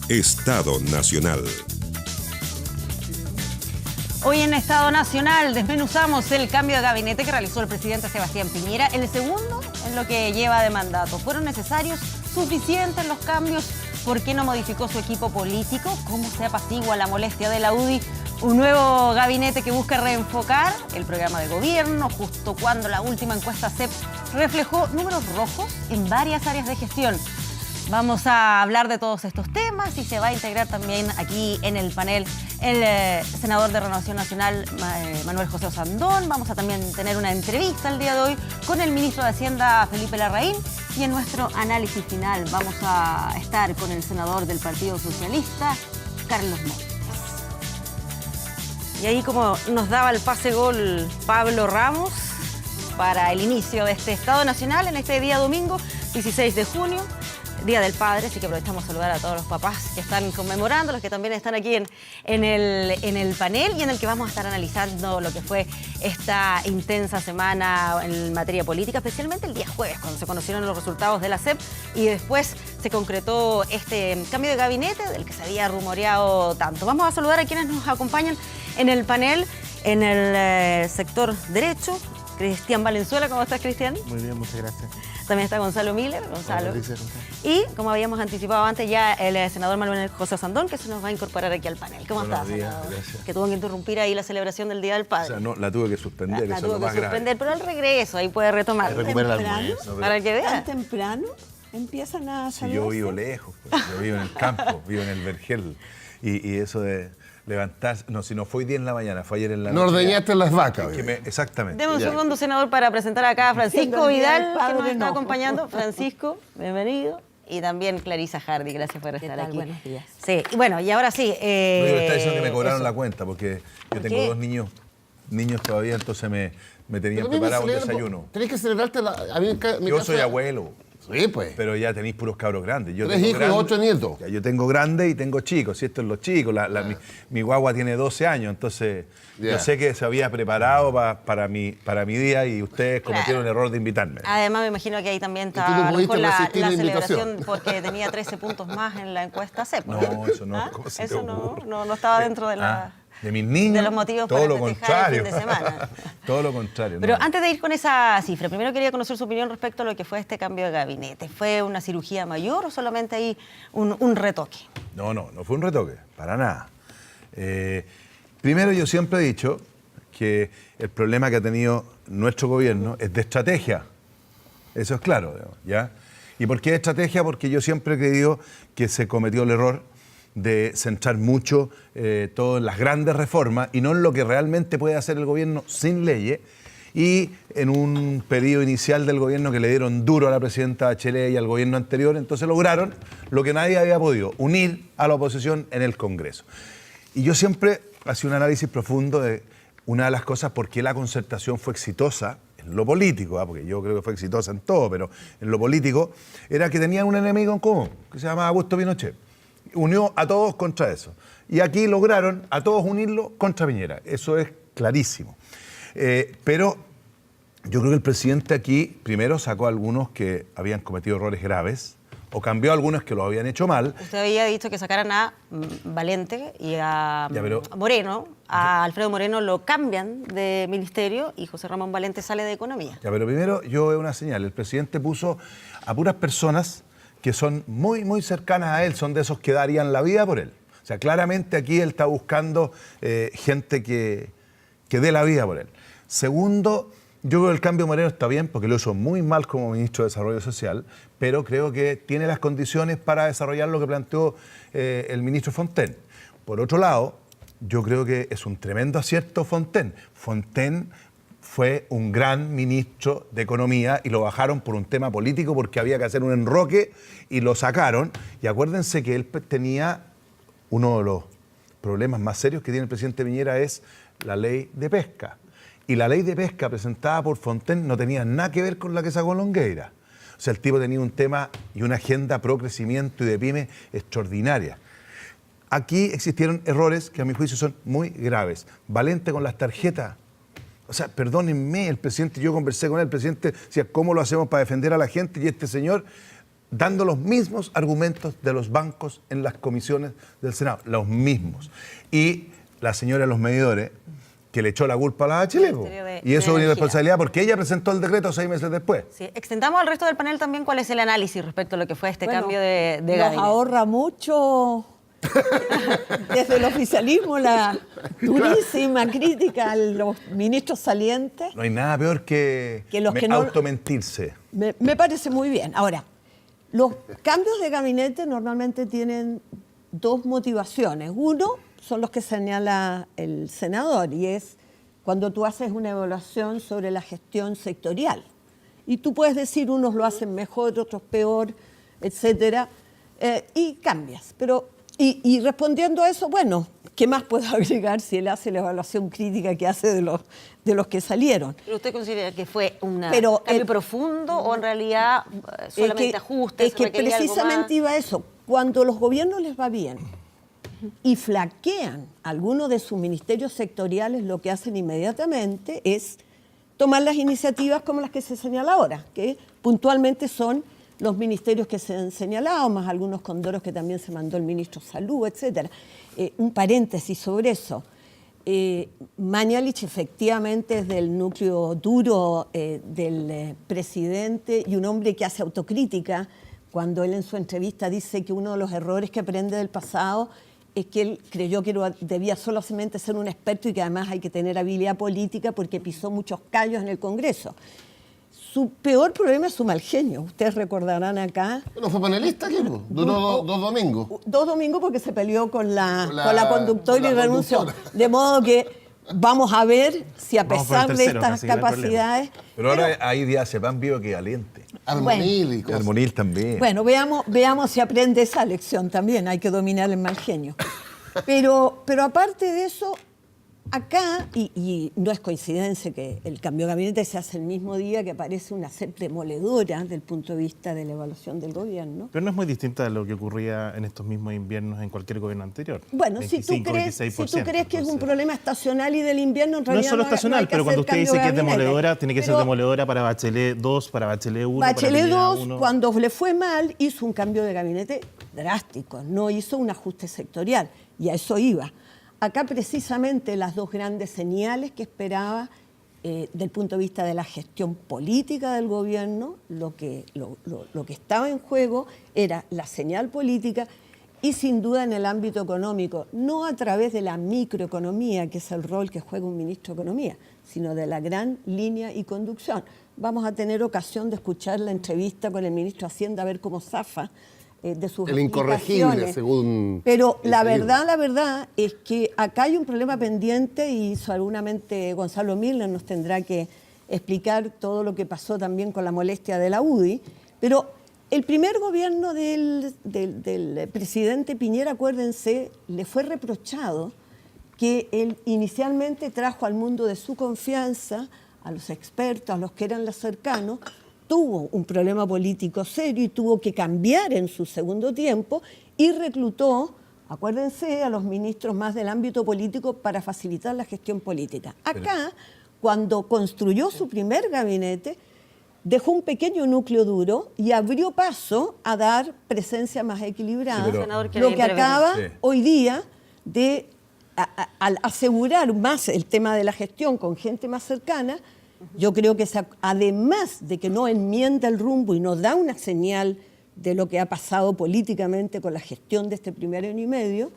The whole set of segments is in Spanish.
Estado Nacional. Hoy en Estado Nacional desmenuzamos el cambio de gabinete que realizó el presidente Sebastián Piñera, el segundo en lo que lleva de mandato. ¿Fueron necesarios, suficientes los cambios? ¿Por qué no modificó su equipo político? ¿Cómo se apacigua la molestia de la UDI? Un nuevo gabinete que busca reenfocar el programa de gobierno justo cuando la última encuesta CEP reflejó números rojos en varias áreas de gestión. Vamos a hablar de todos estos temas y se va a integrar también aquí en el panel el senador de Renovación Nacional, Manuel José Osandón. Vamos a también tener una entrevista el día de hoy con el ministro de Hacienda, Felipe Larraín. Y en nuestro análisis final vamos a estar con el senador del Partido Socialista, Carlos Montes. Y ahí, como nos daba el pase gol Pablo Ramos para el inicio de este Estado Nacional en este día domingo, 16 de junio, Día del Padre, así que aprovechamos a saludar a todos los papás que están conmemorando, los que también están aquí en el panel y en el que vamos a estar analizando lo que fue esta intensa semana en materia política, especialmente el día jueves, cuando se conocieron los resultados de la CEP y después se concretó este cambio de gabinete del que se había rumoreado tanto. Vamos a saludar a quienes nos acompañan en el panel, en el sector derecho. Cristian Valenzuela, ¿cómo estás, Cristian? Muy bien, muchas gracias. También está Gonzalo Miller. Gonzalo. Hola, y, como habíamos anticipado antes, ya el senador Manuel José Osandón, que se nos va a incorporar aquí al panel. ¿Cómo estás, senador? Gracias. Que tuvo que interrumpir ahí la celebración del Día del Padre. O sea, no, la tuve que suspender, La eso es lo tuvo más que suspender, pero al regreso ahí puede retomar. Recupera el almuerzo. Para que vean. ¿Tan temprano empiezan a Si salir? yo vivo lejos, pues, yo vivo en el campo, vivo en el vergel. Y eso de levantarse, no, si no fue hoy día en la mañana, fue ayer en la No noche. ordeñaste las vacas. Exactamente. Deme un Ya. segundo, senador, para presentar acá a Francisco Siendo el Día del Vidal, que Padre, nos está no. acompañando. Francisco, bienvenido. Y también Clarisa Hardy, gracias por estar tal? aquí. Buenos días. Sí, y bueno, y ahora sí. No, yo le estaba diciendo que me cobraron eso. la cuenta, porque yo tengo qué? dos niños todavía, entonces me tenían preparado un desayuno. Tenés que celebrarte a mí en mi Yo casa- soy abuelo, Sí, pues. pero ya tenéis puros cabros grandes. Yo 3 tengo hijos y grandes- 8 nietos. Ya, yo tengo grandes y tengo chicos, si esto es los chicos. Mi guagua tiene 12 años, entonces Ya. yo sé que se había preparado para mi día y ustedes cometieron el error de invitarme. Además, me imagino que ahí también tú está no a lo pudiste mejor la resistir la celebración invitación. porque tenía 13 puntos más en la encuesta CEP. No, eso no. ¿Ah? ¿Cómo se te Eso no, ocurre? no estaba dentro de la... De mis niños, de los motivos todo para lo festejar el contrario. fin de semana. Todo lo contrario. Pero no. antes de ir con esa cifra, primero quería conocer su opinión respecto a lo que fue este cambio de gabinete. ¿Fue una cirugía mayor o solamente ahí un retoque? No fue un retoque, para nada. Primero, yo siempre he dicho que el problema que ha tenido nuestro gobierno es de estrategia. Eso es claro, digamos, ¿ya? ¿Y por qué estrategia? Porque yo siempre he creído que se cometió el error de centrar mucho todo en las grandes reformas y no en lo que realmente puede hacer el gobierno sin leyes. Y en un periodo inicial del gobierno que le dieron duro a la presidenta Bachelet y al gobierno anterior, entonces lograron lo que nadie había podido, unir a la oposición en el Congreso. Y yo siempre hacía un análisis profundo de una de las cosas por qué la concertación fue exitosa en lo político, porque yo creo que fue exitosa en todo, pero en lo político, era que tenían un enemigo en común, que se llamaba Augusto Pinochet. Unió a todos contra eso. Y aquí lograron a todos unirlo contra Piñera. Eso es clarísimo. Pero yo creo que el presidente aquí primero sacó a algunos que habían cometido errores graves o cambió a algunos que lo habían hecho mal. Usted había dicho que sacaran a Valente y a Ya, pero- Moreno. A Alfredo Moreno lo cambian de ministerio y José Ramón Valente sale de Economía. Ya, pero primero yo veo una señal. El presidente puso a puras personas que son muy, muy cercanas a él, son de esos que darían la vida por él. O sea, claramente aquí él está buscando gente que dé la vida por él. Segundo, yo creo que el cambio Moreno está bien porque lo hizo muy mal como ministro de Desarrollo Social, pero creo que tiene las condiciones para desarrollar lo que planteó el ministro Fontaine. Por otro lado, yo creo que es un tremendo acierto Fontaine. Fontaine fue un gran ministro de Economía y lo bajaron por un tema político porque había que hacer un enroque y lo sacaron. Y acuérdense que él tenía uno de los problemas más serios que tiene el presidente Piñera es la ley de pesca. Y la ley de pesca presentada por Fontaine no tenía nada que ver con la que sacó Longueira. O sea, el tipo tenía un tema y una agenda pro crecimiento y de pymes extraordinaria. Aquí existieron errores que a mi juicio son muy graves. Valente con las tarjetas. O sea, perdónenme, el presidente, yo conversé con él, el presidente decía, ¿cómo lo hacemos para defender a la gente? Y este señor dando los mismos argumentos de los bancos en las comisiones del Senado, los mismos. Y la señora de los medidores, que le echó la culpa a la Bachelet. Y eso es una irresponsabilidad porque ella presentó el decreto 6 meses después. Sí. Extendamos al resto del panel también cuál es el análisis respecto a lo que fue este cambio de nos gabinete. ahorra mucho desde el oficialismo la durísima crítica a los ministros salientes. No hay nada peor que los que no, automentirse. Me parece muy bien. Ahora, los cambios de gabinete normalmente tienen dos motivaciones. Uno son los que señala el senador y es cuando tú haces una evaluación sobre la gestión sectorial. Y tú puedes decir unos lo hacen mejor, otros peor, etcétera, y cambias. Pero, y respondiendo a eso, bueno, ¿qué más puedo agregar si él hace la evaluación crítica que hace de los que salieron? ¿Pero usted considera que fue un cambio profundo o en realidad solamente ajustes? Es que precisamente iba a eso. Cuando los gobiernos les va bien y flaquean algunos de sus ministerios sectoriales, lo que hacen inmediatamente es tomar las iniciativas como las que se señala ahora, que puntualmente son los ministerios que se han señalado, más algunos condoros que también se mandó el ministro de Salud, etcétera. Un paréntesis sobre eso. Mañalich efectivamente es del núcleo duro del presidente y un hombre que hace autocrítica cuando él en su entrevista dice que uno de los errores que aprende del pasado es que él creyó que debía solamente ser un experto y que además hay que tener habilidad política porque pisó muchos callos en el Congreso. Su peor problema es su mal genio. Ustedes recordarán acá. ¿No fue panelista aquí? Duró dos domingos. 2 domingos porque se peleó con la conductora y renunció. De modo que vamos a ver si a pesar de estas capacidades... Pero ahora hay diazepam bioequivalente. Armonil y cosas. Armonil también. Bueno, veamos si aprende esa lección también. Hay que dominar el mal genio. Pero aparte de eso, acá, y no es coincidencia que el cambio de gabinete se hace el mismo día que aparece una SEP demoledora desde el punto de vista de la evaluación del gobierno. Pero no es muy distinta a lo que ocurría en estos mismos inviernos en cualquier gobierno anterior. Bueno, 25, si tú crees que es un problema estacional y del invierno, en realidad no es solo estacional, no pero cuando usted dice que es demoledora, tiene que ser demoledora para Bachelet 2, para Bachelet 1. Bachelet 2, cuando le fue mal, hizo un cambio de gabinete drástico, no hizo un ajuste sectorial, y a eso iba. Acá precisamente las dos grandes señales que esperaba del punto de vista de la gestión política del gobierno, lo que estaba en juego era la señal política y sin duda en el ámbito económico, no a través de la microeconomía, que es el rol que juega un ministro de Economía, sino de la gran línea y conducción. Vamos a tener ocasión de escuchar la entrevista con el ministro de Hacienda a ver cómo zafa de sus el incorregible, según... Pero la verdad es que acá hay un problema pendiente y seguramente Gonzalo Milner nos tendrá que explicar todo lo que pasó también con la molestia de la UDI, pero el primer gobierno del presidente Piñera, acuérdense, le fue reprochado que él inicialmente trajo al mundo de su confianza, a los expertos, a los que eran los cercanos, tuvo un problema político serio y tuvo que cambiar en su segundo tiempo y reclutó, acuérdense, a los ministros más del ámbito político para facilitar la gestión política. Acá, cuando construyó su primer gabinete, dejó un pequeño núcleo duro y abrió paso a dar presencia más equilibrada, lo que acaba hoy día de al asegurar más el tema de la gestión con gente más cercana. Yo creo que además de que no enmienda el rumbo y nos da una señal de lo que ha pasado políticamente con la gestión de este primer año y medio,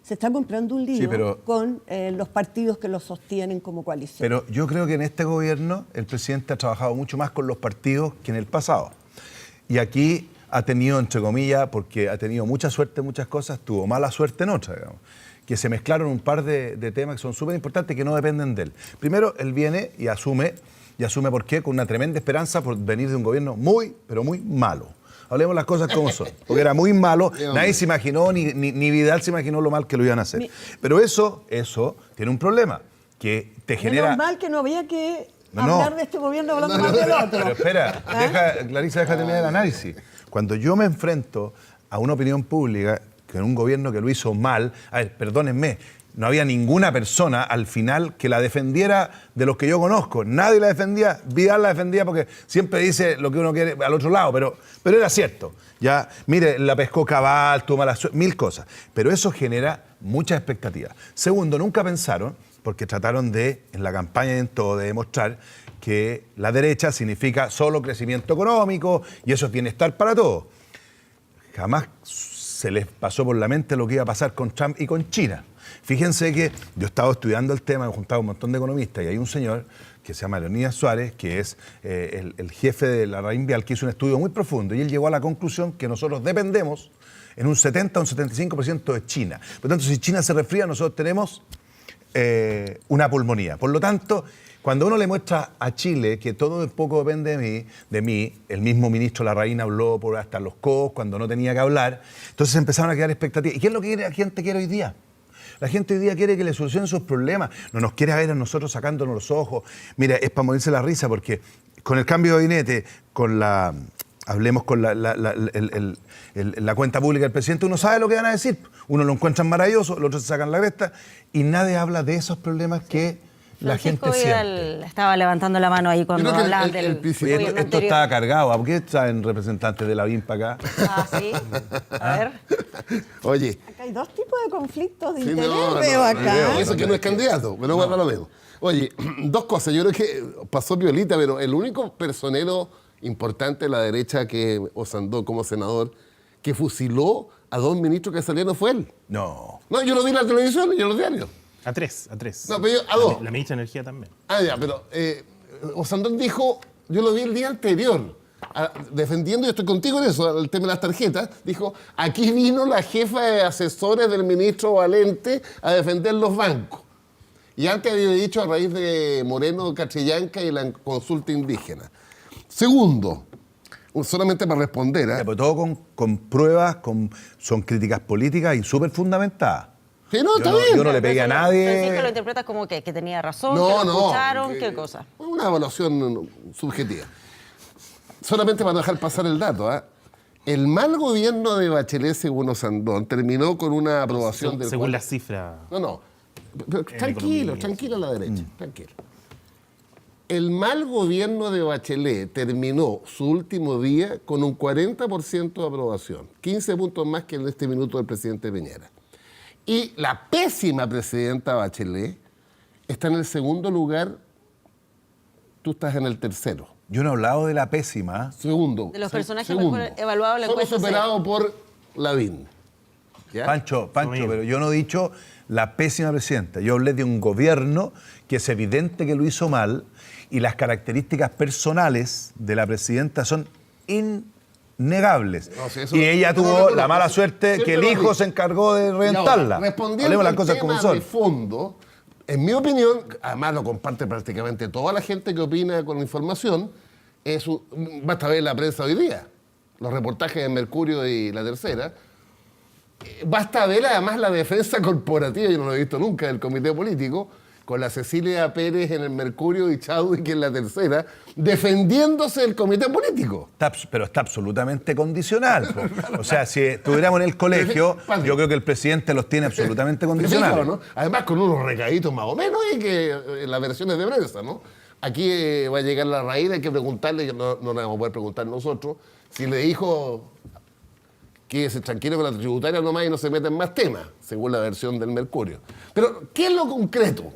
se está comprando un lío con los partidos que lo sostienen como coalición. Pero yo creo que en este gobierno el presidente ha trabajado mucho más con los partidos que en el pasado. Y aquí ha tenido, entre comillas, porque ha tenido mucha suerte en muchas cosas, tuvo mala suerte en otras, digamos, que se mezclaron un par de temas que son súper importantes que no dependen de él. Primero, él viene y asume ¿por qué? Con una tremenda esperanza por venir de un gobierno muy, pero muy malo. Hablemos las cosas como son, porque era muy malo, nadie se imaginó, ni Vidal se imaginó lo mal que lo iban a hacer. Pero eso tiene un problema, que te genera... Menos mal que no había que hablar de este gobierno hablando más del otro. Pero espera, Clarisa, deja terminar el análisis. Cuando yo me enfrento a una opinión pública con un gobierno que lo hizo mal, a ver, perdónenme, no había ninguna persona al final que la defendiera de los que yo conozco. Nadie la defendía, Vidal la defendía porque siempre dice lo que uno quiere al otro lado, pero era cierto. Ya, mire, la pescó Cabal, tuvo mala suerte, mil cosas. Pero eso genera muchas expectativas. Segundo, nunca pensaron, porque trataron de, en la campaña y en todo, de demostrar que la derecha significa solo crecimiento económico y eso es bienestar para todos. Jamás se les pasó por la mente lo que iba a pasar con Trump y con China. Fíjense que yo he estado estudiando el tema, he juntado un montón de economistas y hay un señor que se llama Leonidas Suárez, que es el jefe de la Reinvial, que hizo un estudio muy profundo y él llegó a la conclusión que nosotros dependemos en un 70 o un 75% de China. Por lo tanto, si China se resfría, nosotros tenemos una pulmonía. Por lo tanto, cuando uno le muestra a Chile que todo un poco depende de mí, el mismo ministro Larraín habló por hasta los codos cuando no tenía que hablar, entonces empezaron a quedar expectativas. ¿Y qué es lo que la gente quiere hoy día? La gente hoy día quiere que le solucionen sus problemas, no nos quiere ver a nosotros sacándonos los ojos. Mira, es para morirse la risa porque con el cambio de gabinete, hablemos con la cuenta pública del presidente, uno sabe lo que van a decir. Uno lo encuentran maravilloso, los otros se sacan la cresta y nadie habla de esos problemas que la gente siente. Estaba levantando la mano ahí cuando hablaban del Oye, esto estaba cargado. ¿Por qué están representantes de la BIM para acá? Ah, sí. A ver. Oye. Acá hay dos tipos de conflictos de Sí, interés, no, veo acá. Eso que no es candidato, pero bueno, lo veo. Oye, dos cosas. Yo creo que pasó violita, pero el único personero importante de la derecha que Osandón como senador, que fusiló a dos ministros que salieron fue él. No. No, yo lo vi en la televisión y en los diarios. A tres. No, pero a dos. La ministra de Energía también. Ah, ya, pero Osandón dijo, yo lo vi el día anterior, defendiendo, y estoy contigo en eso, el tema de las tarjetas, dijo, aquí vino la jefa de asesores del ministro Valente a defender los bancos. Y antes había dicho a raíz de Moreno Cachillanca y la consulta indígena. Segundo, solamente para responder. Pero todo con pruebas, son críticas políticas y súper fundamentadas. Sí, no, está bien. Yo no le pegué a nadie. Francisco lo interpretas como que tenía razón, No, que lo no. escucharon, ¿qué cosa? Una evaluación subjetiva. Solamente para dejar pasar el dato, el mal gobierno de Bachelet, según Osandón, terminó con una aprobación del... Según la cifra. No. Pero tranquilo la derecha, tranquilo. El mal gobierno de Bachelet terminó su último día con un 40% de aprobación, 15 puntos más que en este minuto del presidente Piñera. Y la pésima presidenta Bachelet está en el segundo lugar, tú estás en el tercero. Yo no he hablado de la pésima. Segundo. De los personajes segundo. mejor evaluados en la Solo encuesta. superado por Lavín. ¿Ya? Pancho, Conmigo. pero yo no he dicho la pésima presidenta. Yo hablé de un gobierno que es evidente que lo hizo mal y las características personales de la presidenta son innegables. No, sí, eso y no- ella no, tuvo no, la mala sí, suerte siempre que el lo hijo digo. se encargó de Y ahora, reventarla. respondiendo Hablemos las al cosas tema como son. de fondo, en mi opinión, además lo comparte prácticamente toda la gente que opina con la información, basta ver la prensa hoy día, los reportajes de Mercurio y La Tercera, basta ver además la defensa corporativa, yo no lo he visto nunca, del comité político, con la Cecilia Pérez en el Mercurio y Chadwick en La Tercera, defendiéndose del comité político. Pero está absolutamente condicional. O sea, si estuviéramos en el colegio, yo creo que el presidente los tiene absolutamente condicionales. ¿No? Además con unos recaditos más o menos y que en las versiones de prensa, ¿no? Aquí va a llegar la raíz, hay que preguntarle, que no le vamos a poder preguntar nosotros, si le dijo que se tranquilo con la tributaria nomás y no se meta en más temas, según la versión del Mercurio. Pero, ¿qué es lo concreto?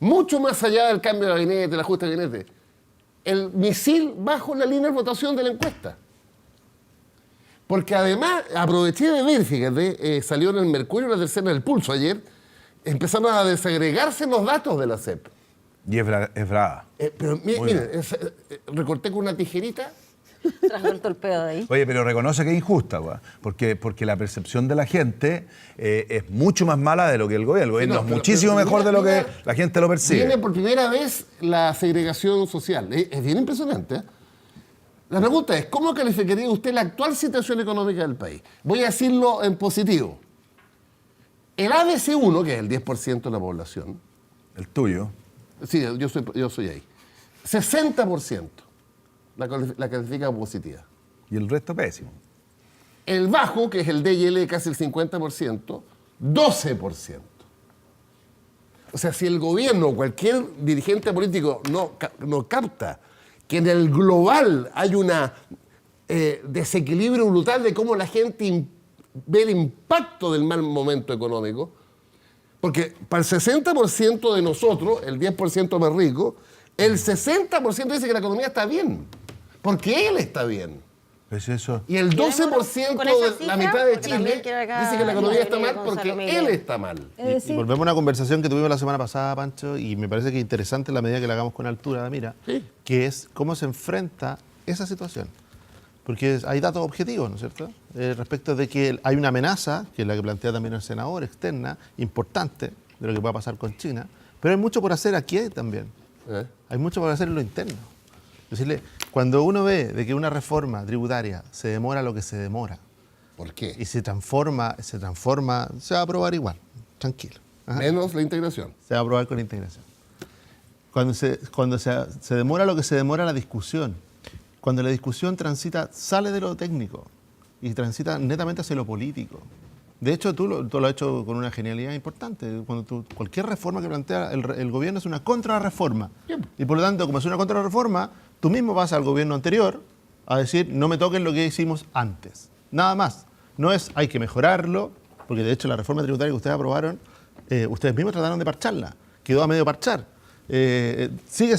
Mucho más allá del cambio de gabinete, el ajuste de gabinete. El misil bajo la línea de votación de la encuesta. Porque además, aproveché de ver, fíjate, salió en el Mercurio La Tercera, en el Pulso ayer, empezaron a desagregarse los datos de la CEP. Y es brava. Pero miren, recorté con una tijerita. Tras el torpedo de ahí. Oye, pero reconoce que es injusta, porque la percepción de la gente es mucho más mala de lo que el gobierno. El gobierno No, es pero muchísimo mejor de lo que mira, la gente lo percibe. Viene por primera vez la segregación social. Es bien impresionante. ¿Eh? La pregunta es, ¿cómo calificaría usted la actual situación económica del país? Voy a decirlo en positivo. El ABC1, que es el 10% de la población, El tuyo. sí, yo soy ahí, 60% la califica positiva. Y el resto pésimo. El bajo, que es el D y L, casi el 50%, 12%. O sea, si el gobierno o cualquier dirigente político no capta que en el global hay una desequilibrio brutal de cómo la gente ve el impacto del mal momento económico, porque para el 60% de nosotros, el 10% más rico, el 60% dice que la economía está bien, porque él está bien. Pues eso. Y el 12% con esa de cifra, la mitad de porque también Chile quiero acá dice que la economía está mal Gonzalo porque Miguel. él está mal. Es Y decir, volvemos a una conversación que tuvimos la semana pasada, Pancho, y me parece que es interesante en la medida que la hagamos con altura de mira, Sí. que es cómo se enfrenta esa situación. Porque hay datos objetivos, ¿no es cierto? Respecto de que hay una amenaza, que es la que plantea también el senador, externa, importante, de lo que pueda pasar con China, pero hay mucho por hacer aquí también. Hay mucho por hacer en lo interno. Decirle, cuando uno ve de que una reforma tributaria se demora lo que se demora ¿Por qué? y se transforma, se va a aprobar igual, tranquilo. Ajá. Menos la integración. Se va a aprobar con integración. Cuando se demora lo que se demora la discusión, cuando la discusión sale de lo técnico y transita netamente hacia lo político. De hecho, tú lo has hecho con una genialidad importante. Cualquier reforma que plantea el gobierno es una contrarreforma. Y por lo tanto, como es una contrarreforma, tú mismo vas al gobierno anterior a decir, no me toquen lo que hicimos antes. Nada más. No es, hay que mejorarlo, porque de hecho la reforma tributaria que ustedes aprobaron, ustedes mismos trataron de parcharla. Quedó a medio parchar. Sigue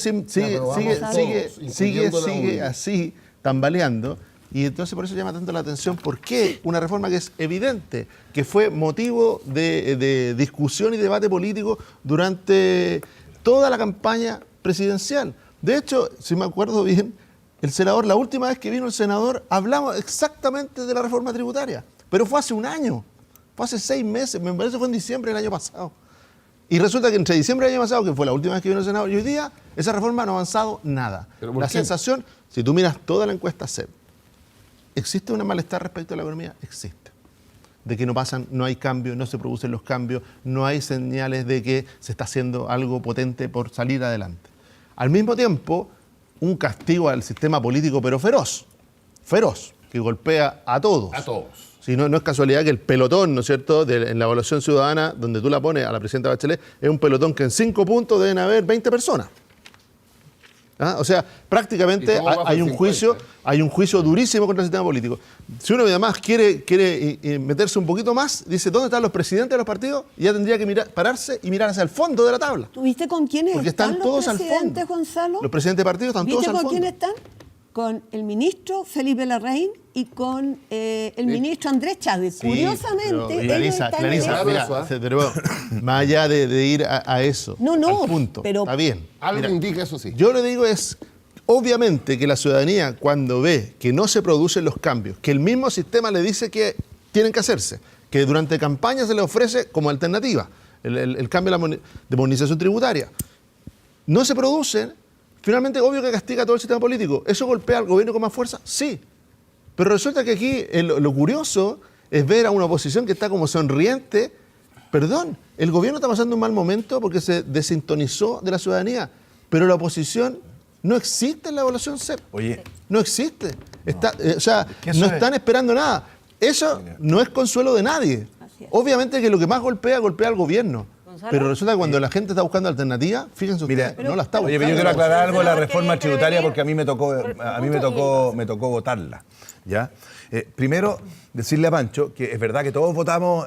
así, tambaleando. Y entonces por eso llama tanto la atención, ¿por qué una reforma que es evidente, que fue motivo de discusión y debate político durante toda la campaña presidencial? De hecho, si me acuerdo bien, el senador, la última vez que vino el senador, hablamos exactamente de la reforma tributaria, pero fue hace un año, fue hace 6 meses, me parece que fue en diciembre del año pasado. Y resulta que entre diciembre del año pasado, que fue la última vez que vino el senador, y hoy día, esa reforma no ha avanzado nada. ¿Pero por La qué? sensación, si tú miras toda la encuesta CEP, ¿existe un malestar respecto a la economía? Existe. De que no hay cambios, no se producen los cambios, no hay señales de que se está haciendo algo potente por salir adelante. Al mismo tiempo, un castigo al sistema político, pero feroz, que golpea a todos. A todos. Si no es casualidad que el pelotón, ¿no es cierto?, en la evaluación ciudadana, donde tú la pones a la presidenta Bachelet, es un pelotón que en 5 puntos deben haber 20 personas. ¿Ah? O sea, prácticamente ¿Y cómo bajo hay el un 50? juicio durísimo contra el sistema político. Si uno además quiere meterse un poquito más, dice, ¿dónde están los presidentes de los partidos? Y ya tendría que pararse y mirar hacia el fondo de la tabla. ¿Tuviste con quiénes Porque están están todos los al presidentes, fondo. Gonzalo? Los presidentes de partidos están todos ¿Viste al con fondo. quiénes están? Con el ministro Felipe Larraín y con el ministro Andrés Chávez. Sí, Curiosamente, pero, ellos Clarisa, están Clarisa, en mira, eso, ¿eh? pero más allá de ir a eso, No, al punto, pero- está bien. Algo Mira, indica eso sí. yo le digo es, obviamente que la ciudadanía cuando ve que no se producen los cambios, que el mismo sistema le dice que tienen que hacerse, que durante campaña se le ofrece como alternativa el cambio de modernización tributaria, no se producen, finalmente obvio que castiga a todo el sistema político. ¿Eso golpea al gobierno con más fuerza? Sí. Pero resulta que aquí lo curioso es ver a una oposición que está como sonriente. Perdón, el gobierno está pasando un mal momento porque se desintonizó de la ciudadanía, pero la oposición no existe en la evaluación CEP. Oye. No existe. O sea, que eso no es- están esperando nada. Eso no es consuelo de nadie. Así es. Obviamente que lo que más golpea al gobierno. Gonzalo. Pero resulta que cuando la gente está buscando alternativas, fíjense ustedes, no la está Oye, buscando. pero yo quiero aclarar algo de la Gonzalo, reforma ¿quería tributaria intervenir? porque a mí me tocó votarla. ¿Ya? Primero, decirle a Pancho que es verdad que todos votamos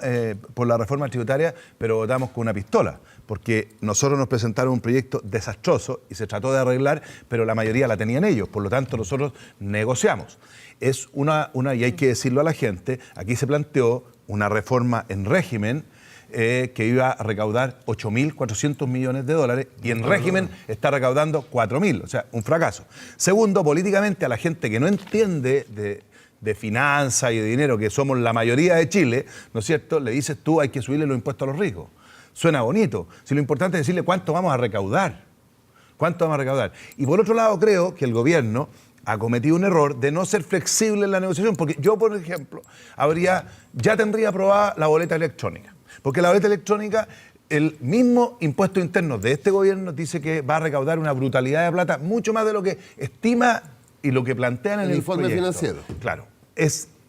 por la reforma tributaria, pero votamos con una pistola, porque nosotros nos presentaron un proyecto desastroso y se trató de arreglar, pero la mayoría la tenían ellos, por lo tanto nosotros negociamos. Es y hay que decirlo a la gente, aquí se planteó una reforma en régimen que iba a recaudar 8.400 millones de dólares y en régimen está recaudando 4.000, o sea, un fracaso. Segundo, políticamente a la gente que no entiende de finanzas y de dinero, que somos la mayoría de Chile, ¿no es cierto?, le dices tú hay que subirle los impuestos a los ricos. Suena bonito. Si lo importante es decirle cuánto vamos a recaudar. ¿Cuánto vamos a recaudar? Y por otro lado, creo que el gobierno ha cometido un error de no ser flexible en la negociación, porque yo, por ejemplo, ya tendría aprobada la boleta electrónica. Porque la boleta electrónica, el mismo impuesto interno de este gobierno dice que va a recaudar una brutalidad de plata, mucho más de lo que estima y lo que plantean en El el informe proyecto. financiero. Claro.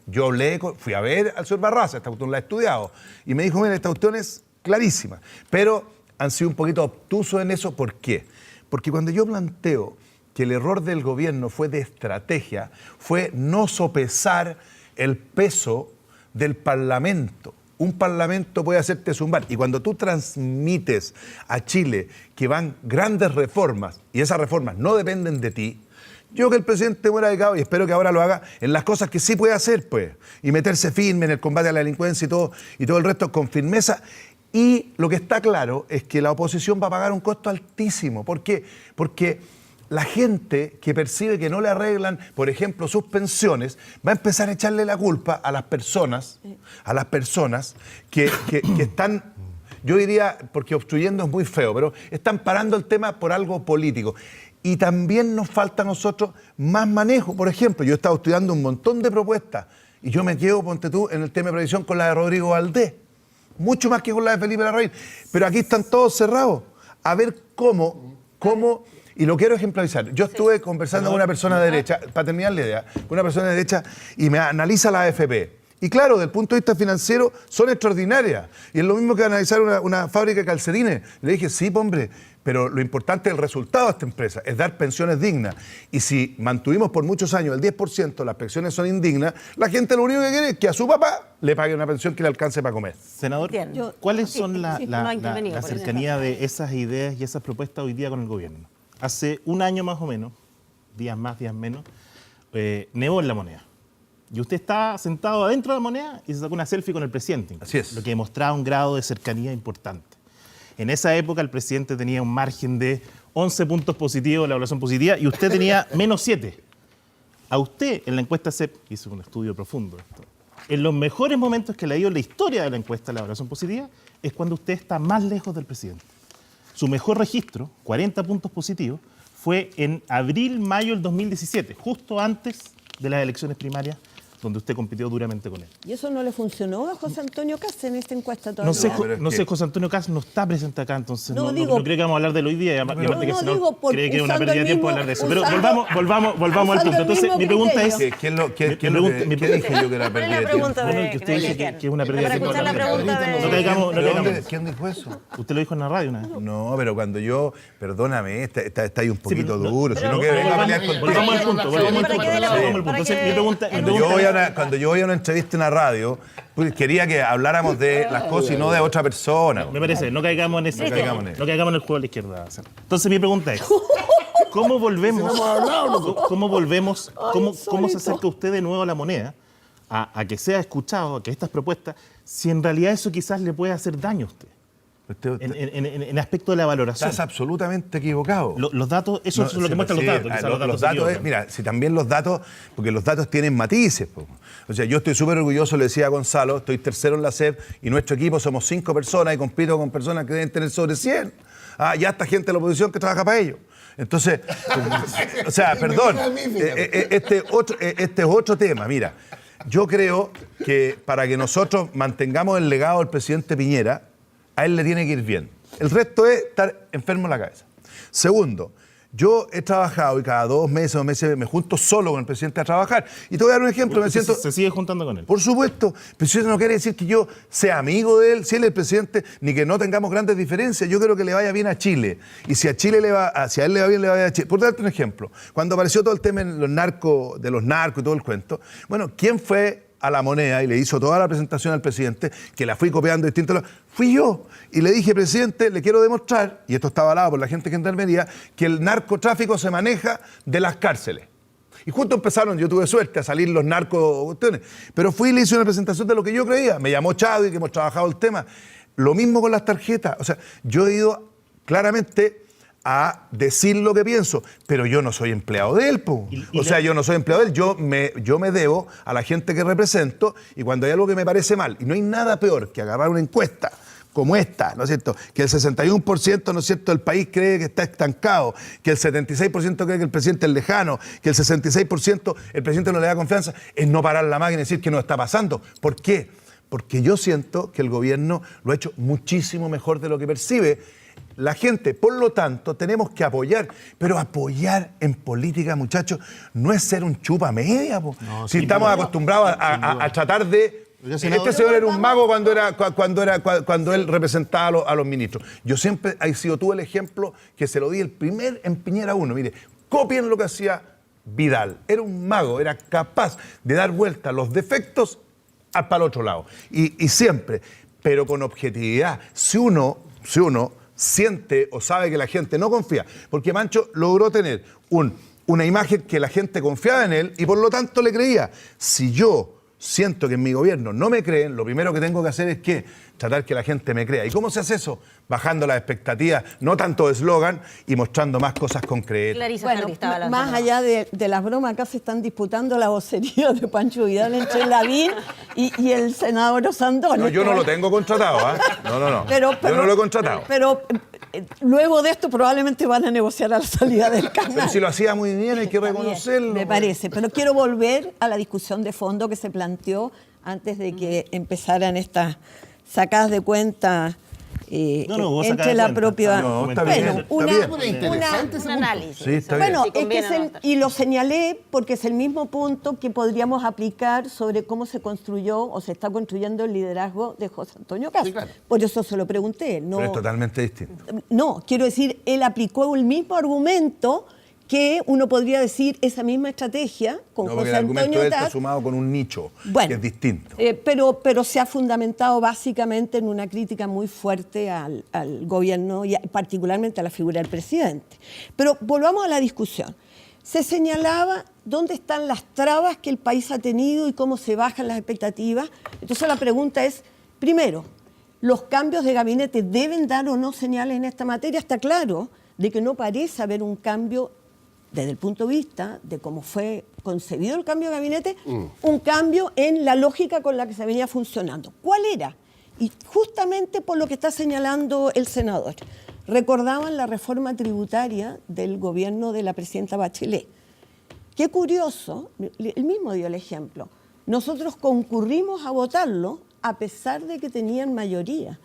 Yo fui a ver al señor Barraza, esta cuestión la he estudiado, y me dijo, mira, esta cuestión es clarísima, pero han sido un poquito obtusos en eso. ¿Por qué? Porque cuando yo planteo que el error del gobierno fue de estrategia, fue no sopesar el peso del Parlamento. Un Parlamento puede hacerte zumbar. Y cuando tú transmites a Chile que van grandes reformas, y esas reformas no dependen de ti, yo que el presidente muera dedicado, y espero que ahora lo haga, en las cosas que sí puede hacer, pues, y meterse firme en el combate a la delincuencia y todo el resto con firmeza. Y lo que está claro es que la oposición va a pagar un costo altísimo. ¿Por qué? Porque la gente que percibe que no le arreglan, por ejemplo, sus pensiones, va a empezar a echarle la culpa a las personas que están, yo diría, porque obstruyendo es muy feo, pero están parando el tema por algo político. Y también nos falta a nosotros más manejo. Por ejemplo, yo he estado estudiando un montón de propuestas y yo me quedo, ponte tú, en el tema de previsión con la de Rodrigo Valdés. Mucho más que con la de Felipe Larraín. Pero aquí están todos cerrados. A ver cómo, y lo quiero ejemplarizar. Yo estuve conversando con una persona de derecha, para terminar la idea, con una persona de derecha y me analiza la AFP. Y claro, desde el punto de vista financiero son extraordinarias. Y es lo mismo que analizar una fábrica de calcetines. Le dije, sí, hombre, pero lo importante es el resultado de esta empresa, es dar pensiones dignas. Y si mantuvimos por muchos años el 10%, las pensiones son indignas, la gente lo único que quiere es que a su papá le pague una pensión que le alcance para comer. Senador, Entiendo. ¿cuáles son no ha intervenido, la por eso. cercanía de esas ideas y esas propuestas hoy día con el gobierno? Hace un año más o menos, días más, días menos, nevó en La Moneda. Y usted estaba sentado adentro de La Moneda y se sacó una selfie con el presidente. Así es. Lo que demostraba un grado de cercanía importante. En esa época el presidente tenía un margen de 11 puntos positivos, la evaluación positiva, y usted tenía menos 7. A usted, en la encuesta CEP, hizo un estudio profundo de esto, en los mejores momentos que le dio la historia de la encuesta de la evaluación positiva, es cuando usted está más lejos del presidente. Su mejor registro, 40 puntos positivos, fue en abril-mayo del 2017, justo antes de las elecciones primarias, donde usted compitió duramente con él. ¿Y eso no le funcionó a José Antonio Kast en esta encuesta todavía? No sé, José Antonio Kast no está presente acá, entonces No, no digo- creo que vamos a hablar de lo hoy día. Y aparte que el senador digo, cree que es una usando pérdida de el tiempo mismo- hablar de eso. Pero usando- volvamos al usando punto. el Entonces, mismo mi pregunta es... criterio. ¿Qué dije yo que era ¿Cuál es pérdida la de tiempo? pregunta Bueno, de que usted dice que es una pérdida de Para tiempo. escuchar la pregunta de... No caigamos. ¿Quién dijo eso? Usted lo dijo en la radio una vez. No, pero cuando yo, perdóname, está ahí un poquito pero no- duro, pero sino que pero venga a pelear contigo. Volvamos al punto. Para que dé la- Entonces, mi pregunta... Cuando yo voy a una entrevista en la radio, pues quería que habláramos de las cosas y no de otra persona. Me parece, no caigamos en ese. No caigamos en eso. No caigamos en el juego de la izquierda. Entonces mi pregunta es, ¿cómo volvemos? ¿Cómo se acerca usted de nuevo a La Moneda a que sea escuchado, a que estas propuestas, si en realidad eso quizás le puede hacer daño a usted? En aspecto de la valoración. Estás absolutamente equivocado. Los datos, eso No, es lo que muestran sí, los datos. quizás los se datos equivocan. mira, si también los datos, porque los datos tienen matices. Po. O sea, yo estoy súper orgulloso, le decía a Gonzalo, estoy tercero en la SEP y nuestro equipo somos 5 personas y compito con personas que deben tener sobre 100. Ya está gente de la oposición que trabaja para ellos. Entonces, o sea, perdón, este es otro tema. Mira, yo creo que para que nosotros mantengamos el legado del presidente Piñera, a él le tiene que ir bien. El resto es estar enfermo en la cabeza. Segundo, yo he trabajado y cada 2 meses o meses me junto solo con el presidente a trabajar. Y te voy a dar un ejemplo. Me siento... Se sigue juntando con él. Por supuesto, pero eso no quiere decir que yo sea amigo de él, si él es el presidente, ni que no tengamos grandes diferencias. Yo quiero que le vaya bien a Chile. Y si a Chile si a él le va bien, le va bien a Chile. Por darte un ejemplo, cuando apareció todo el tema de los narcos y todo el cuento, bueno, ¿quién fue a La Moneda y le hizo toda la presentación al presidente, que la fui copiando distintos lados? Fui yo. Y le dije, presidente, le quiero demostrar, y esto está avalado por la gente que intervenía, que el narcotráfico se maneja de las cárceles. Y justo empezaron, yo tuve suerte a salir los narcos, pero fui y le hice una presentación de lo que yo creía. Me llamó Chadwick, que hemos trabajado el tema. Lo mismo con las tarjetas. O sea, yo he ido claramente a decir lo que pienso, pero yo no soy empleado de él, po. Yo no soy empleado de él, yo me debo a la gente que represento, y cuando hay algo que me parece mal, y no hay nada peor que agarrar una encuesta como esta, ¿no es cierto?, que el 61%, ¿no es cierto?, del país cree que está estancado, que el 76% cree que el presidente es lejano, que el 66% el presidente no le da confianza, es no parar la máquina y decir que no está pasando. ¿Por qué? Porque yo siento que el gobierno lo ha hecho muchísimo mejor de lo que percibe la gente. Por lo tanto, tenemos que apoyar, pero apoyar en política, muchachos, no es ser un chupa media. No, si sin estamos duda. acostumbrados Sin duda. a tratar de Oiga, senador, Este señor era un mago cuando él representaba a los ministros. Yo siempre he sido tú el ejemplo que se lo di el primer en Piñera 1. Mire, copien lo que hacía Vidal. Era un mago, era capaz de dar vuelta los defectos para el otro lado. Y siempre, pero con objetividad. Si uno siente o sabe que la gente no confía, porque Mancho logró tener una imagen que la gente confiaba en él y por lo tanto le creía. Si yo siento que en mi gobierno no me creen, lo primero que tengo que hacer es que tratar que la gente me crea. ¿Y cómo se hace eso? Bajando las expectativas, no tanto de eslogan y mostrando más cosas concretas. Clarisa Bueno, Hardy estaba más lanzando. allá de las bromas, acá se están disputando la vocería de Pancho Vidal entre Lavín y el senador Osandón. No, yo no lo tengo contratado, ¿ah? No. Yo no lo he contratado. Pero luego de esto probablemente van a negociar a la salida del canal. Pero si lo hacía muy bien, hay que Está bien, reconocerlo. me parece, pero quiero volver a la discusión de fondo que se planteó antes de que empezaran estas sacadas de cuenta vos entre sacás la de cuenta. propia... No, está bueno, bien, está una, bien. Una interesante ese Un punto. análisis. Sí, está Bueno, Si es que conviene o no está. y lo señalé porque es el mismo punto que podríamos aplicar sobre cómo se construyó o se está construyendo el liderazgo de José Antonio Caz. Sí, claro. Por eso se lo pregunté. No, Pero es totalmente distinto. no, quiero decir, él aplicó el mismo argumento que uno podría decir esa misma estrategia con No, porque José el argumento Antonio de él está Caz. sumado con un nicho, Bueno, que es distinto. pero se ha fundamentado básicamente en una crítica muy fuerte al gobierno y particularmente a la figura del presidente. Pero volvamos a la discusión. Se señalaba dónde están las trabas que el país ha tenido y cómo se bajan las expectativas. Entonces la pregunta es, primero, ¿los cambios de gabinete deben dar o no señales en esta materia? Está claro de que no parece haber un cambio desde el punto de vista de cómo fue concebido el cambio de gabinete, un cambio en la lógica con la que se venía funcionando. ¿Cuál era? Y justamente por lo que está señalando el senador. Recordaban la reforma tributaria del gobierno de la presidenta Bachelet. Qué curioso, él mismo dio el ejemplo. Nosotros concurrimos a votarlo a pesar de que tenían mayoría.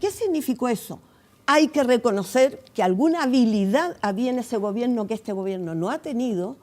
¿Qué significó eso? Hay que reconocer que alguna habilidad había en ese gobierno que este gobierno no ha tenido,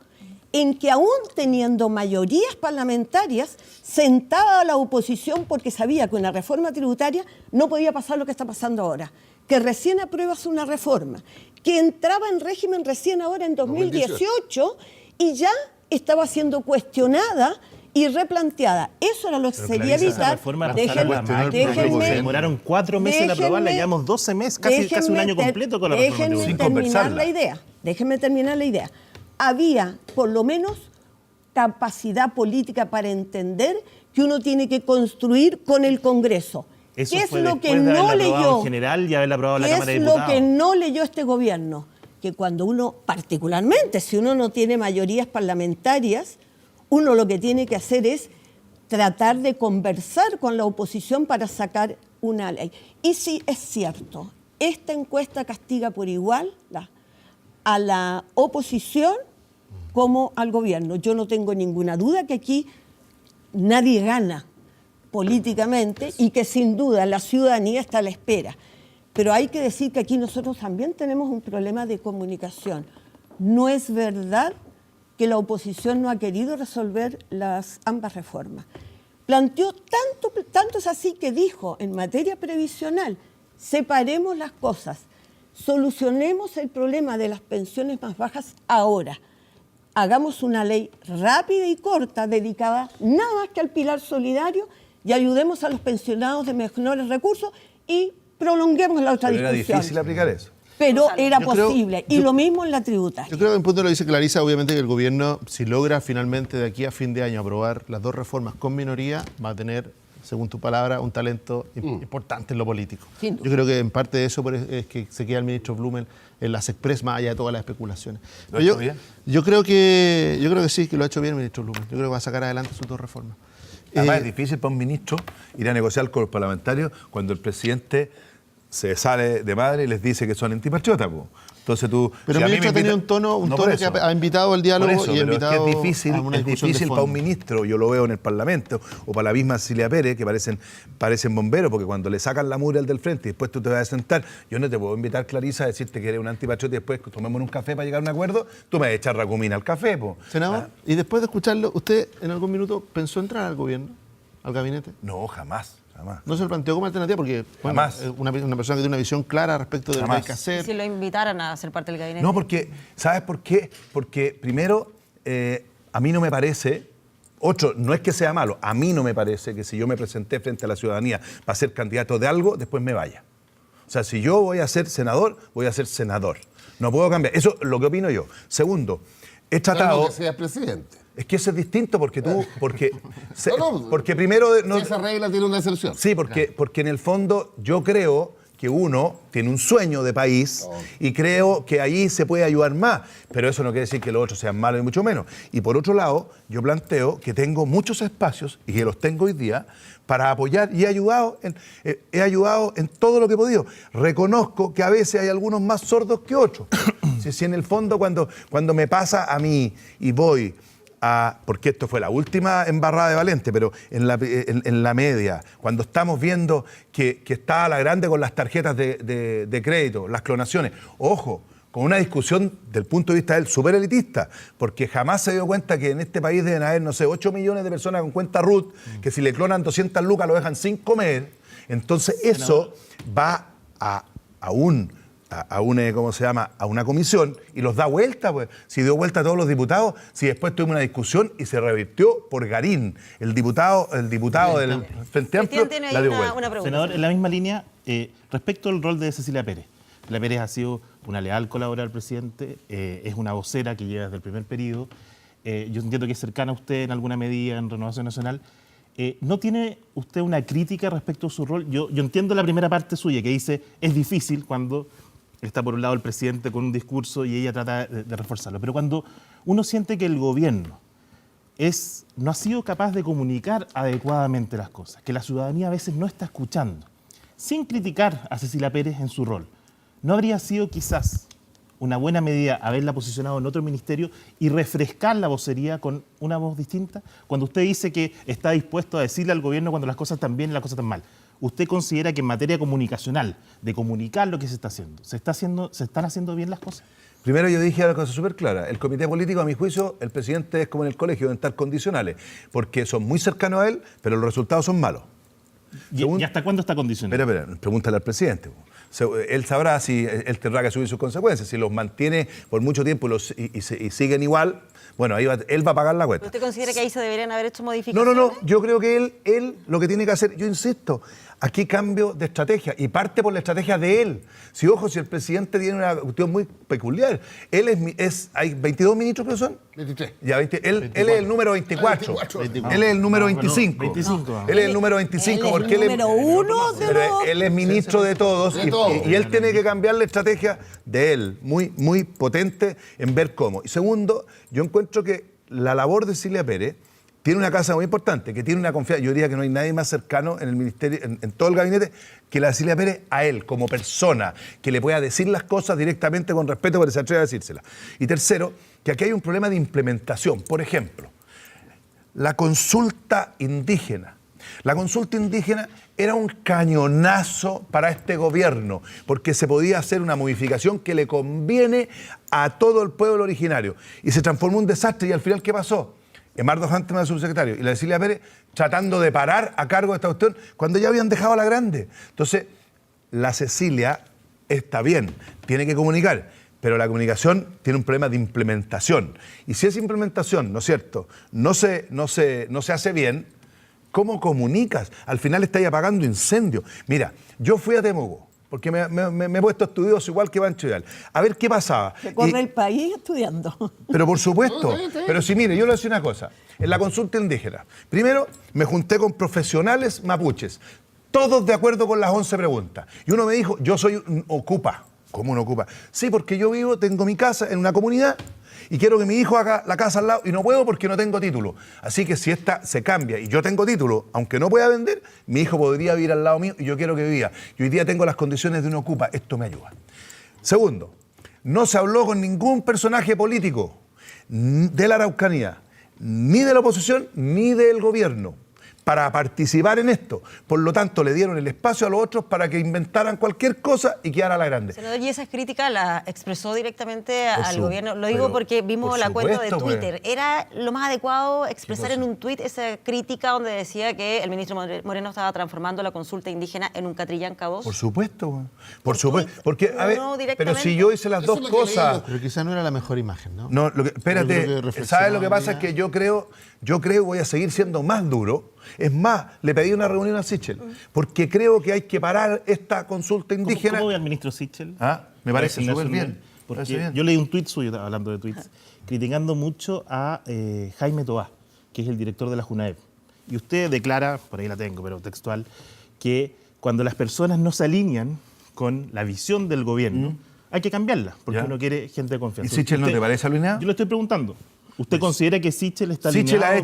en que aún teniendo mayorías parlamentarias, sentaba a la oposición porque sabía que una reforma tributaria no podía pasar lo que está pasando ahora, que recién apruebas una reforma, que entraba en régimen recién ahora en 2018 y ya estaba siendo cuestionada y replanteada. Eso era lo que se quería Esa evitar. reforma la pasaron a la máquina. Déjenme- Se demoraron 4 meses en aprobarla, llevamos 12 meses, casi un año completo con la reforma Déjenme tributaria. Sin terminar conversarla. la idea. Déjenme terminar la idea. Había, por lo menos, capacidad política para entender que uno tiene que construir con el Congreso. Eso ¿Qué es fue lo que después de no haberla aprobado leyó? en general y haberla aprobado en la ¿Qué Cámara de es lo Diputados. que no leyó este gobierno? Que cuando uno, particularmente, si uno no tiene mayorías parlamentarias, uno lo que tiene que hacer es tratar de conversar con la oposición para sacar una ley. Y sí, es cierto, esta encuesta castiga por igual a la oposición como al gobierno. Yo no tengo ninguna duda que aquí nadie gana políticamente y que sin duda la ciudadanía está a la espera. Pero hay que decir que aquí nosotros también tenemos un problema de comunicación. No es verdad que la oposición no ha querido resolver ambas reformas. Planteó tanto es así que dijo en materia previsional, separemos las cosas, solucionemos el problema de las pensiones más bajas ahora. Hagamos una ley rápida y corta dedicada nada más que al pilar solidario y ayudemos a los pensionados de menores recursos y prolonguemos la otra Pero era discusión. difícil aplicar eso. Pero era Yo creo- posible. Y lo mismo en la tributaria. Yo creo que en punto lo dice Clarisa, obviamente que el gobierno, si logra finalmente de aquí a fin de año aprobar las dos reformas con minoría, va a tener, según tu palabra, un talento importante en lo político. Sin duda. Yo creo que en parte de eso es que se queda el ministro Blumen en las Express, más allá de todas las especulaciones. ¿Lo ha Pero hecho bien? yo creo que sí, que lo ha hecho bien el ministro Blumen. Yo creo que va a sacar adelante sus dos reformas. Además Eh, es difícil para un ministro ir a negociar con los parlamentarios cuando el presidente se sale de madre y les dice que son antipatriotas. Po. Entonces tú... Pero si el a mí ministro ha me tenido invita- un tono No, por que eso. ha invitado al diálogo Por eso, y ha pero invitado es que es difícil, a una discusión de para un fondo. ministro, yo lo veo en el Parlamento, o para la misma Cecilia Pérez, que parecen bomberos, porque cuando le sacan la mugre al del frente y después tú te vas a sentar, yo no te puedo invitar, Clarisa, a decirte que eres un antipatriota y después tomemos un café para llegar a un acuerdo, tú me vas a echar racumina al café. Po. Senador, y después de escucharlo, ¿usted en algún minuto pensó entrar al gobierno? al gabinete? No, jamás, jamás. No se lo planteó como alternativa porque bueno, Jamás. es una persona que tiene una visión clara respecto de lo que hay Jamás. que Y hacer. si lo invitaran a ser parte del gabinete. No, porque, ¿sabes por qué? Porque primero, a mí no me parece, no es que sea malo, a mí no me parece que si yo me presenté frente a la ciudadanía para ser candidato de algo, después me vaya. O sea, si yo voy a ser senador, voy a ser senador. No puedo cambiar. Eso es lo que opino yo. Segundo, he tratado... Salvo que seas presidente. Es que eso es distinto porque tú... Porque No, primero... Esa regla tiene una excepción. Sí, porque en el fondo yo creo que uno tiene un sueño de país y creo que ahí se puede ayudar más, pero eso no quiere decir que los otros sean malos ni mucho menos. Y por otro lado, yo planteo que tengo muchos espacios y que los tengo hoy día para apoyar y he ayudado en todo lo que he podido. Reconozco que a veces hay algunos más sordos que otros. Si en el fondo cuando me pasa a mí y voy porque esto fue la última embarrada de Valente, pero en la media, cuando estamos viendo que está a la grande con las tarjetas de crédito, las clonaciones, ojo, con una discusión del punto de vista de él súper elitista, porque jamás se dio cuenta que en este país deben haber, no sé, 8 millones de personas con cuenta RUT, que si le clonan 200 lucas lo dejan sin comer, entonces eso va a una comisión y los da vuelta, pues. Si dio vuelta a todos los diputados, si después tuvimos una discusión y se revirtió por Garín, el diputado del Frente Amplio, Cristian tiene la ahí dio vuelta. una pregunta. Senador, en la misma línea, respecto al rol de Cecilia Pérez. Cecilia Pérez ha sido una leal colaboradora del presidente, es una vocera que lleva desde el primer periodo. Yo entiendo que es cercana a usted en alguna medida en Renovación Nacional. ¿No tiene usted una crítica respecto a su rol? Yo entiendo la primera parte suya, que dice, es difícil cuando está por un lado el presidente con un discurso y ella trata de reforzarlo. Pero cuando uno siente que el gobierno no ha sido capaz de comunicar adecuadamente las cosas, que la ciudadanía a veces no está escuchando, sin criticar a Cecilia Pérez en su rol, ¿no habría sido quizás una buena medida haberla posicionado en otro ministerio y refrescar la vocería con una voz distinta? Cuando usted dice que está dispuesto a decirle al gobierno cuando las cosas están bien y las cosas están mal, ¿usted considera que en materia comunicacional, de comunicar lo que se está haciendo, se están haciendo bien las cosas? Primero yo dije una cosa súper clara. El comité político, a mi juicio, el presidente es como en el colegio, deben estar condicionales, porque son muy cercanos a él, pero los resultados son malos. ¿Y hasta cuándo está condicionado? Espera, pregúntale al presidente. Él sabrá si él tendrá que asumir sus consecuencias. Si los mantiene por mucho tiempo y siguen igual, bueno, él va a pagar la cuenta. ¿Usted considera que ahí se deberían haber hecho modificaciones? No. Yo creo que él lo que tiene que hacer, yo insisto, aquí cambio de estrategia y parte por la estrategia de él. Si el presidente tiene una cuestión muy peculiar, hay 22 ministros que son. 23. Ya, él es el número 24. 24. Él es el número 25. 25. Él es el número 25 porque él es el número uno de los... él es ministro de todos De todos. y él tiene que cambiar la estrategia de él, muy, muy potente en ver cómo. Y segundo, yo encuentro que la labor de Cecilia Pérez tiene una casa muy importante, que tiene una confianza. Yo diría que no hay nadie más cercano en el ministerio, en todo el gabinete, que la Cecilia Pérez a él, como persona, que le pueda decir las cosas directamente con respeto, pero se atreve a decírselas. Y tercero, que aquí hay un problema de implementación. Por ejemplo, la consulta indígena. La consulta indígena era un cañonazo para este gobierno, porque se podía hacer una modificación que le conviene a todo el pueblo originario. Y se transformó en un desastre, y al final, ¿qué pasó? Emardo Hunter, el subsecretario, y la Cecilia Pérez tratando de parar a cargo de esta cuestión cuando ya habían dejado a la grande. Entonces, la Cecilia está bien, tiene que comunicar, pero la comunicación tiene un problema de implementación. Y si esa implementación, ¿no es cierto?, no se hace bien, ¿cómo comunicas? Al final estáis apagando incendios. Mira, yo fui a Temuco, porque me he puesto estudioso igual que Pancho Vidal, a ver qué pasaba. Se corre el país estudiando. Pero por supuesto, Está bien. pero si mire, yo le voy a decir una cosa, en la consulta indígena, primero me junté con profesionales mapuches, todos de acuerdo con las 11 preguntas, y uno me dijo, yo soy un ocupa. ¿Cómo un ocupa? Sí, porque yo tengo mi casa en una comunidad, y quiero que mi hijo haga la casa al lado y no puedo porque no tengo título. Así que si esta se cambia y yo tengo título, aunque no pueda vender, mi hijo podría vivir al lado mío y yo quiero que viva. Y hoy día tengo las condiciones de un ocupa. Esto me ayuda. Segundo, no se habló con ningún personaje político de la Araucanía, ni de la oposición, ni del gobierno, para participar en esto. Por lo tanto, le dieron el espacio a los otros para que inventaran cualquier cosa y quedara la grande. Senador, y esa crítica la expresó directamente Por al su- gobierno. Lo digo pero, porque vimos por la cuenta de supuesto, Twitter. ¿Era lo más adecuado expresar en un tuit esa crítica donde decía que el ministro Moreno estaba transformando la consulta indígena en un Catrillanca 2? Por supuesto, güey. Por supuesto. Porque, a ver, No, pero directamente. si yo hice las Eso dos es lo que cosas... leímos. Pero quizá no era la mejor imagen, ¿no? No, espérate, Yo creo que reflexionó ¿sabes lo que pasa? hoy Es día. que yo creo voy a seguir siendo más duro. Es más, le pedí una reunión a Sichel, porque creo que hay que parar esta consulta indígena. ¿Cómo ve al ministro Sichel? Ah, me parece Ignacio súper bien. Núñez? Porque Parece bien. yo leí un tuit suyo, hablando de tweets, criticando mucho a Jaime Toá, que es el director de la Junaep. Y usted declara, por ahí la tengo, pero textual, que cuando las personas no se alinean con la visión del gobierno, hay que cambiarla, porque Ya. uno quiere gente de confianza. ¿Y Sichel no Usted- te parece alineado? Yo le estoy preguntando. ¿Usted considera que Sichel está Sichel alineado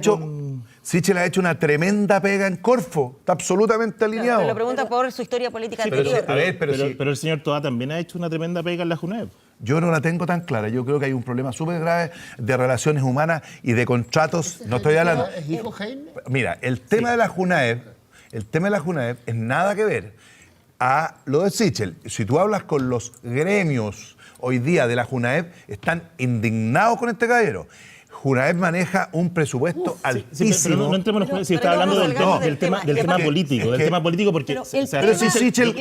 ha hecho una tremenda pega en Corfo, está absolutamente alineado. Pero lo pregunta por su historia política Sí, anterior. a ver, pero sí. pero el señor Toá también ha hecho una tremenda pega en la Junaep. Yo no la tengo tan clara. Yo creo que hay un problema súper grave de relaciones humanas y de contratos. No estoy hablando. ¿Es hijo Jaime? Mira, el tema de la Junaep es nada que ver a lo de Sichel. Si tú hablas con los gremios hoy día de la Junaep, están indignados con este caballero. Junaep maneja un presupuesto Sí, altísimo. pero no entremos en Pero- si está pero hablando no del, salgamos del del tema, tema. del Es tema que- político, es del que- tema político, porque Pero el tema- Pero si Sichel-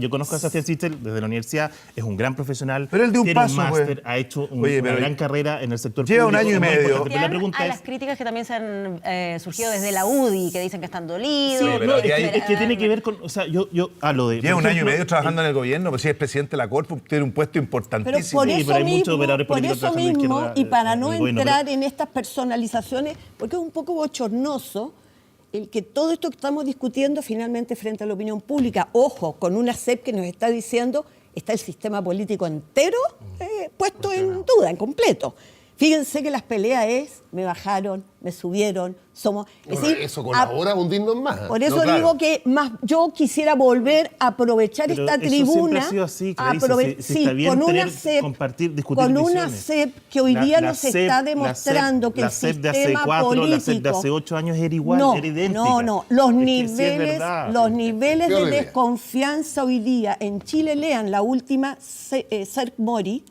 yo conozco a Sebastián Sichel desde la universidad, es un gran profesional, Pero él dio un tiene paso, máster, pues. ha hecho Oye, una pero gran carrera en el sector lleva un público, año y es muy medio. importante. Pero la pregunta a es, las críticas que también se han surgido desde la UDI, que dicen que están dolidos. Sí, pero no, ahí hay- es que tiene que ver con, o sea, yo hablo de... Lleva por un año y ejemplo, medio trabajando en el gobierno, pues si es presidente de la Corpo, tiene un puesto Pero importantísimo. por Sí, eso pero hay muchos mismo, operadores por políticos eso trabajando de mismo, izquierda, y para en no el gobierno, entrar pero- en estas personalizaciones, porque es un poco bochornoso el que todo esto que estamos discutiendo finalmente frente a la opinión pública, ojo, con una SEP que nos está diciendo, está el sistema político entero puesto en duda, en completo. Fíjense que las peleas es, me bajaron, me subieron, somos... es Bueno, decir, eso colabora a hundirnos más. por eso No, claro. digo que más yo quisiera volver a aprovechar Pero esta eso siempre tribuna. ha sido así, Clarisa, si está bien discutir con una visiones. SEP que hoy día La nos SEP, está la demostrando que la el SEP de sistema hace 4, político... la SEP de hace 8 años era igual, no, era idéntica. No, los Es que sí es niveles, verdad. los niveles Peor de idea. desconfianza hoy día en Chile, lean la última CERC Mori,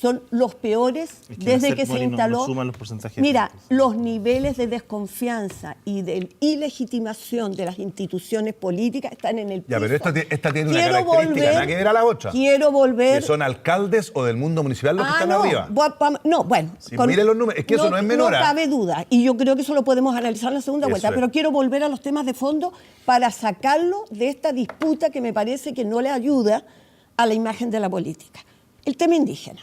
son los peores Es que la desde CERC que se Mori no instaló. suma los porcentajes Mira, exactos. los niveles de desconfianza y de ilegitimación de las instituciones políticas están en el piso. Ya, pero esta tiene una Quiero característica, volver- nada que ver a la otra. Quiero volver... Que son alcaldes o del mundo municipal los que están no, arriba. no, bueno. Si mire los números, es que eso no es menor, No ¿ah? cabe duda. Y yo creo que eso lo podemos analizar en la segunda Eso vuelta. es. Pero quiero volver a los temas de fondo para sacarlo de esta disputa que me parece que no le ayuda a la imagen de la política. El tema indígena.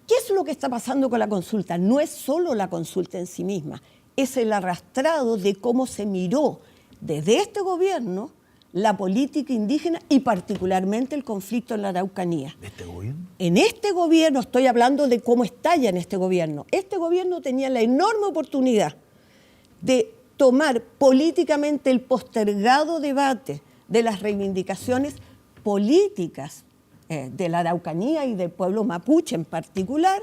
¿Qué es lo que está pasando con la consulta? No es solo la consulta en sí misma, es el arrastrado de cómo se miró desde este gobierno la política indígena y particularmente el conflicto en la Araucanía. ¿De este gobierno? En este gobierno, estoy hablando de cómo estalla en este gobierno tenía la enorme oportunidad de tomar políticamente el postergado debate de las reivindicaciones políticas de la Araucanía y del pueblo mapuche en particular.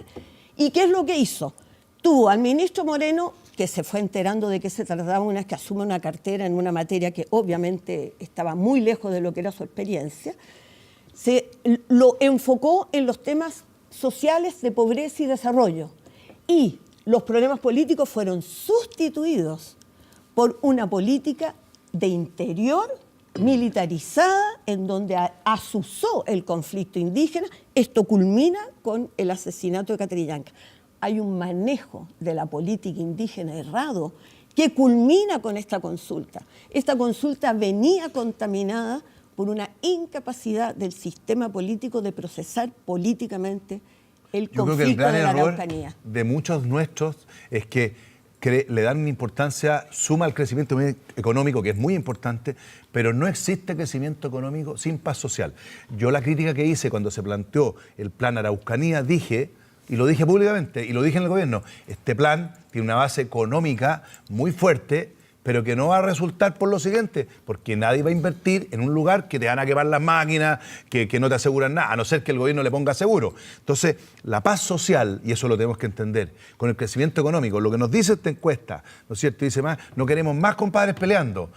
¿Y qué es lo que hizo? Tuvo al ministro Moreno, que se fue enterando de que se trataba una vez que asume una cartera en una materia que obviamente estaba muy lejos de lo que era su experiencia, se lo enfocó en los temas sociales de pobreza y desarrollo. Y los problemas políticos fueron sustituidos por una política de interior militarizada en donde azuzó el conflicto indígena. Esto culmina con el asesinato de Catrillanca. Hay un manejo de la política indígena errado que culmina con esta consulta. Esta consulta venía contaminada por una incapacidad del sistema político de procesar políticamente el Yo creo que el conflicto gran de la error Araucanía. de muchos nuestros es que le dan una importancia suma al crecimiento económico, que es muy importante, pero no existe crecimiento económico sin paz social. Yo la crítica que hice cuando se planteó el plan Araucanía, dije, y lo dije públicamente, y lo dije en el gobierno, este plan tiene una base económica muy fuerte, pero que no va a resultar por lo siguiente, porque nadie va a invertir en un lugar que te van a quemar las máquinas, que no te aseguran nada, a no ser que el gobierno le ponga seguro. Entonces, la paz social, y eso lo tenemos que entender, con el crecimiento económico, lo que nos dice esta encuesta, ¿no es cierto? Dice más, no queremos más compadres peleando.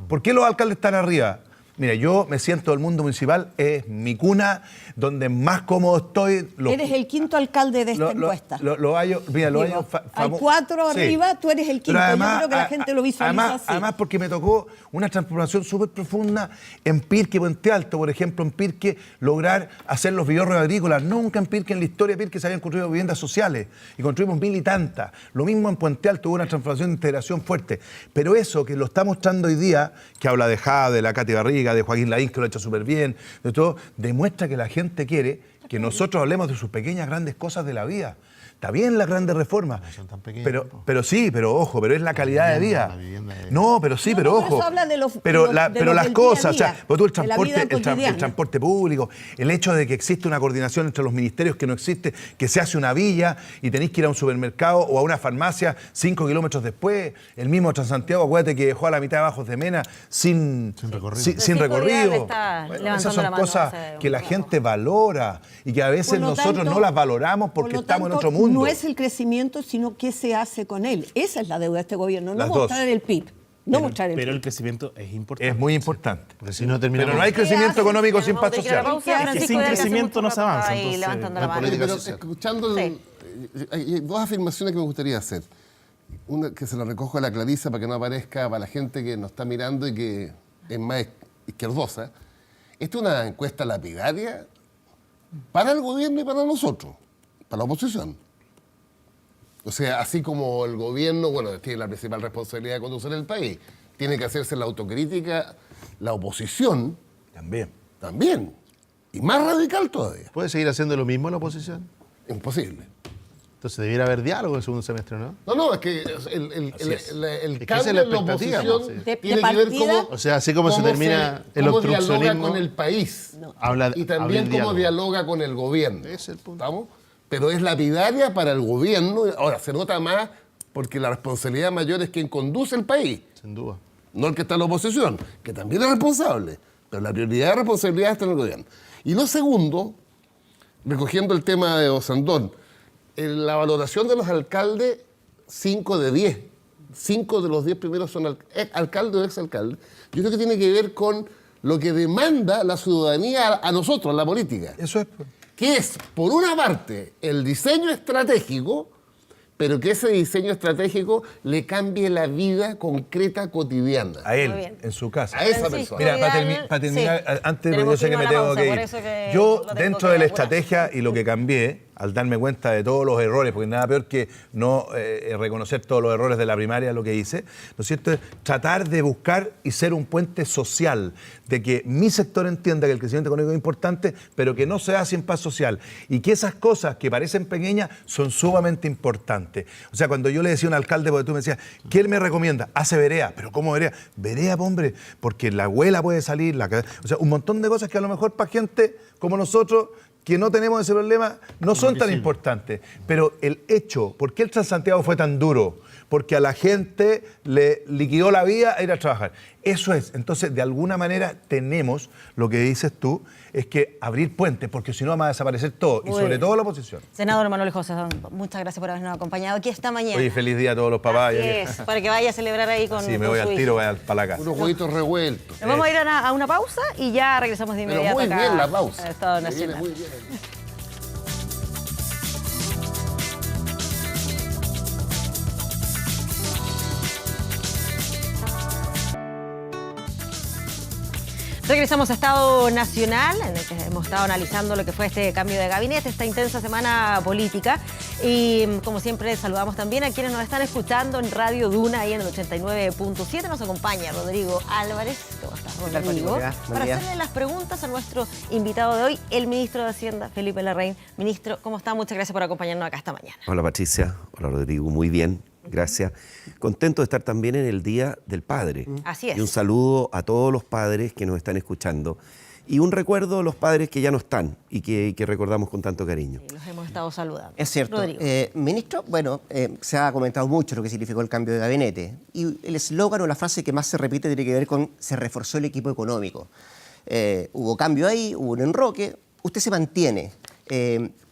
¿Por qué los alcaldes están arriba? Mira, yo me siento el mundo municipal, es mi cuna, donde más cómodo estoy. Eres el quinto alcalde de esta encuesta. Los años, mira, los Digo, años hay 4 arriba, tú eres el quinto. Pero además, yo creo que la gente lo visualiza así. Además, porque me tocó una transformación súper profunda en Pirque y Puente Alto. Por ejemplo, en Pirque lograr hacer los villorrios agrícolas. Nunca en Pirque, en la historia de Pirque, se habían construido viviendas sociales. Y construimos 1000 y tantas. Lo mismo en Puente Alto, hubo una transformación de integración fuerte. Pero eso que lo está mostrando hoy día, que habla de Jade, de la Katy Barriga, de Joaquín Laín, que lo ha hecho súper bien, de todo, demuestra que la gente quiere que nosotros hablemos de sus pequeñas grandes cosas de la vida. Está bien las grandes reformas, son tan pequeñas, pero sí, pero ojo, pero es la calidad de vida. La vivienda es- No, pero sí, pero pero ojo. eso habla de los- pero de la- los pero las del cosas, día a o sea, día, pues tú el de la vida transporte, el transporte público, el hecho de que existe una coordinación entre los ministerios que no existe, que se hace una villa y tenéis que ir a un supermercado o a una farmacia 5 kilómetros después, el mismo Transantiago, acuérdate que dejó a la mitad de Bajos de Mena sin recorrido. sin Francisco Vidal recorrido. está Bueno, levantando esas son la mano cosas hace que la un gente valora y que a veces Por lo nosotros tanto- no las valoramos porque por lo estamos en tanto, otro mundo. No es el crecimiento, sino qué se hace con él. Esa es la deuda de este gobierno, no Las dos. mostrar el PIB. No mostrar el Pero PIB. el crecimiento es importante. Es muy importante. Porque si no terminamos... Pero no hay crecimiento económico sin paz social. Es que sin crecimiento no se avanza, entonces, levantando la la mano. política Pero social. escuchando, Sí. hay dos afirmaciones que me gustaría hacer. Una que se la recojo a la Clarisa para que no aparezca para la gente que nos está mirando y que es más izquierdosa. Esta es una encuesta lapidaria para el gobierno y para nosotros, para la oposición. O sea, así como el gobierno, bueno, tiene la principal responsabilidad de conducir el país, tiene que hacerse la autocrítica, la oposición También. también. Y más radical todavía. ¿Puede seguir haciendo lo mismo la oposición? Imposible. Entonces debiera haber diálogo el segundo semestre, ¿no? No, es que el Es que cambio esa es la en la expectativa, oposición ¿no? Sí. De tiene que ver partida, O sea, así como se termina el cómo obstruccionismo, dialoga con el país. habla- Y habla también el cómo diálogo. dialoga con el gobierno. Ese es el punto. ¿Estamos? Pero es lapidaria para el gobierno. Ahora, se nota más porque la responsabilidad mayor es quien conduce el país, Sin duda. no el que está en la oposición, que también es responsable. Pero la prioridad de responsabilidad está en el gobierno. Y lo segundo, recogiendo el tema de Osandón, en la valoración de los alcaldes, 5 de 10. 5 de los 10 primeros son alcaldes o exalcaldes. Yo creo que tiene que ver con lo que demanda la ciudadanía a nosotros, a la política. Eso es. Pues. Que es, por una parte, el diseño estratégico, pero que ese diseño estratégico le cambie la vida concreta cotidiana. A él, Muy bien. en su casa. A esa Francisco persona. Mira, para, Vidal, terminar, sí. antes, porque Tenemos yo sé que irnos me a la tengo pausa, que por ir. eso que Yo, lo tengo dentro que de la apurar. estrategia y lo que cambié, al darme cuenta de todos los errores, porque nada peor que no reconocer todos los errores de la primaria, lo que hice, ¿no es cierto? Es tratar de buscar y ser un puente social, de que mi sector entienda que el crecimiento económico es importante, pero que no se hace sin paz social. Y que esas cosas que parecen pequeñas son sumamente importantes. O sea, cuando yo le decía a un alcalde, porque tú me decías, ¿qué él me recomienda? Hace vereda. ¿Pero cómo vereda? Vereda, hombre, porque la abuela puede salir, o sea, un montón de cosas que a lo mejor para gente como nosotros, que no tenemos ese problema, no son tan importantes. Pero el hecho, ¿por qué el Transantiago fue tan duro? Porque a la gente le liquidó la vida a ir a trabajar. Eso es. Entonces, de alguna manera, tenemos, lo que dices tú, es que abrir puentes, porque si no vamos a desaparecer todo, y Muy sobre bien. todo la oposición. Senador Manuel José, muchas gracias por habernos acompañado aquí esta mañana. Oye, feliz día a todos los papás. Así es, para que vaya a celebrar ahí con Sí, me con voy su al hijo. tiro, voy para la casa. Unos huevitos revueltos. Nos vamos a ir a una pausa y ya regresamos de Pero inmediato muy acá bien la pausa. al Estado Se viene Nacional. muy bien. Regresamos a Estado Nacional, en el que hemos estado analizando lo que fue este cambio de gabinete, esta intensa semana política. Y como siempre, saludamos también a quienes nos están escuchando en Radio Duna, ahí en el 89.7. Nos acompaña Rodrigo Álvarez. ¿Cómo estás, tal, Rodrigo? Mónica? Buen Para día. hacerle las preguntas a nuestro invitado de hoy, el ministro de Hacienda, Felipe Larraín. Ministro, ¿cómo está? Muchas gracias por acompañarnos acá esta mañana. Hola Patricia, hola Rodrigo, muy bien, gracias. Contento de estar también en el Día del Padre. Así es. Y un saludo a todos los padres que nos están escuchando Y un recuerdo a los padres que ya no están y que recordamos con tanto cariño. Los hemos estado saludando. Es cierto. Rodrigo. Ministro, bueno, se ha comentado mucho lo que significó el cambio de gabinete. Y el eslogan o la frase que más se repite tiene que ver con se reforzó el equipo económico. Hubo cambio ahí, hubo un enroque. Usted se mantiene.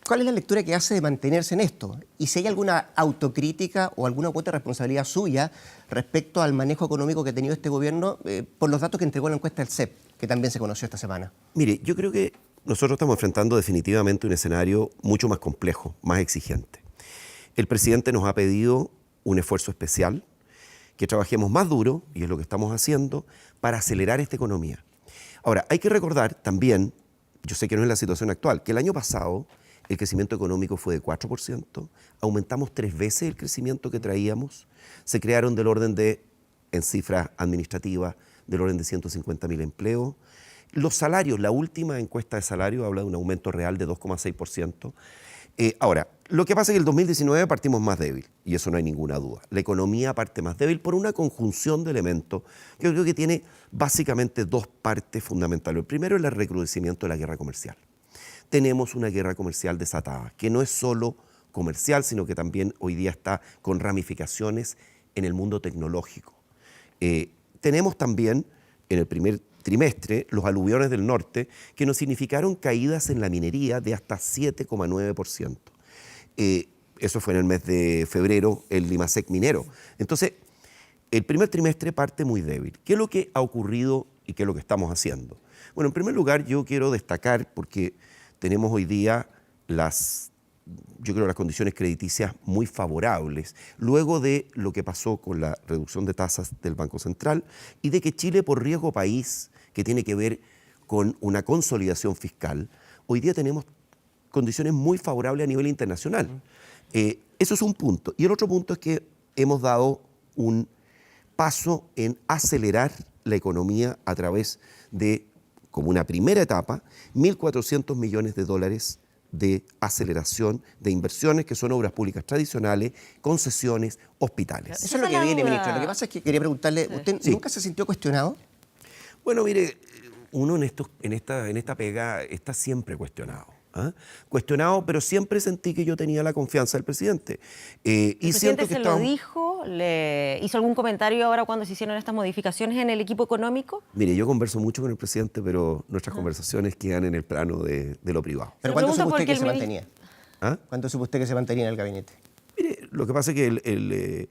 ¿Cuál es la lectura que hace de mantenerse en esto? Y si hay alguna autocrítica o alguna cuota de responsabilidad suya respecto al manejo económico que ha tenido este gobierno por los datos que entregó la encuesta del CEP, que también se conoció esta semana. Mire, yo creo que nosotros estamos enfrentando definitivamente un escenario mucho más complejo, más exigente. El presidente nos ha pedido un esfuerzo especial, que trabajemos más duro, y es lo que estamos haciendo, para acelerar esta economía. Ahora, hay que recordar también, yo sé que no es la situación actual, que el año pasado el crecimiento económico fue de 4%, aumentamos 3 veces el crecimiento que traíamos, se crearon del orden de, en cifras administrativas, del orden de 150.000 empleos. Los salarios, la última encuesta de salario habla de un aumento real de 2,6%. Ahora, lo que pasa es que el 2019 partimos más débil, y eso no hay ninguna duda. La economía parte más débil por una conjunción de elementos que yo creo que tiene básicamente 2 partes fundamentales. El primero es el recrudecimiento de la guerra comercial. Tenemos una guerra comercial desatada, que no es solo comercial, sino que también hoy día está con ramificaciones en el mundo tecnológico. Tenemos también en el primer trimestre los aluviones del norte, que nos significaron caídas en la minería de hasta 7,9%. Eso fue en el mes de febrero, el Limasec minero. Entonces, el primer trimestre parte muy débil. ¿Qué es lo que ha ocurrido y qué es lo que estamos haciendo? Bueno, en primer lugar, yo quiero destacar, porque tenemos hoy día las condiciones crediticias muy favorables, luego de lo que pasó con la reducción de tasas del Banco Central y de que Chile, por riesgo país, que tiene que ver con una consolidación fiscal, hoy día tenemos condiciones muy favorables a nivel internacional. Eso es un punto. Y el otro punto es que hemos dado un paso en acelerar la economía a través de, como una primera etapa, 1.400 millones de dólares de aceleración de inversiones que son obras públicas tradicionales, concesiones, hospitales. Eso es lo que viene, ministro. Lo que pasa es que quería preguntarle, ¿usted Sí. nunca se sintió cuestionado? Bueno, mire, uno en esta pega está siempre cuestionado. Cuestionado, pero siempre sentí que yo tenía la confianza del presidente. ¿El presidente se lo estábamos- dijo? ¿Le hizo algún comentario ahora cuando se hicieron estas modificaciones en el equipo económico? Mire, yo converso mucho con el presidente, pero nuestras conversaciones quedan en el plano de lo privado. ¿Pero Se cuánto pregunta supo usted porque que el se mini- mantenía? ¿Ah? ¿Cuánto supo usted que se mantenía en el gabinete? Mire, lo que pasa es que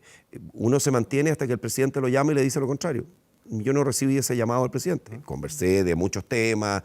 uno se mantiene hasta que el presidente lo llama y le dice lo contrario. Yo no recibí ese llamado al presidente. Conversé de muchos temas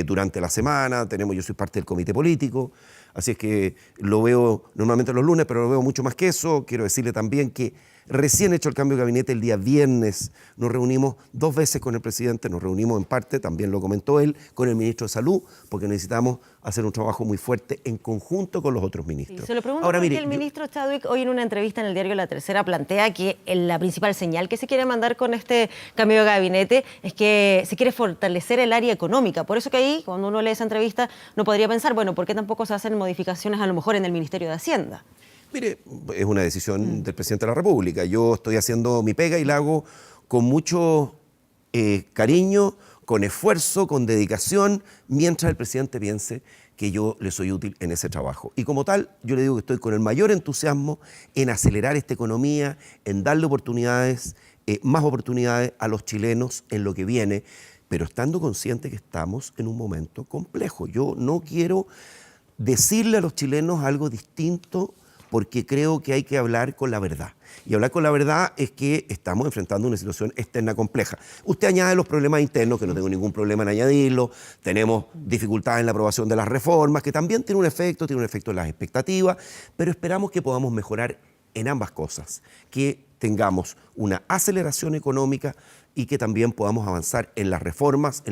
durante la semana. Yo soy parte del comité político, así es que lo veo normalmente los lunes, pero lo veo mucho más que eso. Quiero decirle también que recién hecho el cambio de gabinete el día viernes, nos reunimos 2 veces con el presidente, nos reunimos en parte, también lo comentó él, con el ministro de Salud, porque necesitamos hacer un trabajo muy fuerte en conjunto con los otros ministros. Sí, se lo pregunto Ahora, porque mire, el ministro Chadwick hoy en una entrevista en el diario La Tercera plantea que la principal señal que se quiere mandar con este cambio de gabinete es que se quiere fortalecer el área económica. Por eso que ahí, cuando uno lee esa entrevista, no podría pensar, bueno, ¿por qué tampoco se hacen modificaciones a lo mejor en el Ministerio de Hacienda? Mire, es una decisión del presidente de la República. Yo estoy haciendo mi pega y la hago con mucho cariño, con esfuerzo, con dedicación, mientras el presidente piense que yo le soy útil en ese trabajo. Y como tal, yo le digo que estoy con el mayor entusiasmo en acelerar esta economía, en darle oportunidades, más oportunidades a los chilenos en lo que viene, pero estando consciente que estamos en un momento complejo. Yo no quiero decirle a los chilenos algo distinto, porque creo que hay que hablar con la verdad. Y hablar con la verdad es que estamos enfrentando una situación externa compleja. Usted añade los problemas internos, que no tengo ningún problema en añadirlo. Tenemos dificultades en la aprobación de las reformas, que también tiene un efecto en las expectativas, pero esperamos que podamos mejorar en ambas cosas. Que tengamos una aceleración económica y que también podamos avanzar en las reformas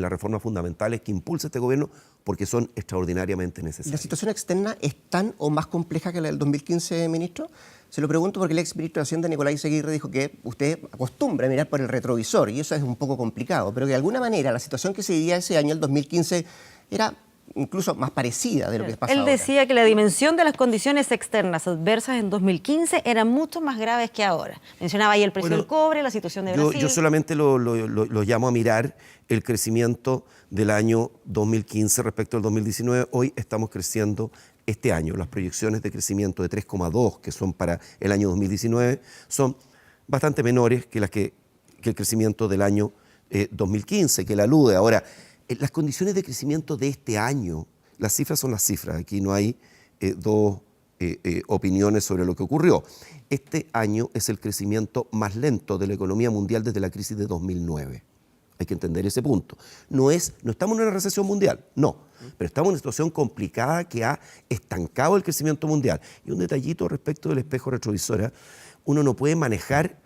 fundamentales que impulsa este gobierno, porque son extraordinariamente ¿La necesarias. situación externa es tan o más compleja que la del 2015, ministro? Se lo pregunto porque el ex ministro de Hacienda, Nicolás Seguirre, dijo que usted acostumbra a mirar por el retrovisor y eso es un poco complicado, pero que de alguna manera la situación que se vivía ese año, el 2015, era incluso más parecida de lo que pasa Él ahora. decía que la dimensión de las condiciones externas adversas en 2015 eran mucho más graves que ahora. Mencionaba ahí el precio del cobre, la situación de Brasil. Yo solamente lo llamo a mirar el crecimiento del año 2015 respecto al 2019. Hoy estamos creciendo este año. Las proyecciones de crecimiento de 3,2 que son para el año 2019 son bastante menores que el crecimiento del año 2015, que la alude. Ahora, las condiciones de crecimiento de este año, las cifras son las cifras, aquí no hay dos opiniones sobre lo que ocurrió. Este año es el crecimiento más lento de la economía mundial desde la crisis de 2009. Hay que entender ese punto. No estamos en una recesión mundial, no, pero estamos en una situación complicada que ha estancado el crecimiento mundial. Y un detallito respecto del espejo retrovisor, uno no puede manejar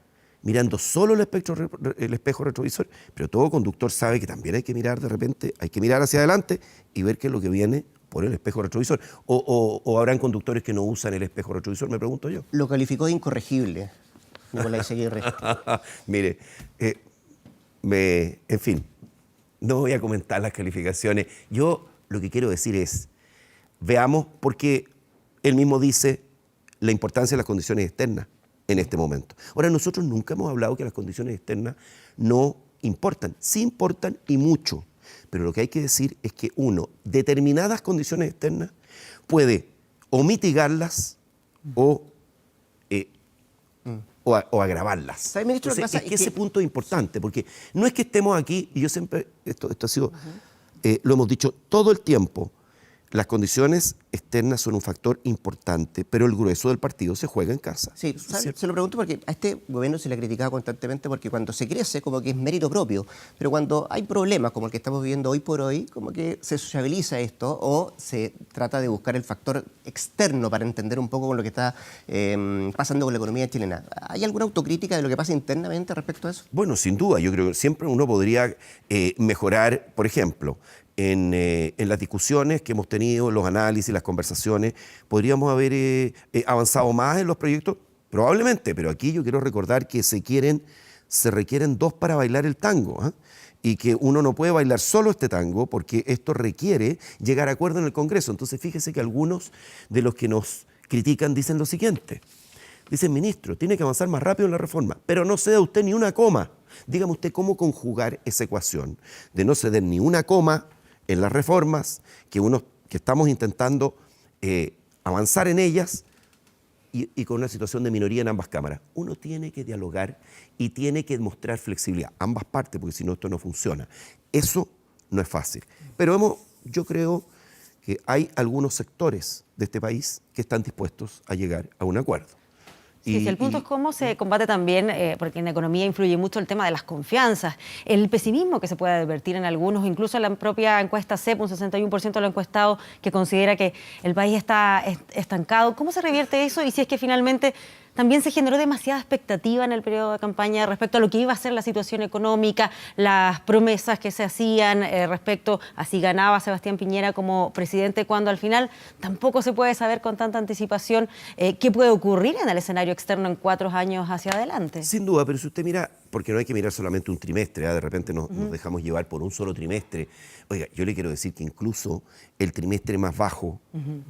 mirando solo el espejo retrovisor, pero todo conductor sabe que también hay que mirar de repente, hay que mirar hacia adelante y ver qué es lo que viene por el espejo retrovisor. O habrán conductores que no usan el espejo retrovisor, me pregunto yo. Lo calificó de incorregible, Nicolás Aguirre. Mire, en fin, no voy a comentar las calificaciones. Yo lo que quiero decir es, veamos, porque él mismo dice la importancia de las condiciones externas en este momento. Ahora, nosotros nunca hemos hablado que las condiciones externas no importan. Sí importan y mucho. Pero lo que hay que decir es que determinadas condiciones externas puede o mitigarlas o agravarlas. ¿Sabe, ministro, lo que Entonces, pasa es que es ese que- punto es importante, porque no es que estemos aquí, y yo siempre, esto ha sido, lo hemos dicho todo el tiempo, las condiciones externas son un factor importante, pero el grueso del partido se juega en casa. Sí, Eso es ¿sabe? cierto. Se lo pregunto porque a este gobierno se le ha criticado constantemente porque cuando se crece como que es mérito propio, pero cuando hay problemas como el que estamos viviendo hoy por hoy, como que se sociabiliza esto o se trata de buscar el factor externo para entender un poco con lo que está pasando con la economía chilena. ¿Hay alguna autocrítica de lo que pasa internamente respecto a eso? Bueno, sin duda, yo creo que siempre uno podría mejorar, por ejemplo, en las discusiones que hemos tenido, los análisis, las conversaciones, podríamos haber avanzado más en los proyectos, probablemente, pero aquí yo quiero recordar que se requieren dos para bailar el tango, ¿ah? Y que uno no puede bailar solo este tango porque esto requiere llegar a acuerdo en el Congreso. Entonces fíjese que algunos de los que nos critican dicen lo siguiente. Dicen, ministro, tiene que avanzar más rápido en la reforma, pero no ceda usted ni una coma. Dígame usted cómo conjugar esa ecuación de no ceder ni una coma en las reformas, que estamos intentando avanzar en ellas y con una situación de minoría en ambas cámaras. Uno tiene que dialogar y tiene que mostrar flexibilidad, ambas partes, porque si no esto no funciona. Eso no es fácil. Pero yo creo que hay algunos sectores de este país que están dispuestos a llegar a un acuerdo. Sí, el punto es cómo se combate también, porque en la economía influye mucho el tema de las confianzas, el pesimismo que se puede advertir en algunos, incluso en la propia encuesta CEP, un 61% de los encuestados que considera que el país está estancado. ¿Cómo se revierte eso? Y si es que finalmente también se generó demasiada expectativa en el periodo de campaña respecto a lo que iba a ser la situación económica, las promesas que se hacían respecto a si ganaba Sebastián Piñera como presidente, cuando al final tampoco se puede saber con tanta anticipación qué puede ocurrir en el escenario externo en 4 años hacia adelante. Sin duda, pero si usted mira, porque no hay que mirar solamente un trimestre, de repente nos dejamos llevar por un solo trimestre. Oiga, yo le quiero decir que incluso el trimestre más bajo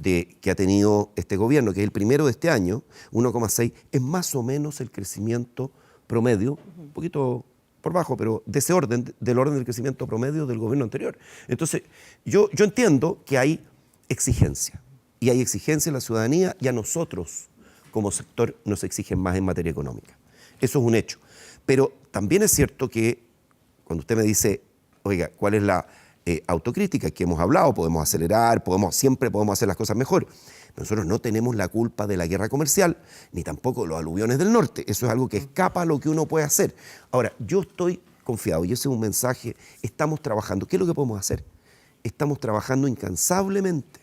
que ha tenido este gobierno, que es el primero de este año, 1,6, es más o menos el crecimiento promedio, un poquito por bajo, pero de ese orden, del orden del crecimiento promedio del gobierno anterior. Entonces, yo entiendo que hay exigencia, y hay exigencia en la ciudadanía, y a nosotros como sector nos exigen más en materia económica. Eso es un hecho. Pero también es cierto que cuando usted me dice, oiga, ¿cuál es la autocrítica? Que hemos hablado, podemos acelerar, siempre podemos hacer las cosas mejor. Nosotros no tenemos la culpa de la guerra comercial, ni tampoco de los aluviones del norte. Eso es algo que escapa a lo que uno puede hacer. Ahora, yo estoy confiado, y ese es un mensaje, estamos trabajando. ¿Qué es lo que podemos hacer? Estamos trabajando incansablemente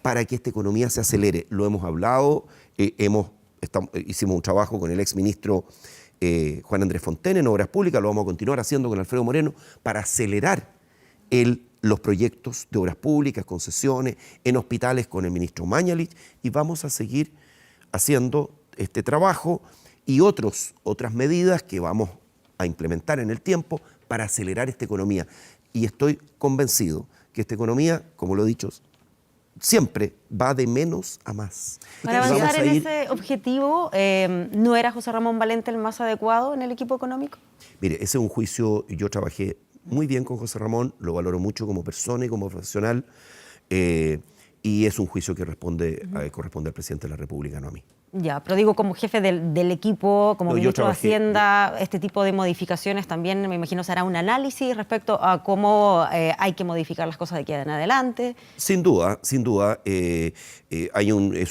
para que esta economía se acelere. Lo hemos hablado, hicimos un trabajo con el exministro Juan Andrés Fontaine en Obras Públicas, lo vamos a continuar haciendo con Alfredo Moreno para acelerar los proyectos de obras públicas, concesiones, en hospitales con el ministro Mañalich, y vamos a seguir haciendo este trabajo y otras medidas que vamos a implementar en el tiempo para acelerar esta economía. Y estoy convencido que esta economía, como lo he dicho, siempre va de menos a más. Para Vamos avanzar a en ir- ese objetivo, ¿no era José Ramón Valente el más adecuado en el equipo económico? Mire, ese es un juicio, yo trabajé muy bien con José Ramón, lo valoro mucho como persona y como profesional, y es un juicio que corresponde al presidente de la República, no a mí. Ya, pero digo, como jefe del equipo, como No, yo ministro de trabajé- Hacienda, este tipo de modificaciones también, me imagino, será un análisis respecto a cómo hay que modificar las cosas de aquí en adelante. Sin duda, es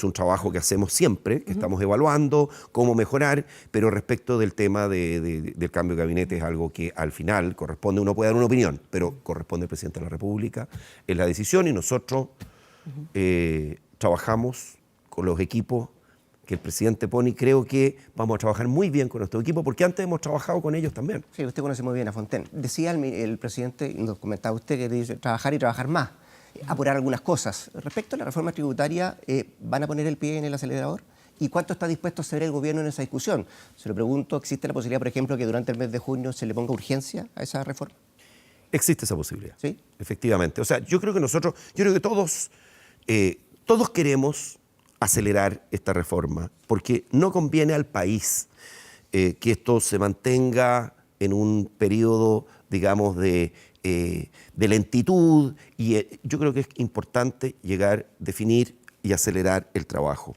un trabajo que hacemos siempre, que estamos evaluando cómo mejorar, pero respecto del tema del cambio de gabinete es algo que al final corresponde, uno puede dar una opinión, pero corresponde al presidente de la República, es la decisión y nosotros trabajamos con los equipos que el presidente pone y creo que vamos a trabajar muy bien con nuestro equipo porque antes hemos trabajado con ellos también. Sí, usted conoce muy bien a Fontaine. Decía el presidente, nos comentaba usted, que dice trabajar y trabajar más, apurar algunas cosas. Respecto a la reforma tributaria, ¿van a poner el pie en el acelerador? ¿Y cuánto está dispuesto a hacer el gobierno en esa discusión? Se lo pregunto, ¿existe la posibilidad, por ejemplo, que durante el mes de junio se le ponga urgencia a esa reforma? Existe esa posibilidad. ¿Sí? Efectivamente. O sea, yo creo que todos queremos acelerar esta reforma, porque no conviene al país que esto se mantenga en un periodo, digamos, de lentitud, y yo creo que es importante definir y acelerar el trabajo.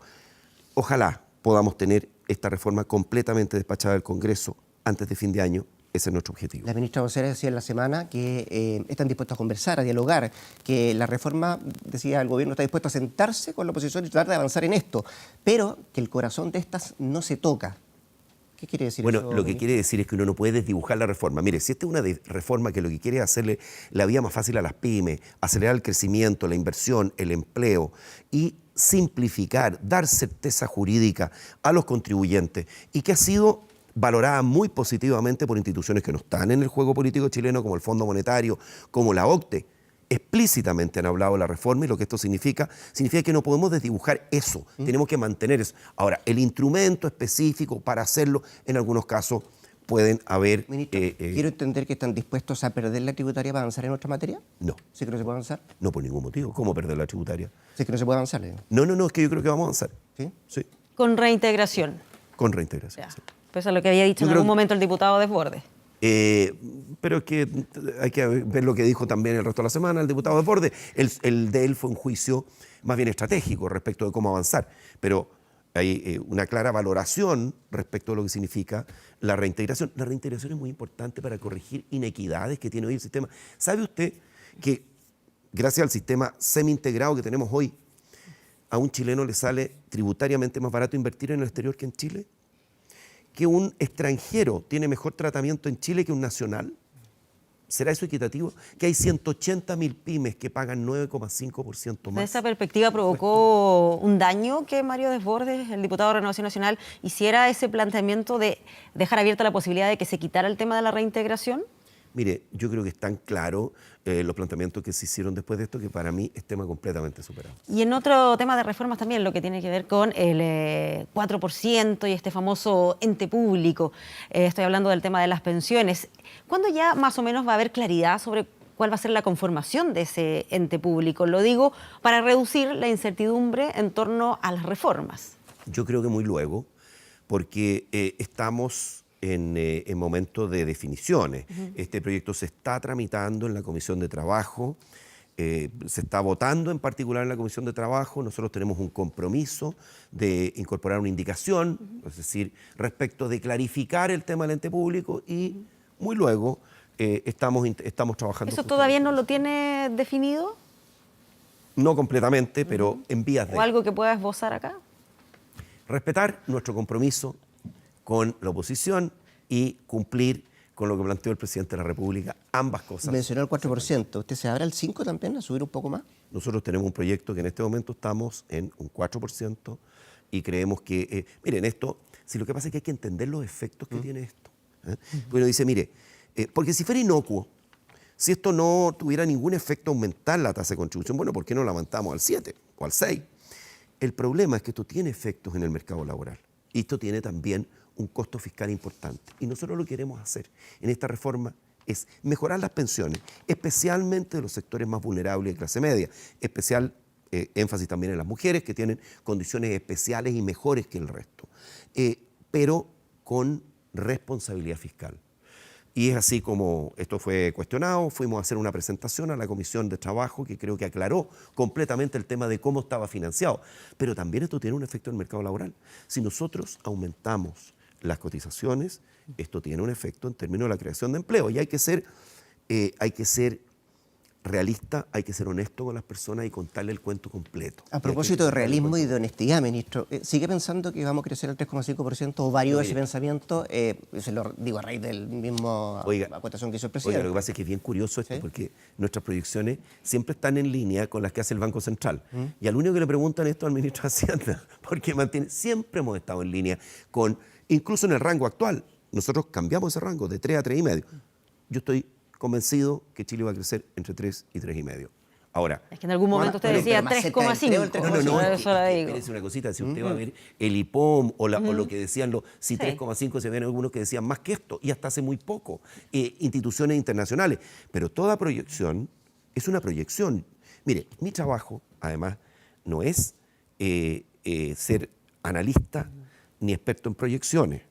Ojalá podamos tener esta reforma completamente despachada del Congreso antes de fin de año. Ese es nuestro objetivo. La ministra vocera decía en la semana que están dispuestos a conversar, a dialogar, que la reforma, decía el gobierno, está dispuesto a sentarse con la oposición y tratar de avanzar en esto, pero que el corazón de estas no se toca. ¿Qué quiere decir eso? Bueno, lo que quiere decir es que uno no puede desdibujar la reforma. Mire, si esta es una reforma que lo que quiere es hacerle la vida más fácil a las pymes, acelerar el crecimiento, la inversión, el empleo y simplificar, dar certeza jurídica a los contribuyentes y que ha sido valorada muy positivamente por instituciones que no están en el juego político chileno, como el Fondo Monetario, como la OCDE, explícitamente han hablado de la reforma y lo que esto significa que no podemos desdibujar eso, tenemos que mantener eso. Ahora, el instrumento específico para hacerlo, en algunos casos pueden haber... Ministro, quiero entender que están dispuestos a perder la tributaria para avanzar en otra materia. No, ¿Sí que no se puede avanzar? no por ningún motivo. ¿Cómo perder la tributaria? ¿Sí que no se puede avanzar? No, es que yo creo que vamos a avanzar. ¿Sí? Sí, Con reintegración. con reintegración. Ya. Sí. Pues es lo que había dicho Yo en creo algún que- momento el diputado Desbordes. Pero es que hay que ver lo que dijo también el resto de la semana el diputado Desbordes. El de él fue un juicio más bien estratégico respecto de cómo avanzar, pero hay una clara valoración respecto a lo que significa la reintegración. La reintegración es muy importante para corregir inequidades que tiene hoy el sistema. ¿Sabe usted que gracias al sistema semi-integrado que tenemos hoy, a un chileno le sale tributariamente más barato invertir en el exterior que en Chile? ¿Que un extranjero tiene mejor tratamiento en Chile que un nacional? ¿Será eso equitativo? Que hay 180.000 pymes que pagan 9,5% ¿De más. esa perspectiva provocó un daño que Mario Desbordes, el diputado de Renovación Nacional, hiciera ese planteamiento de dejar abierta la posibilidad de que se quitara el tema de la reintegración? Mire, yo creo que están claros los planteamientos que se hicieron después de esto, que para mí es tema completamente superado. Y en otro tema de reformas también, lo que tiene que ver con el 4% y este famoso ente público. Estoy hablando del tema de las pensiones. ¿Cuándo ya más o menos va a haber claridad sobre cuál va a ser la conformación de ese ente público? Lo digo para reducir la incertidumbre en torno a las reformas. Yo creo que muy luego, porque estamos en momento de definiciones. Este proyecto se está tramitando en la Comisión de Trabajo, se está votando en particular en la Comisión de Trabajo. Nosotros tenemos un compromiso de incorporar una indicación, es decir, respecto de clarificar el tema del ente público y muy luego estamos trabajando. ¿Eso todavía no lo tiene definido? No completamente, pero en vías de... ¿O algo que pueda esbozar acá? Respetar nuestro compromiso con la oposición y cumplir con lo que planteó el presidente de la República, ambas cosas. Mencionó el 4%. ¿Usted se abre al 5% también, a subir un poco más? Nosotros tenemos un proyecto que en este momento estamos en un 4% y creemos que, miren, esto, si lo que pasa es que hay que entender los efectos que tiene esto. Bueno, dice, mire, porque si fuera inocuo, si esto no tuviera ningún efecto aumentar la tasa de contribución, bueno, ¿por qué no la aumentamos al 7 o al 6? El problema es que esto tiene efectos en el mercado laboral y esto tiene también un costo fiscal importante. Y nosotros lo queremos hacer en esta reforma es mejorar las pensiones, especialmente de los sectores más vulnerables de clase media, especial énfasis también en las mujeres que tienen condiciones especiales y mejores que el resto, pero con responsabilidad fiscal. Y es así como esto fue cuestionado, fuimos a hacer una presentación a la Comisión de Trabajo que creo que aclaró completamente el tema de cómo estaba financiado. Pero también esto tiene un efecto en el mercado laboral. Si nosotros aumentamos las cotizaciones, esto tiene un efecto en términos de la creación de empleo. Y hay que ser realista, hay que ser honesto con las personas y contarle el cuento completo. A propósito de realismo y de honestidad, ministro, ¿sigue pensando que vamos a crecer al 3,5% o varió ese pensamiento? Se lo digo a raíz del mismo acotación que hizo el presidente. Oiga, lo que pasa es que es bien curioso esto, porque nuestras proyecciones siempre están en línea con las que hace el Banco Central. Y al único que le preguntan esto al ministro de Hacienda, porque siempre hemos estado en línea con, incluso en el rango actual, nosotros cambiamos ese rango de 3 a 3,5. Yo estoy convencido que Chile va a crecer entre 3 y 3,5. Ahora, es que en algún momento usted decía 3,5. No, Eso le digo. espérese una cosita, si usted va a ver el IPOM o lo que decían si 3,5 se ven algunos que decían más que esto, y hasta hace muy poco, instituciones internacionales. Pero toda proyección es una proyección. Mire, mi trabajo, además, no es ser analista ni experto en proyecciones.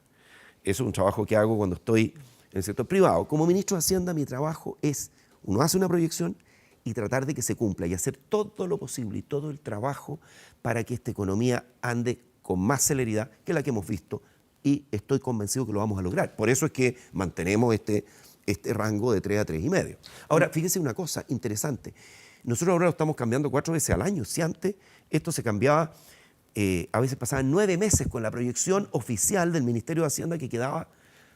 Eso es un trabajo que hago cuando estoy en el sector privado. Como ministro de Hacienda, mi trabajo es, uno hace una proyección y tratar de que se cumpla y hacer todo lo posible y todo el trabajo para que esta economía ande con más celeridad que la que hemos visto, y estoy convencido que lo vamos a lograr. Por eso es que mantenemos este rango de 3 a 3,5. Ahora, fíjese una cosa interesante. Nosotros ahora lo estamos cambiando 4 veces al año. Si antes esto se cambiaba, a veces pasaban 9 meses con la proyección oficial del Ministerio de Hacienda que quedaba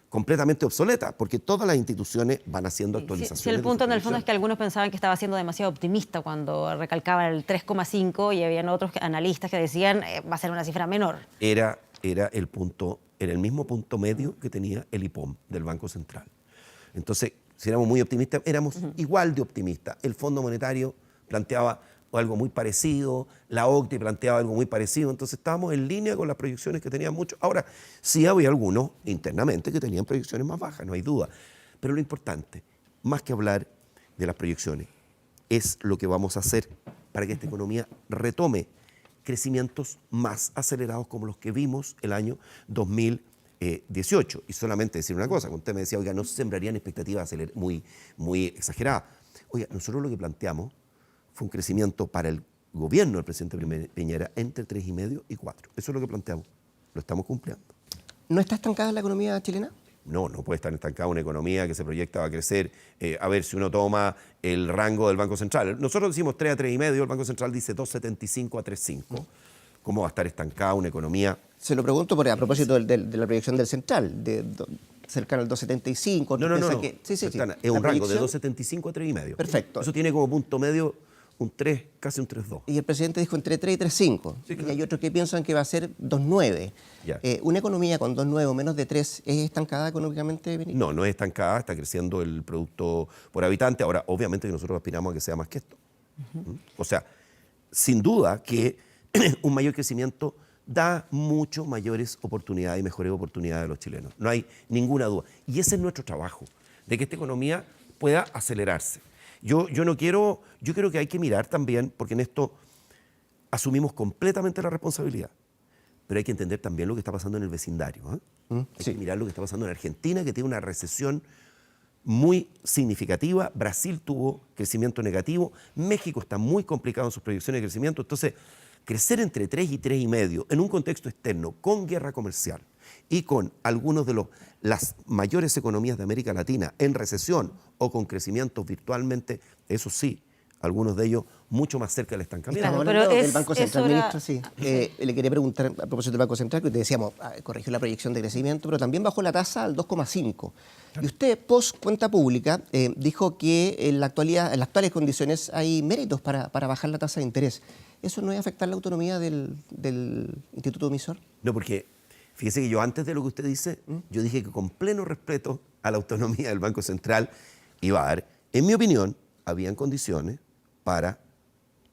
completamente obsoleta, porque todas las instituciones van haciendo actualizaciones. Sí, el punto en el fondo es que algunos pensaban que estaba siendo demasiado optimista cuando recalcaba el 3,5 y habían otros analistas que decían va a ser una cifra menor. Era el mismo punto medio que tenía el IPOM del Banco Central. Entonces, si éramos muy optimistas, éramos igual de optimistas. El Fondo Monetario planteaba algo muy parecido, la OCDE planteaba algo muy parecido, entonces estábamos en línea con las proyecciones que tenían muchos. Ahora, sí había algunos internamente que tenían proyecciones más bajas, no hay duda, pero lo importante, más que hablar de las proyecciones, es lo que vamos a hacer para que esta economía retome crecimientos más acelerados como los que vimos el año 2018. Y solamente decir una cosa, cuando usted me decía, oiga, no se sembrarían expectativas muy exageradas. Oiga, nosotros lo que planteamos fue un crecimiento para el gobierno del presidente Piñera entre 3,5 y 4. Eso es lo que planteamos. Lo estamos cumpliendo. ¿No está estancada la economía chilena? No puede estar estancada una economía que se proyecta va a crecer. A ver, si uno toma el rango del Banco Central. Nosotros decimos 3 a 3,5, el Banco Central dice 2,75 a 3,5. ¿Cómo va a estar estancada una economía? Se lo pregunto a propósito de la proyección del Central, cercano al 2,75. No. Sí. Es un rango de 2,75 a 3,5. Perfecto. Eso tiene como punto medio un 3, casi un 3,2. Y el presidente dijo entre 3 y 3,5. Sí, claro. Y hay otros que piensan que va a ser 2,9. Ya. ¿Una economía con 2,9 o menos de 3 es estancada económicamente, Benito? No es estancada, está creciendo el producto por habitante. Ahora, obviamente que nosotros aspiramos a que sea más que esto. O sea, sin duda que un mayor crecimiento da mucho mayores oportunidades y mejores oportunidades a los chilenos. No hay ninguna duda. Y ese es nuestro trabajo, de que esta economía pueda acelerarse. Yo creo que hay que mirar también, porque en esto asumimos completamente la responsabilidad, pero hay que entender también lo que está pasando en el vecindario. Hay que mirar lo que está pasando en Argentina, que tiene una recesión muy significativa. Brasil tuvo crecimiento negativo. México está muy complicado en sus proyecciones de crecimiento. Entonces, crecer entre 3 y 3,5 en un contexto externo con guerra comercial y con algunos de las mayores economías de América Latina en recesión o con crecimientos virtualmente, eso sí, algunos de ellos mucho más cerca del estancamiento. Estamos hablando del Banco Central, ministro, sí. Le quería preguntar a propósito del Banco Central, que te decíamos, corrigió la proyección de crecimiento, pero también bajó la tasa al 2,5. Y usted, post cuenta pública, dijo que en las actuales condiciones hay méritos para bajar la tasa de interés. ¿Eso no es afectar la autonomía del Instituto Emisor? No, porque fíjese que yo antes de lo que usted dice, yo dije que con pleno respeto a la autonomía del Banco Central iba a dar, en mi opinión, habían condiciones para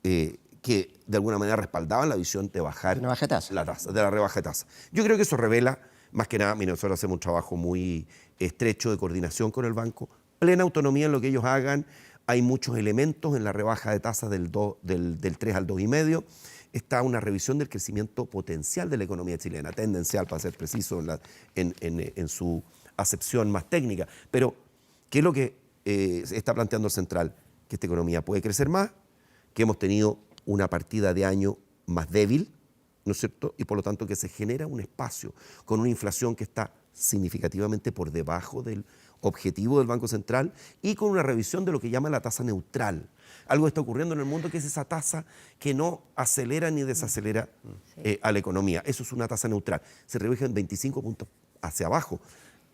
que de alguna manera respaldaban la visión de bajar la tasa, de la rebaja de tasa. Yo creo que eso revela, más que nada, nosotros hacemos un trabajo muy estrecho de coordinación con el banco. plena autonomía en lo que ellos hagan. Hay muchos elementos en la rebaja de tasas del 3 al 2,5. Está una revisión del crecimiento potencial de la economía chilena, tendencial para ser preciso en su acepción más técnica. Pero, ¿qué es lo que está planteando el Central? Que esta economía puede crecer más, que hemos tenido una partida de año más débil, ¿no es cierto? Y por lo tanto que se genera un espacio con una inflación que está significativamente por debajo del objetivo del Banco Central y con una revisión de lo que llama la tasa neutral. Algo está ocurriendo en el mundo que es esa tasa que no acelera ni desacelera a la economía. Eso es una tasa neutral. Se rebaja en 25 puntos hacia abajo.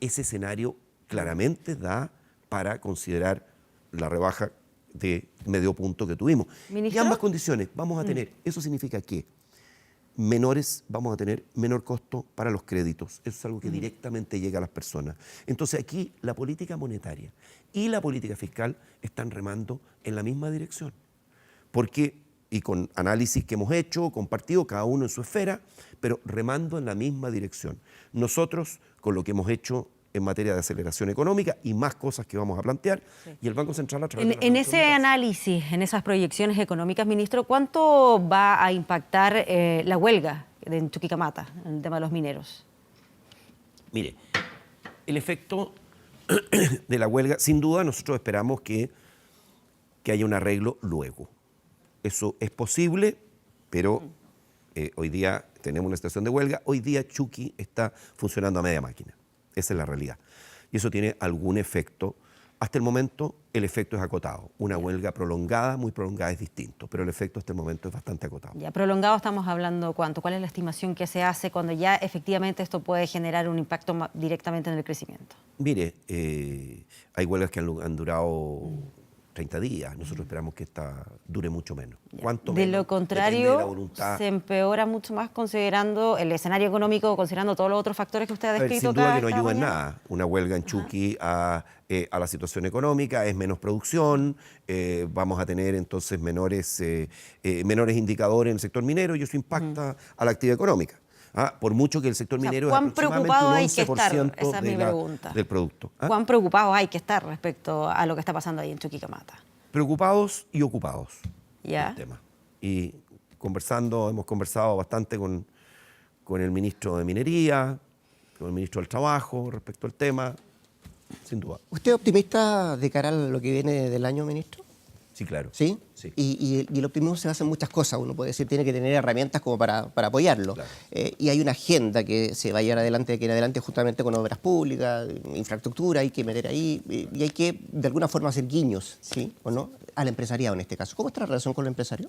Ese escenario claramente da para considerar la rebaja de medio punto que tuvimos. ¿Ministro? Y ambas condiciones vamos a tener. Eso significa que vamos a tener menor costo para los créditos. Eso es algo que directamente llega a las personas. Entonces aquí la política monetaria y la política fiscal están remando en la misma dirección. Porque, y con análisis que hemos hecho, compartido, cada uno en su esfera, pero remando en la misma dirección. Nosotros, con lo que hemos hecho en materia de aceleración económica y más cosas que vamos a plantear, y el Banco Central a través de la En reducción ese de tasas. análisis, en esas proyecciones económicas, ministro, ¿cuánto va a impactar la huelga en Chuquicamata, en el tema de los mineros? Mire, el efecto de la huelga, sin duda nosotros esperamos que haya un arreglo luego. Eso es posible, pero hoy día tenemos una situación de huelga. Hoy día Chuqui está funcionando a media máquina. Esa es la realidad. Y eso tiene algún efecto. Hasta el momento el efecto es acotado. Una huelga prolongada, muy prolongada, es distinto, pero el efecto hasta el momento es bastante acotado. Ya, prolongado estamos hablando ¿cuánto? ¿Cuál es la estimación que se hace cuando ya efectivamente esto puede generar un impacto directamente en el crecimiento? Mire, hay huelgas que han durado 30 días. Nosotros esperamos que esta dure mucho menos. ¿Cuánto De menos? lo Depende de la contrario, voluntad. se empeora mucho más considerando el escenario económico, considerando todos los otros factores que usted ha A ver, descrito. sin duda que no cada ayuda en mañana. nada. Una huelga en Chuqui a la situación económica, es menos producción, vamos a tener entonces menores indicadores en el sector minero y eso impacta a la actividad económica. Por mucho que el sector O sea, minero es ¿cuán aproximadamente preocupado un hay que estar? 11% Esa es mi pregunta. del producto. ¿Cuán preocupados hay que estar respecto a lo que está pasando ahí en Chuquicamata? Preocupados y ocupados ¿Ya? del tema. Y hemos conversado bastante con el ministro de Minería, con el ministro del Trabajo respecto al tema, sin duda. ¿Usted es optimista de cara a lo que viene del año, ministro? Sí, claro. ¿Sí? Sí. Y el optimismo se basa en muchas cosas. Uno puede decir tiene que tener herramientas como para apoyarlo. Claro. Y hay una agenda que se va a llevar adelante de aquí en adelante justamente con obras públicas, infraestructura, hay que meter ahí y hay que de alguna forma hacer guiños, ¿sí? ¿O no? Al empresariado en este caso. ¿Cómo está la relación con el empresario?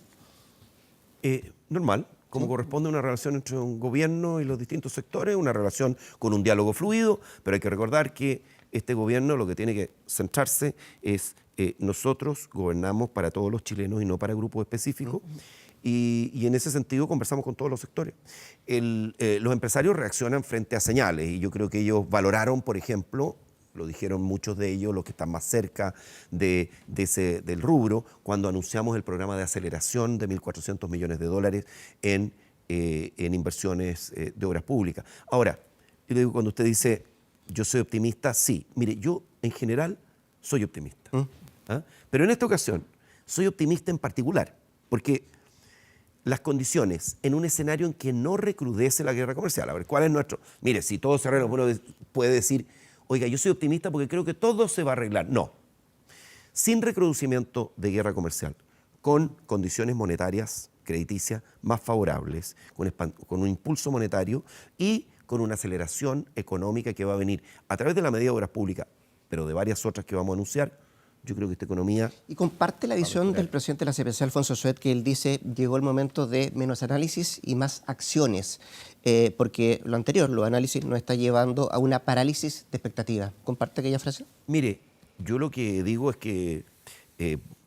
Normal, como corresponde a una relación entre un gobierno y los distintos sectores, una relación con un diálogo fluido, pero hay que recordar que este gobierno lo que tiene que centrarse es nosotros gobernamos para todos los chilenos y no para grupos específicos. Y en ese sentido conversamos con todos los sectores. Los empresarios reaccionan frente a señales y yo creo que ellos valoraron, por ejemplo, lo dijeron muchos de ellos, los que están más cerca del rubro, cuando anunciamos el programa de aceleración de $1.400 millones en inversiones de obras públicas. Ahora, yo le digo, cuando usted dice, yo soy optimista, sí. Mire, yo en general soy optimista. Pero en esta ocasión soy optimista en particular, porque las condiciones en un escenario en que no recrudece la guerra comercial. A ver, ¿cuál es nuestro? Mire, si todo se arregla, uno puede decir, oiga, yo soy optimista porque creo que todo se va a arreglar. No. Sin recrudecimiento de guerra comercial, con condiciones monetarias, crediticias, más favorables, con un impulso monetario y con una aceleración económica que va a venir a través de la medida de obras públicas, pero de varias otras que vamos a anunciar, yo creo que esta economía... ¿Y comparte la visión del presidente de la CPC, Alfonso Suet, que él dice llegó el momento de menos análisis y más acciones? Porque lo anterior, los análisis, nos está llevando a una parálisis de expectativa. ¿Comparte aquella frase? Mire, yo lo que digo es que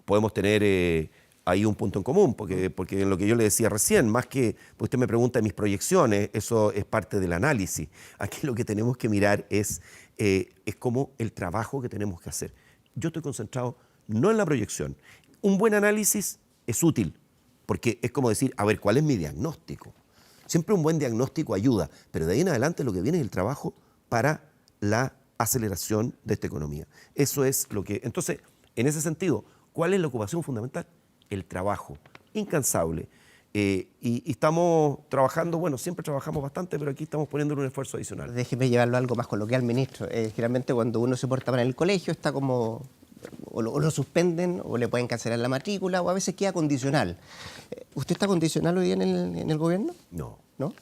podemos tener ahí un punto en común, porque en lo que yo le decía recién, más que pues usted me pregunta de mis proyecciones, eso es parte del análisis. Aquí lo que tenemos que mirar es como el trabajo que tenemos que hacer. Yo estoy concentrado no en la proyección. Un buen análisis es útil, porque es como decir, a ver, ¿cuál es mi diagnóstico? Siempre un buen diagnóstico ayuda, pero de ahí en adelante lo que viene es el trabajo para la aceleración de esta economía. Eso es lo que... Entonces, en ese sentido, ¿cuál es la ocupación fundamental? El trabajo, incansable. Y estamos trabajando, bueno, siempre trabajamos bastante, pero aquí estamos poniendo un esfuerzo adicional. Déjeme llevarlo a algo más coloquial, ministro. Generalmente cuando uno se porta mal en el colegio está como... O lo suspenden, o le pueden cancelar la matrícula, o a veces queda condicional. ¿Usted está condicional hoy día en el gobierno? No. ¿No?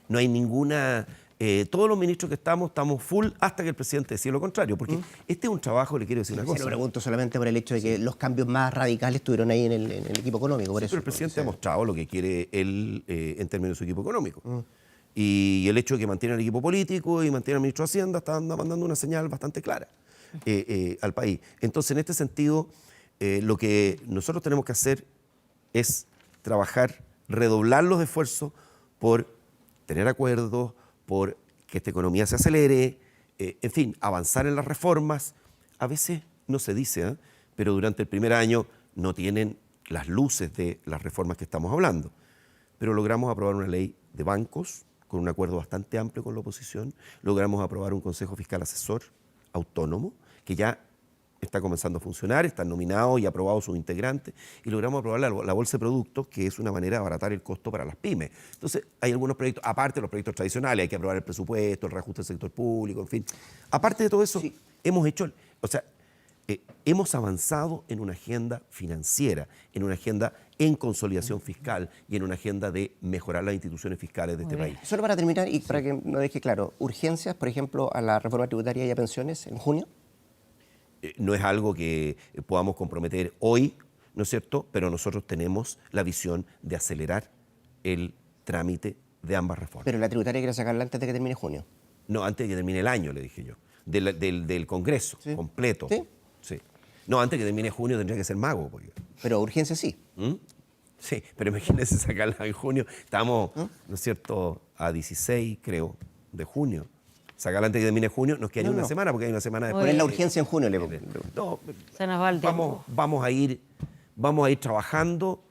No hay ninguna... todos los ministros que estamos full hasta que el presidente decida lo contrario, porque este es un trabajo, le quiero decir una Se cosa. lo pregunto solamente por el hecho de que los cambios más radicales estuvieron ahí en el equipo económico. Por Sí, eso, pero el presidente ha mostrado lo que quiere él en términos de su equipo económico. Mm. Y el hecho de que mantiene el equipo político y mantiene al ministro de Hacienda está mandando una señal bastante clara al país. Entonces, en este sentido, lo que nosotros tenemos que hacer es trabajar, redoblar los esfuerzos por tener acuerdos, por que esta economía se acelere, en fin, avanzar en las reformas. A veces no se dice, pero durante el primer año no tienen las luces de las reformas que estamos hablando. Pero logramos aprobar una ley de bancos con un acuerdo bastante amplio con la oposición, logramos aprobar un Consejo Fiscal Asesor autónomo, que ya está comenzando a funcionar, están nominados y aprobados sus integrantes, y logramos aprobar la bolsa de productos, que es una manera de abaratar el costo para las pymes. Entonces, hay algunos proyectos, aparte de los proyectos tradicionales, hay que aprobar el presupuesto, el reajuste del sector público, en fin. Aparte de todo eso, hemos hecho, hemos avanzado en una agenda financiera, en una agenda en consolidación fiscal y en una agenda de mejorar las instituciones fiscales de este país. Solo para terminar y para que no deje claro, urgencias, por ejemplo, a la reforma tributaria y a pensiones en junio. No es algo que podamos comprometer hoy, ¿no es cierto? Pero nosotros tenemos la visión de acelerar el trámite de ambas reformas. Pero la tributaria quiere sacarla antes de que termine junio. No, antes de que termine el año, le dije yo. Del Congreso, Sí. completo. ¿Sí? Sí. No, antes de que termine junio tendría que ser mago. Porque... Pero urgencia sí. Sí, pero imagínense sacarla en junio. Estamos, ¿no es cierto?, a 16, creo, de junio. Sacarla antes de que termine junio nos quedaría una semana, porque hay una semana después. ¿Cuál es la urgencia en junio? No, Se nos va el tiempo. vamos a ir trabajando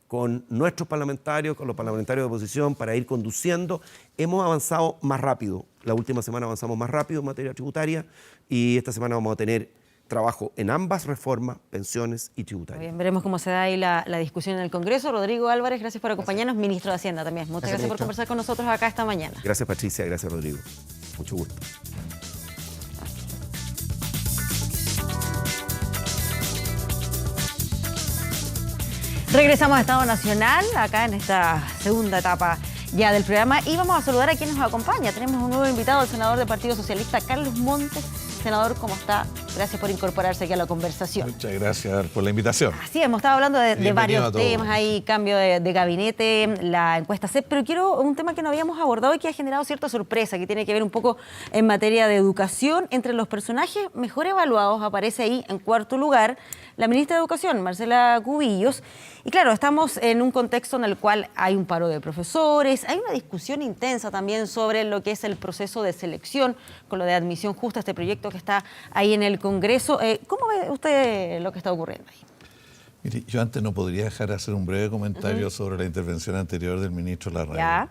con nuestros parlamentarios, con los parlamentarios de oposición, para ir conduciendo. Hemos avanzado más rápido. La última semana avanzamos más rápido en materia tributaria y esta semana vamos a tener trabajo en ambas reformas, pensiones y tributarias. Bien, veremos cómo se da ahí la discusión en el Congreso. Rodrigo Álvarez, gracias por acompañarnos. Ministro de Hacienda también. Muchas gracias por conversar con nosotros acá esta mañana. Gracias, Patricia. Gracias, Rodrigo. Mucho gusto. Regresamos a Estado Nacional, acá en esta segunda etapa ya del programa, y vamos a saludar a quien nos acompaña. Tenemos un nuevo invitado, el senador del Partido Socialista, Carlos Montes. Senador, ¿cómo está? Gracias por incorporarse aquí a la conversación. Muchas gracias por la invitación. Así hemos estado hablando de varios a todos. temas, hay cambio de gabinete, la encuesta CEP, pero quiero un tema que no habíamos abordado y que ha generado cierta sorpresa, que tiene que ver un poco en materia de educación. Entre los personajes mejor evaluados aparece ahí en cuarto lugar la ministra de Educación, Marcela Cubillos. Y claro, estamos en un contexto en el cual hay un paro de profesores, hay una discusión intensa también sobre lo que es el proceso de selección, con lo de admisión justa, este proyecto que está ahí en el Congreso. ¿Cómo ve usted lo que está ocurriendo ahí? Mire, yo antes no podría dejar de hacer un breve comentario sobre la intervención anterior del ministro Larraín. Ya.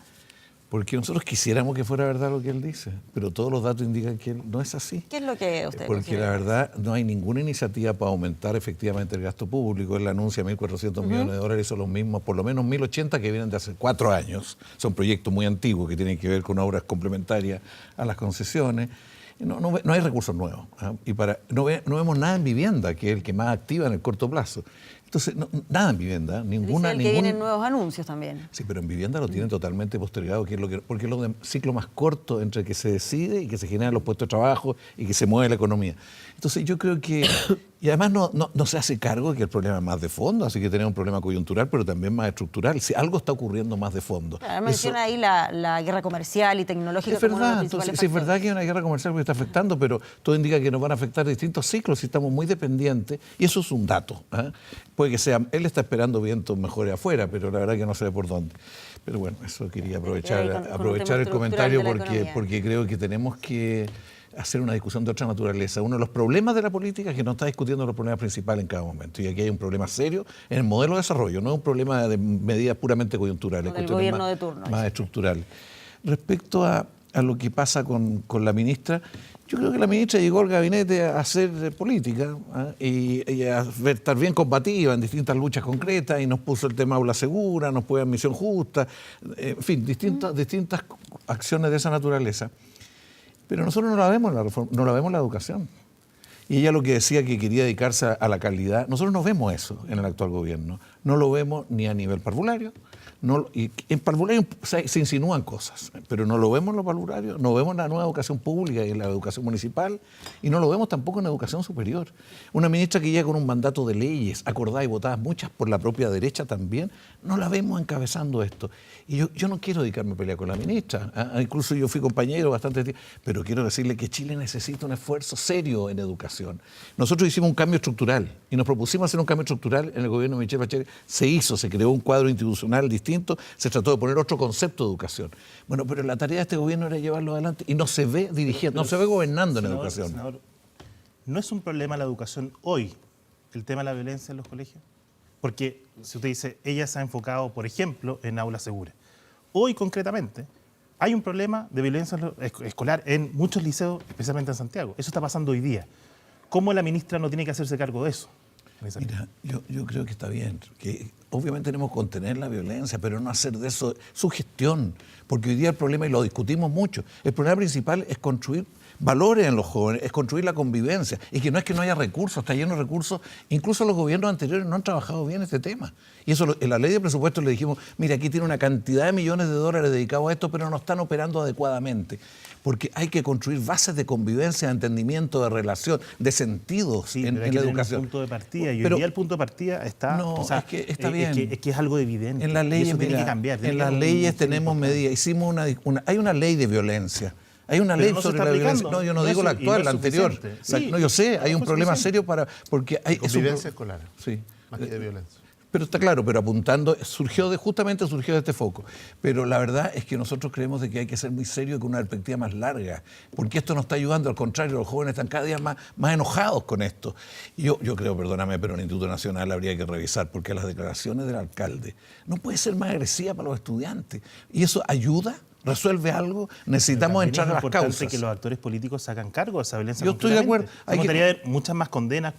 Porque nosotros quisiéramos que fuera verdad lo que él dice, pero todos los datos indican que no es así. ¿Qué es lo que usted Porque considera? la verdad no hay ninguna iniciativa para aumentar efectivamente el gasto público. Él anuncia 1.400 millones de dólares, son los mismos, por lo menos 1.080 que vienen de hace 4 años. Son proyectos muy antiguos que tienen que ver con obras complementarias a las concesiones. No hay recursos nuevos. No vemos nada en vivienda, que es el que más activa en el corto plazo. Entonces, nada en vivienda, ninguna... Dice él que vienen nuevos anuncios también. Sí, pero en vivienda lo tienen totalmente postergado, porque es el ciclo más corto entre que se decide y que se generan los puestos de trabajo y que se mueve la economía. Entonces yo creo que... Y además no se hace cargo de que el problema es más de fondo, así que tenemos un problema coyuntural, pero también más estructural. Si algo está ocurriendo más de fondo. Claro, menciona ahí la guerra comercial y tecnológica. Es como uno de los verdad, principales entonces, sí, es factores. verdad que hay una guerra comercial que está afectando, pero todo indica que nos van a afectar distintos ciclos y estamos muy dependientes, y eso es un dato. Puede que sea, él está esperando vientos mejores afuera, pero la verdad que no sé por dónde. Pero bueno, eso quería aprovechar con un tema el estructural comentario de la economía. porque creo que tenemos que hacer una discusión de otra naturaleza. Uno de los problemas de la política es que no está discutiendo los problemas principales en cada momento. Y aquí hay un problema serio en el modelo de desarrollo, no es un problema de medidas puramente coyunturales, O del cuestiones gobierno más, de turno, más estructurales. Respecto a a lo que pasa con la ministra, yo creo que la ministra llegó al gabinete a hacer política y a estar bien combativa en distintas luchas concretas y nos puso el tema aula segura, nos puso admisión justa, en fin, distintas acciones de esa naturaleza. Pero nosotros no la vemos en la reforma, no la vemos en la educación. Y ella lo que decía que quería dedicarse a la calidad, nosotros no vemos eso en el actual gobierno. No lo vemos ni a nivel parvulario. Y en parvulario se insinúan cosas, pero no lo vemos en los parvularios, no vemos en la nueva educación pública y en la educación municipal, y no lo vemos tampoco en la educación superior. Una ministra que llega con un mandato de leyes acordadas y votadas, muchas por la propia derecha también, no la vemos encabezando esto. Y yo no quiero dedicarme a pelear con la ministra, incluso yo fui compañero bastante tiempo, pero quiero decirle que Chile necesita un esfuerzo serio en educación. Nosotros hicimos un cambio estructural y nos propusimos hacer un cambio estructural en el gobierno de Michelle Bachelet. Se hizo, se creó un cuadro institucional distinto, se trató de poner otro concepto de educación. Bueno, pero la tarea de este gobierno era llevarlo adelante y no se ve dirigiendo, no se ve gobernando en educación. Senador, ¿no es un problema la educación hoy, el tema de la violencia en los colegios? Porque si usted dice, ella se ha enfocado, por ejemplo, en aula segura. Hoy, concretamente, hay un problema de violencia escolar en muchos liceos, especialmente en Santiago. Eso está pasando hoy día. ¿Cómo la ministra no tiene que hacerse cargo de eso? Mira, yo creo que está bien, que obviamente tenemos que contener la violencia, pero no hacer de eso su gestión, porque hoy día el problema, y lo discutimos mucho, el problema principal es construir valores en los jóvenes, es construir la convivencia, y que no es que no haya recursos, está lleno de recursos, incluso los gobiernos anteriores no han trabajado bien este tema. Y eso en la ley de presupuesto le dijimos, mira, aquí tiene una cantidad de millones de dólares dedicados a esto, pero no están operando adecuadamente. Porque hay que construir bases de convivencia, de entendimiento, de relación, de sentido en la educación. Un punto de partida, y hoy día el punto de partida está... No, o sea, es que está bien. Es que es algo evidente. En las leyes, y eso tiene mira, que cambiar. En las leyes tenemos medidas. Hicimos hay una ley de violencia. Hay una ley sobre la violencia. No, yo no digo la actual, la anterior. Sí, no, yo sé, hay un problema serio porque hay... Convivencia escolar. Sí. Más que de violencia. Pero está claro, pero apuntando, justamente surgió de este foco. Pero la verdad es que nosotros creemos de que hay que ser muy serio y con una perspectiva más larga, porque esto no está ayudando, al contrario, los jóvenes están cada día más enojados con esto. Y yo creo, perdóname, pero en el Instituto Nacional habría que revisar, porque las declaraciones del alcalde no puede ser más agresiva para los estudiantes. ¿Y eso ayuda? ¿Resuelve algo? Necesitamos entrar a las causas. Es importante que los actores políticos se hagan cargo de esa violencia. Yo estoy de acuerdo. Me gustaría ver muchas más condenas,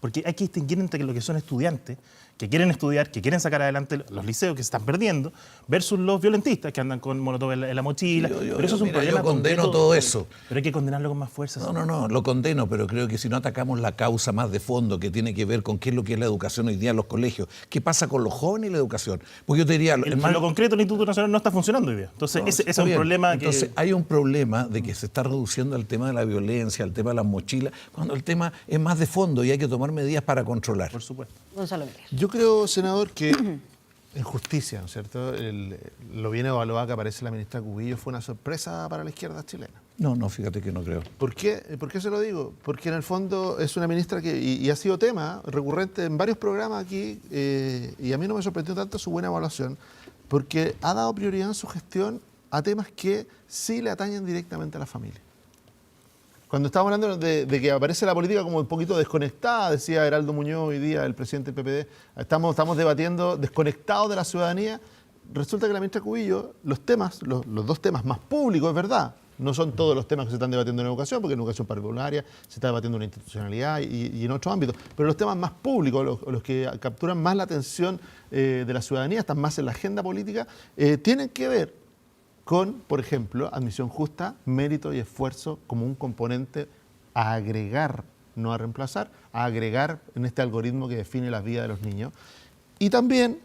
porque hay que distinguir entre lo que son estudiantes, que quieren estudiar, que quieren sacar adelante los liceos que se están perdiendo, versus los violentistas que andan con molotov en la mochila. Pero eso es un problema. Yo condeno todo eso. Pero hay que condenarlo con más fuerza. No, lo condeno, pero creo que si no atacamos la causa más de fondo, que tiene que ver con qué es lo que es la educación hoy día en los colegios, qué pasa con los jóvenes y la educación. Pues yo te diría... En lo concreto, el Instituto Nacional no está funcionando hoy día. Entonces, ese es un problema que... Entonces, hay un problema de que se está reduciendo al tema de la violencia, al tema de las mochilas, cuando el tema es más de fondo y hay que tomar medidas para controlar. Por supuesto. Gonzalo Miller. Yo creo, senador, que en justicia, ¿no es cierto? Lo bien evaluado que aparece la ministra Cubillo fue una sorpresa para la izquierda chilena. No, fíjate que no creo. ¿Por qué se lo digo? Porque en el fondo es una ministra que, y ha sido tema recurrente en varios programas aquí, y a mí no me sorprendió tanto su buena evaluación, porque ha dado prioridad en su gestión a temas que sí le atañen directamente a la familia. Cuando estamos hablando de que aparece la política como un poquito desconectada, decía Heraldo Muñoz hoy día, el presidente del PPD, estamos debatiendo desconectados de la ciudadanía, resulta que la ministra Cubillo, los dos temas más públicos, es verdad, no son todos los temas que se están debatiendo en educación, porque en educación parvularia se está debatiendo en la institucionalidad y en otros ámbitos, pero los temas más públicos, los que capturan más la atención de la ciudadanía, están más en la agenda política, tienen que ver con, por ejemplo, admisión justa, mérito y esfuerzo como un componente a agregar, no a reemplazar, a agregar en este algoritmo que define la vida de los niños. Y también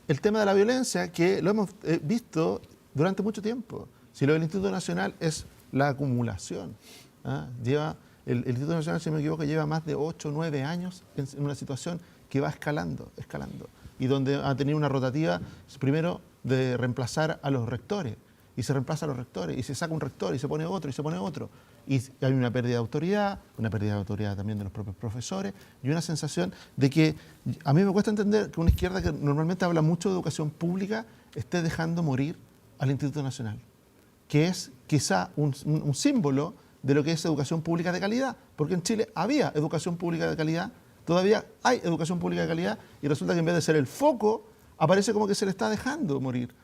el tema de la violencia, que lo hemos visto durante mucho tiempo. Si lo del Instituto Nacional es la acumulación. El Instituto Nacional, si no me equivoco, lleva más de 8 o 9 años en una situación que va escalando, y donde ha tenido una rotativa, primero, de reemplazar a los rectores. Y se reemplaza a los rectores, y se saca un rector, y se pone otro, y se pone otro. Y hay una pérdida de autoridad también de los propios profesores, y una sensación de que a mí me cuesta entender que una izquierda que normalmente habla mucho de educación pública esté dejando morir al Instituto Nacional, que es quizá un símbolo de lo que es educación pública de calidad, porque en Chile había educación pública de calidad, todavía hay educación pública de calidad, y resulta que en vez de ser el foco, aparece como que se le está dejando morir.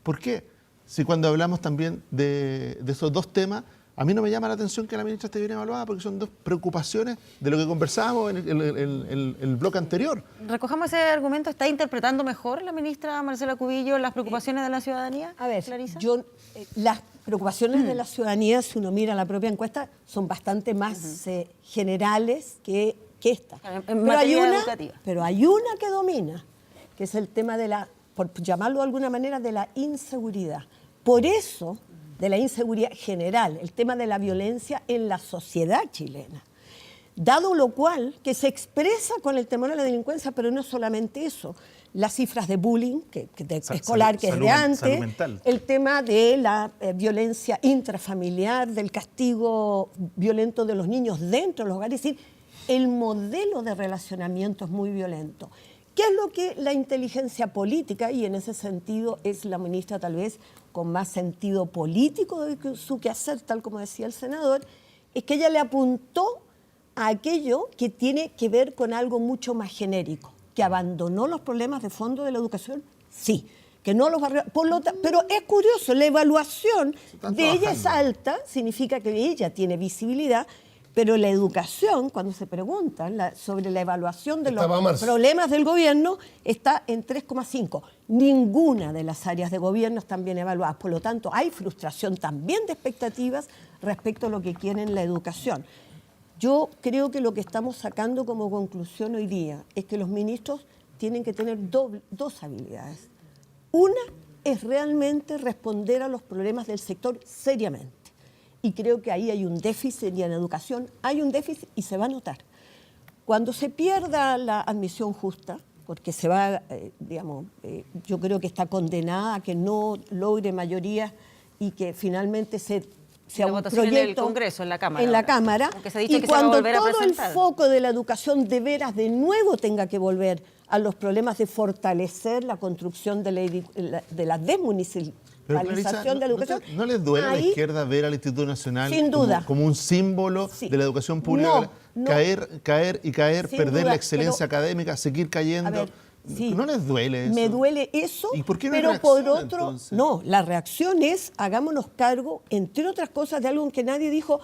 ¿Por qué? si cuando hablamos también de esos dos temas, a mí no me llama la atención que la ministra esté bien evaluada porque son dos preocupaciones de lo que conversábamos en el bloque anterior. Recojamos ese argumento. ¿Está interpretando mejor la ministra Marcela Cubillo las preocupaciones de la ciudadanía? A ver, Clarisa. las preocupaciones de la ciudadanía, si uno mira la propia encuesta, son bastante más generales que esta. En materia educativa. Pero hay una que domina, que es el tema de la, por llamarlo de alguna manera, de la inseguridad. Por eso, de la inseguridad general, el tema de la violencia en la sociedad chilena. Dado lo cual, que se expresa con el temor a la delincuencia, pero no solamente eso, las cifras de bullying escolar que es de antes, el tema de la violencia intrafamiliar, del castigo violento de los niños dentro de los hogares, es decir, el modelo de relacionamiento es muy violento. ¿Qué es lo que la inteligencia política, y en ese sentido es la ministra tal vez con más sentido político de su quehacer, tal como decía el senador, es que ella le apuntó a aquello que tiene que ver con algo mucho más genérico, que abandonó los problemas de fondo de la educación, sí, que no los barrió, pero es curioso, la evaluación de ella es alta, significa que ella tiene visibilidad, pero la educación, cuando se pregunta sobre la evaluación de los problemas del gobierno, está en 3,5. Ninguna de las áreas de gobierno están bien evaluadas. Por lo tanto, hay frustración también de expectativas respecto a lo que quieren la educación. Yo creo que lo que estamos sacando como conclusión hoy día es que los ministros tienen que tener dos habilidades. Una es realmente responder a los problemas del sector seriamente. Y creo que ahí hay un déficit, y en educación hay un déficit y se va a notar. Cuando se pierda la admisión justa, porque se va, yo creo que está condenada a que no logre mayoría y que finalmente sea un votación proyecto en el Congreso, en la Cámara. En la Cámara. Aunque se ha dicho y que se va a cuando volver a todo el presentar. foco de la educación de veras de nuevo tenga que volver a los problemas de fortalecer la construcción de la desmunicipalización Pero Clarisa, de la educación. ¿no les duele a la ahí, izquierda ver al Instituto Nacional sin duda, como un símbolo de la educación pública? No. Caer, sin duda, perder la excelencia pero, académica, seguir cayendo. a ver, sí, ¿No les duele eso? Me duele eso, ¿Y por qué no hay pero por reacción, otro, entonces? no, la reacción es, hagámonos cargo, entre otras cosas, de algo que nadie dijo.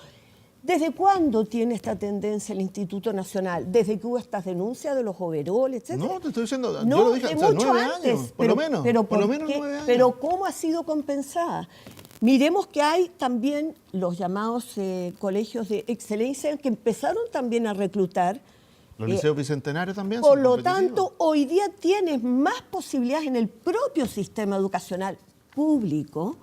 ¿Desde cuándo tiene esta tendencia el Instituto Nacional? ¿Desde que hubo estas denuncias de los overoles, etcétera? No, te estoy diciendo, No, yo lo dije, de o sea, mucho 9 antes, años, por lo menos. Por lo menos 9 años. Pero ¿cómo ha sido compensada? Miremos que hay también los llamados colegios de excelencia que empezaron también a reclutar. Los liceos bicentenarios también Por son lo competitivos. tanto, hoy día tienes más posibilidades en el propio sistema educacional público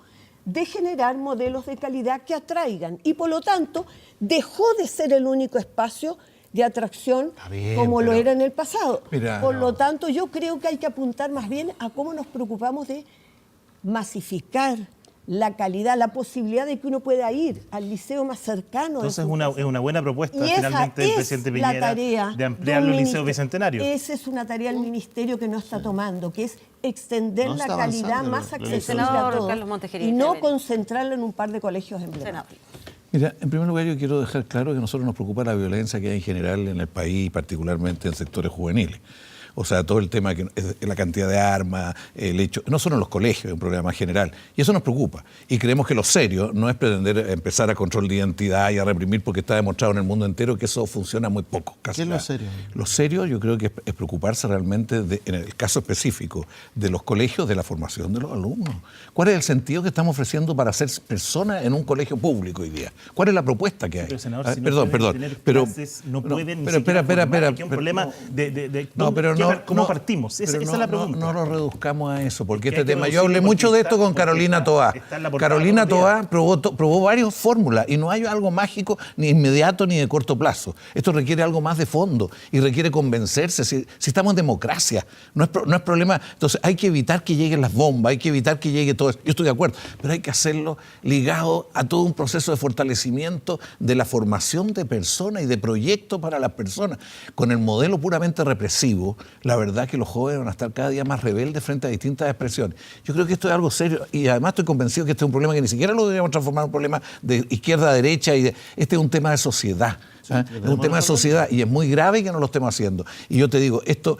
de generar modelos de calidad que atraigan. Y por lo tanto, dejó de ser el único espacio de atracción como lo era en el pasado. Por lo tanto, yo creo que hay que apuntar más bien a cómo nos preocupamos de masificar la calidad, la posibilidad de que uno pueda ir al liceo más cercano. Entonces es una buena propuesta y finalmente del presidente Piñera de ampliar los liceos bicentenarios. Esa es una tarea del ministerio que no está tomando, que es extender la calidad más accesible a todos y no concentrarla en un par de colegios emblemáticos. Mira, en primer lugar yo quiero dejar claro que a nosotros nos preocupa la violencia que hay en general en el país, particularmente en sectores juveniles. O sea, todo el tema, que la cantidad de armas, el hecho, no solo en los colegios, es un problema más general. Y eso nos preocupa. Y creemos que lo serio no es pretender empezar a control de identidad y a reprimir, porque está demostrado en el mundo entero que eso funciona muy poco. Casi ¿Qué es lo serio? Lo serio yo creo que es preocuparse realmente, en el caso específico, de los colegios, de la formación de los alumnos. ¿Cuál es el sentido que estamos ofreciendo para ser personas en un colegio público hoy día? ¿Cuál es la propuesta que hay? Pero, senador, si no pueden tener clases, no pueden ni siquiera formar, que es un problema ¿Cómo partimos? Esa es la pregunta. No lo reduzcamos a eso, porque Hay este que tema, yo hablé reducirlo mucho de esto con Carolina Toá. está en la portada Carolina todos los días. Toá probó varias fórmulas y no hay algo mágico ni inmediato ni de corto plazo. Esto requiere algo más de fondo y requiere convencerse. Si estamos en democracia, no es problema. Entonces hay que evitar que lleguen las bombas, hay que evitar que llegue todo eso. Yo estoy de acuerdo, pero hay que hacerlo ligado a todo un proceso de fortalecimiento de la formación de personas y de proyectos para las personas. Con el modelo puramente represivo, la verdad que los jóvenes van a estar cada día más rebeldes frente a distintas expresiones. Yo creo que esto es algo serio y además estoy convencido que este es un problema que ni siquiera lo deberíamos transformar en un problema de izquierda a derecha. Este es un tema de sociedad. Es un tema de sociedad y es muy grave que no lo estemos haciendo. Y yo te digo, esto,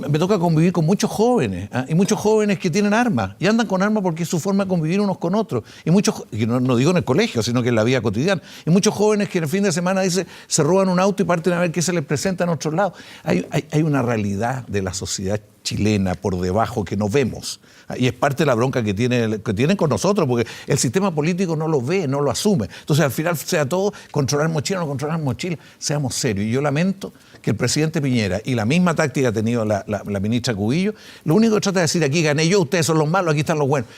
me toca convivir con muchos jóvenes, y muchos jóvenes que tienen armas, y andan con armas porque es su forma de convivir unos con otros. Y muchos, y no digo en el colegio, sino que en la vida cotidiana. Y muchos jóvenes que en el fin de semana se roban un auto y parten a ver qué se les presenta en otros lados. Hay una realidad de la sociedad chilena por debajo que no vemos. Y es parte de la bronca que tienen con nosotros, porque el sistema político no lo ve, no lo asume. Entonces, al final, sea todo controlar mochila o no controlar mochila, seamos serios. Y yo lamento que el presidente Piñera, y la misma táctica ha tenido la ministra Cubillo, lo único que trata de decir, aquí gané yo, ustedes son los malos, aquí están los buenos.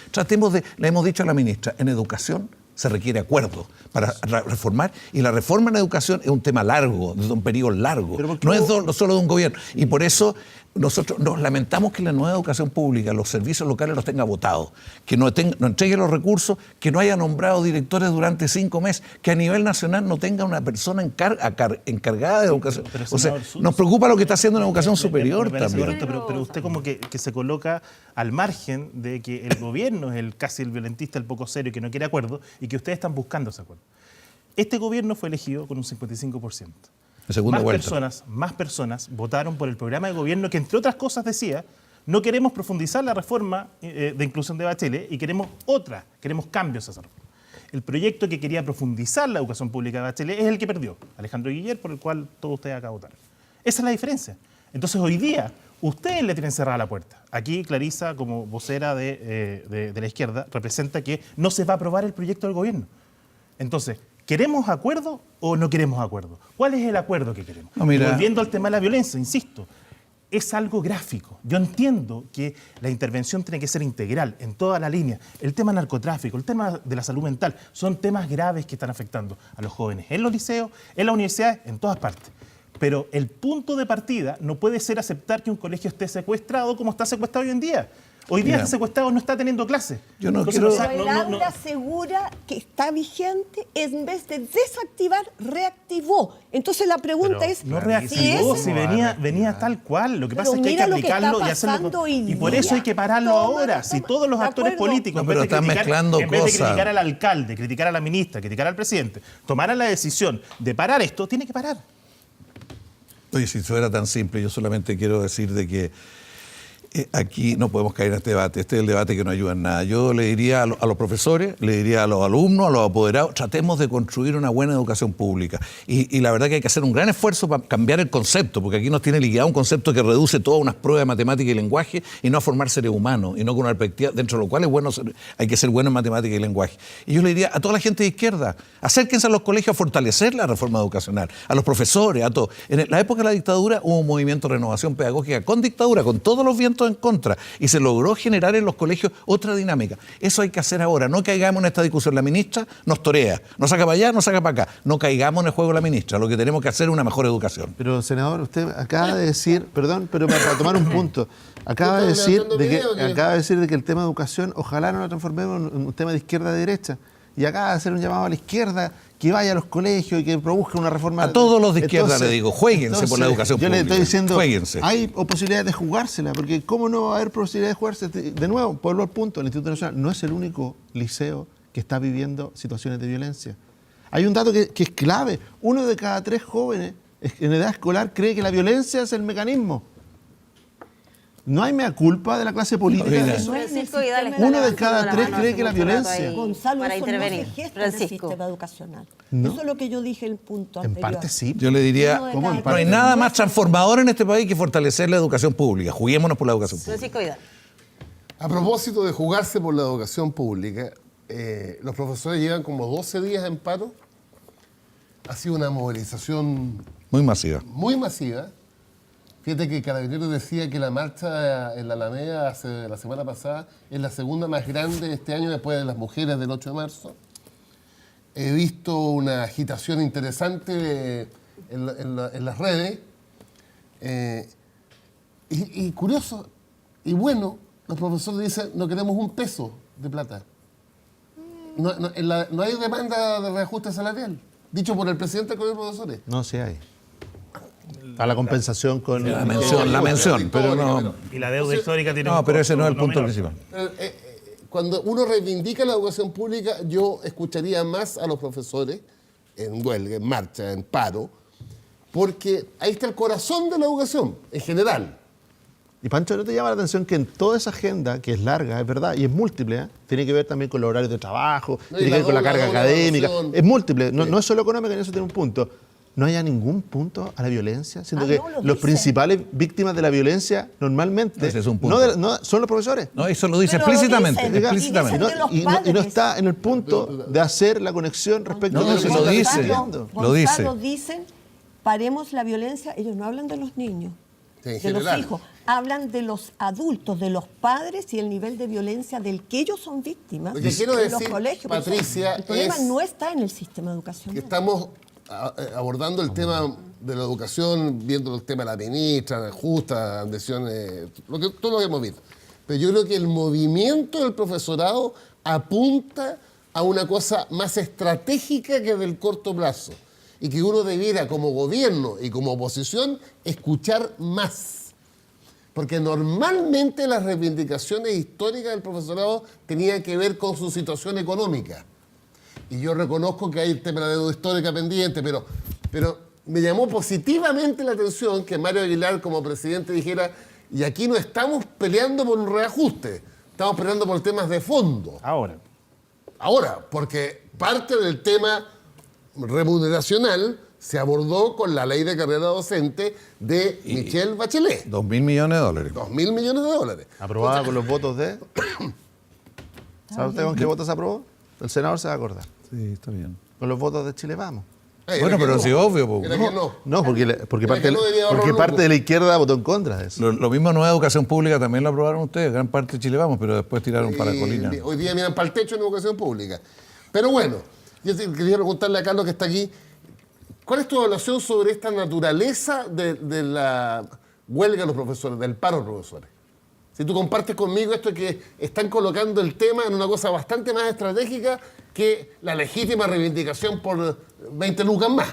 Le hemos dicho a la ministra, en educación se requiere acuerdo para reformar, y la reforma en educación es un tema largo, de un periodo largo, no es solo de un gobierno. Y por eso nosotros nos lamentamos que la nueva educación pública, los servicios locales los tenga votados, que no entregue los recursos, que no haya nombrado directores durante 5 meses, que a nivel nacional no tenga una persona encargada de educación. O sea, nos preocupa lo que está haciendo en educación superior también. Pero usted como que se coloca al margen de que el gobierno es casi el violentista, el poco serio, que no quiere acuerdo, y que ustedes están buscando ese acuerdo. Este gobierno fue elegido con un 55%. Más personas votaron por el programa de gobierno que, entre otras cosas, decía: no queremos profundizar la reforma de inclusión de Bachelet y queremos cambios a esa reforma. El proyecto que quería profundizar la educación pública de Bachelet es el que perdió Alejandro Guiller, por el cual todos ustedes acá votaron. Esa es la diferencia. Entonces, hoy día, ustedes le tienen cerrada la puerta. Aquí Clarisa, como vocera de la izquierda, representa que no se va a aprobar el proyecto del gobierno. Entonces, ¿queremos acuerdo o no queremos acuerdo? ¿Cuál es el acuerdo que queremos? No, mira. Volviendo al tema de la violencia, insisto, es algo gráfico. Yo entiendo que la intervención tiene que ser integral, en toda la línea. El tema narcotráfico, el tema de la salud mental, son temas graves que están afectando a los jóvenes en los liceos, en las universidades, en todas partes. Pero el punto de partida no puede ser aceptar que un colegio esté secuestrado como está secuestrado hoy en día. Hoy día este secuestrado no está teniendo clases. Pero el aula segura que está vigente, en vez de desactivar, reactivó. Entonces la pregunta es... No reactivó, si venía tal cual. Lo que pasa es que hay que aplicarlo y hacerlo. Y por eso hay que pararlo ahora. Si todos los actores políticos, en vez de criticar al alcalde, criticar a la ministra, criticar al presidente, tomaran la decisión de parar esto, tiene que parar. Oye, si eso era tan simple, yo solamente quiero decir de que aquí no podemos caer en este debate. Este es el debate que no ayuda en nada. Yo le diría a los profesores, le diría a los alumnos, a los apoderados, tratemos de construir una buena educación pública. Y la verdad que hay que hacer un gran esfuerzo para cambiar el concepto, porque aquí nos tiene liquidado un concepto que reduce todas unas pruebas de matemática y lenguaje y no a formar seres humanos, y no con una perspectiva, dentro de lo cual es bueno hay que ser bueno en matemática y lenguaje. Y yo le diría a toda la gente de izquierda, acérquense a los colegios a fortalecer la reforma educacional, a los profesores, a todos. En la época de la dictadura hubo un movimiento de renovación pedagógica con dictadura, con todos los vientos en contra, y se logró generar en los colegios otra dinámica. Eso hay que hacer ahora. No caigamos en esta discusión. La ministra nos torea, nos saca para allá, nos saca para acá. No caigamos en el juego de la ministra. Lo que tenemos que hacer es una mejor educación. Pero, senador, usted acaba de decir, perdón, pero para tomar un punto, acaba de decir de que el tema de educación ojalá no lo transformemos en un tema de izquierda a derecha. Y acaba de hacer un llamado a la izquierda que vaya a los colegios y que produzca una reforma. A todos los de izquierda le digo, juéguense por la educación pública. Yo le estoy diciendo, juéguense. Hay posibilidades de jugársela, porque ¿cómo no va a haber posibilidades de jugarse? De nuevo, vuelvo al punto, el Instituto Nacional no es el único liceo que está viviendo situaciones de violencia. Hay un dato que es clave. 1 de cada 3 jóvenes en edad escolar cree que la violencia es el mecanismo. No hay mea culpa de la clase política. Uno de cada 3 cree que la violencia. Gonzalo, para eso intervenir. no se gesta en el sistema educacional. ¿No? Eso es lo que yo dije en el punto En anterior. parte sí. Yo le diría, no hay nada más transformador en este país que fortalecer la educación pública. Juguémonos por la educación pública. Francisco Vidal. A propósito de jugarse por la educación pública, los profesores llevan como 12 días en paro. Ha sido una movilización Muy masiva. muy masiva. Fíjate que Carabineros decía que la marcha en la Alameda la semana pasada es la segunda más grande este año después de las mujeres del 8 de marzo. He visto una agitación interesante en las redes. Y curioso y bueno, los profesores dicen no queremos un peso de plata. No hay demanda de reajuste salarial, dicho por el presidente del Colegio de Profesores. No, sí hay. A la compensación con... La mención, pero no... Y la deuda histórica tiene No, un pero ese no es el costo punto menor. principal. Cuando uno reivindica la educación pública, yo escucharía más a los profesores en huelga, en marcha, en paro, porque ahí está el corazón de la educación, en general. Y Pancho, ¿no te llama la atención que en toda esa agenda, que es larga, es verdad, y es múltiple, tiene que ver también con los horarios de trabajo, No, y tiene que la ver con la doble carga académica, evaluación. es múltiple, no, Sí. no es solo económica, en eso tiene un punto. No haya ningún punto a la violencia, siendo Ah, que no, lo los dice. principales víctimas de la violencia normalmente Ese es un punto. son los profesores. No, eso lo dice Pero lo explícitamente. dicen. explícitamente. Y dicen de los Y no padres. está en el punto de hacer la conexión respecto No, a lo se que lo está dice. sucediendo. Lo dice. Gonzalo, dicen, paremos la violencia. Ellos no hablan de los niños, Sí, en de los general. hijos. Hablan de los adultos, de los padres y el nivel de violencia del que ellos son víctimas Lo que quiero en los decir, colegios. Por eso, Patricia, el problema es no está en el sistema educacional. que estamos abordando el tema de la educación, viendo el tema de la ministra, justa, decisiones, todo lo que hemos visto. Pero yo creo que el movimiento del profesorado apunta a una cosa más estratégica que del corto plazo. Y que uno debiera, como gobierno y como oposición, escuchar más. Porque normalmente las reivindicaciones históricas del profesorado tenían que ver con su situación económica. Y yo reconozco que hay el tema de la deuda histórica pendiente, pero me llamó positivamente la atención que Mario Aguilar, como presidente, dijera, y aquí no estamos peleando por un reajuste, estamos peleando por temas de fondo. Ahora, porque parte del tema remuneracional se abordó con la ley de carrera docente de Michelle Bachelet. 2.000 millones de dólares. 2.000 millones de dólares. Aprobada con los votos de... ¿Sabe usted con qué votos se aprobó? El senador se va a acordar. Sí, está bien. Con los votos de Chile Vamos. Bueno, pero sí, obvio. po. Era que no. No, porque Era parte, que no debería porque ahorrar parte lucro. de la izquierda votó en contra de eso. Lo mismo Nueva Educación Pública también lo aprobaron ustedes, gran parte de Chile Vamos, pero después tiraron para Colina. Hoy día miran para el techo en educación pública. Pero bueno, yo quería preguntarle a Carlos que está aquí, ¿cuál es tu evaluación sobre esta naturaleza de la huelga de los profesores, del paro de los profesores? Si tú compartes conmigo esto de que están colocando el tema en una cosa bastante más estratégica que la legítima reivindicación por 20 lucas más.